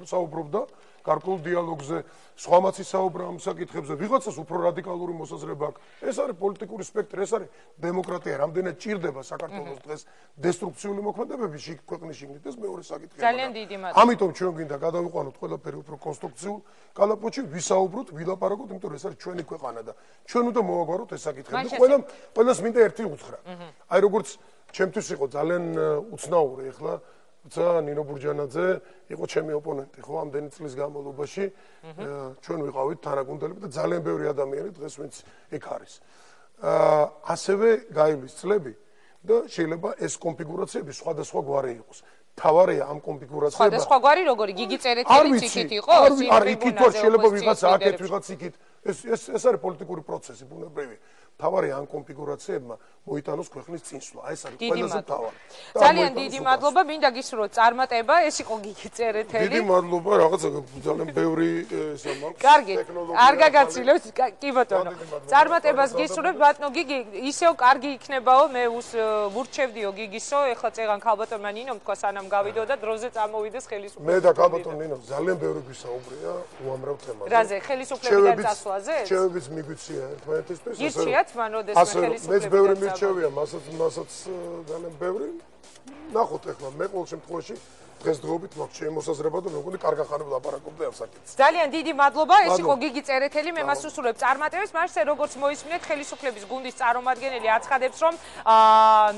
საუბრობდა გარკვეულ დიალოგზე, სხვამაც ისაუბრა ამ საკითხებზე, ვიღაცას უფრო რადიკალური მოსაზრება აქვს. ეს არის პოლიტიკური სპექტრი, ეს არის დემოკრატია, რამდენად ჭირდება საქართველოს დღეს დესტრუქციული მოქმედებები ქვეყნის შიგნით, ეს მეორე საკითხია. ძალიან დიდი მადლობა. ამიტომ ჩვენ გვინდა გადავიყვანოთ ყველაფერი უფრო კონსტრუქციულ კალაპოტში, ვისაუბროთ, ვილაპარაკოთ, იმიტომ რომ ეს არის ჩვენი ქვეყანა და ჩვენ უნდა მოვაგვაროთ ეს საკითხები. ყველას მინდა ერთი უთხრა. აი როგორც ჩემთვის იყო ძალიან უცნაური ეხლა ცა ნინო ბურჯანაძე იყო ჩემი ოპონენტი ხო ამდენი წლის განმავლობაში ჩვენ ვიყავით თანაგუნდელები და ძალიან ბევრი ადამიანი დღეს ვინც იქ არის ასევე გაივლის წლები და შეიძლება ეს კონფიგურაციები სხვადასხვა გვარი იყოს თავარია ამ კონფიგურაციებად სხვადასხვა გვარი როგორი გიგი წერეთელიც იქით იყო არ იქით თუ შეიძლება ვიღაცა აქეთ ვიღაცა იქით ეს არის პოლიტიკური პროცესი ბუნებრივი თავარია ამ კონფიგურაციებმა მოიტანოს ქვეყნის წინსვლა. ეს არის ყველაზე მთავარი. ძალიან დიდი მადლობა. მინდა გისურვოთ წარმატება. ეს იყო გიგი წერეთელი. დიდი მადლობა. რაღაცა ძალიან ბევრი სამაქვს. კარგი. არ გაგაცილებთ. კი ბატონო. წარმატებას გისურვებთ ბატონო გიგი. ისევ კარგი იქნებაო. მე ვურჩევდიო გიგისო. ეხლა წეგან ქალბატონმა ნინომ თქვა სანამ გავიდო და დროზე წამოვიდეს ხელისუფლება. მე და ქალბატონ ნინო ძალიან ბევრი გვისაუბრია უამრავ თემაზე. რაზე? ხელისუფლებიდან წასვლაზე? რჩევებიც მიგვიცია ერთმანეთისთვის. გირჩიათ მან როდესმე ხელისუფლებიდან მეც ბევრი მირჩევია, მასაც ძალიან ბევრი. ნახოთ ახლა მე ყოველ შემთხვევაში დღესდღეობით მაქვს ჩემი მოსაზრება და მეგონი კარგა ხარ ვლაპარაკობდი ამ საკითხზე. ძალიან დიდი მადლობა. ეს იყო გიგი წერეთელი. მე მას უსურვებ წარმატებას. მასე როგორც მოისმინეთ, ხელისუფლების გუნდის წარმომადგენელი აცხადებს, რომ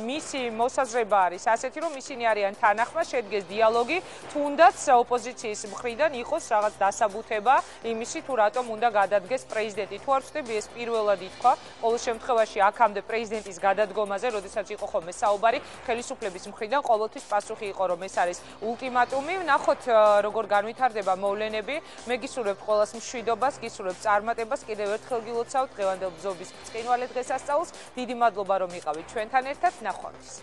მისი მოსაზრება არის ასეთი, რომ ისინი არიან თანახმა, შედგეს დიალოგი, თუნდაც ოპოზიციის მხრიდან იყოს რაღაც დასაბუთება იმისი, თუ რატომ უნდა გადადგეს პრეზიდენტი. თუ არ ვწდები, ეს პირველად ითქვა. ყოველ შემთხვევაში აქამდე პრეზიდენტის გადადგომაზე, როდესაც იყო ხოლმე საუბარი, ხელისუფლების მხრიდან ყოველთვის პასუხი იყო, რომ ეს არის ულტიმატუმი. ნახოთ როგორ განვითარდება მოვლენები. მე გისურვებთ ყველას მშვიდობას, გისურვებთ წარმატებას. კიდევ ერთხელ გილოცავთ დღევანდელ ბრძობის ბრწყინვალე დღესასწაულს. დიდი მადლობა რომ იყავით ჩვენთან ერთად. ნახვამდის.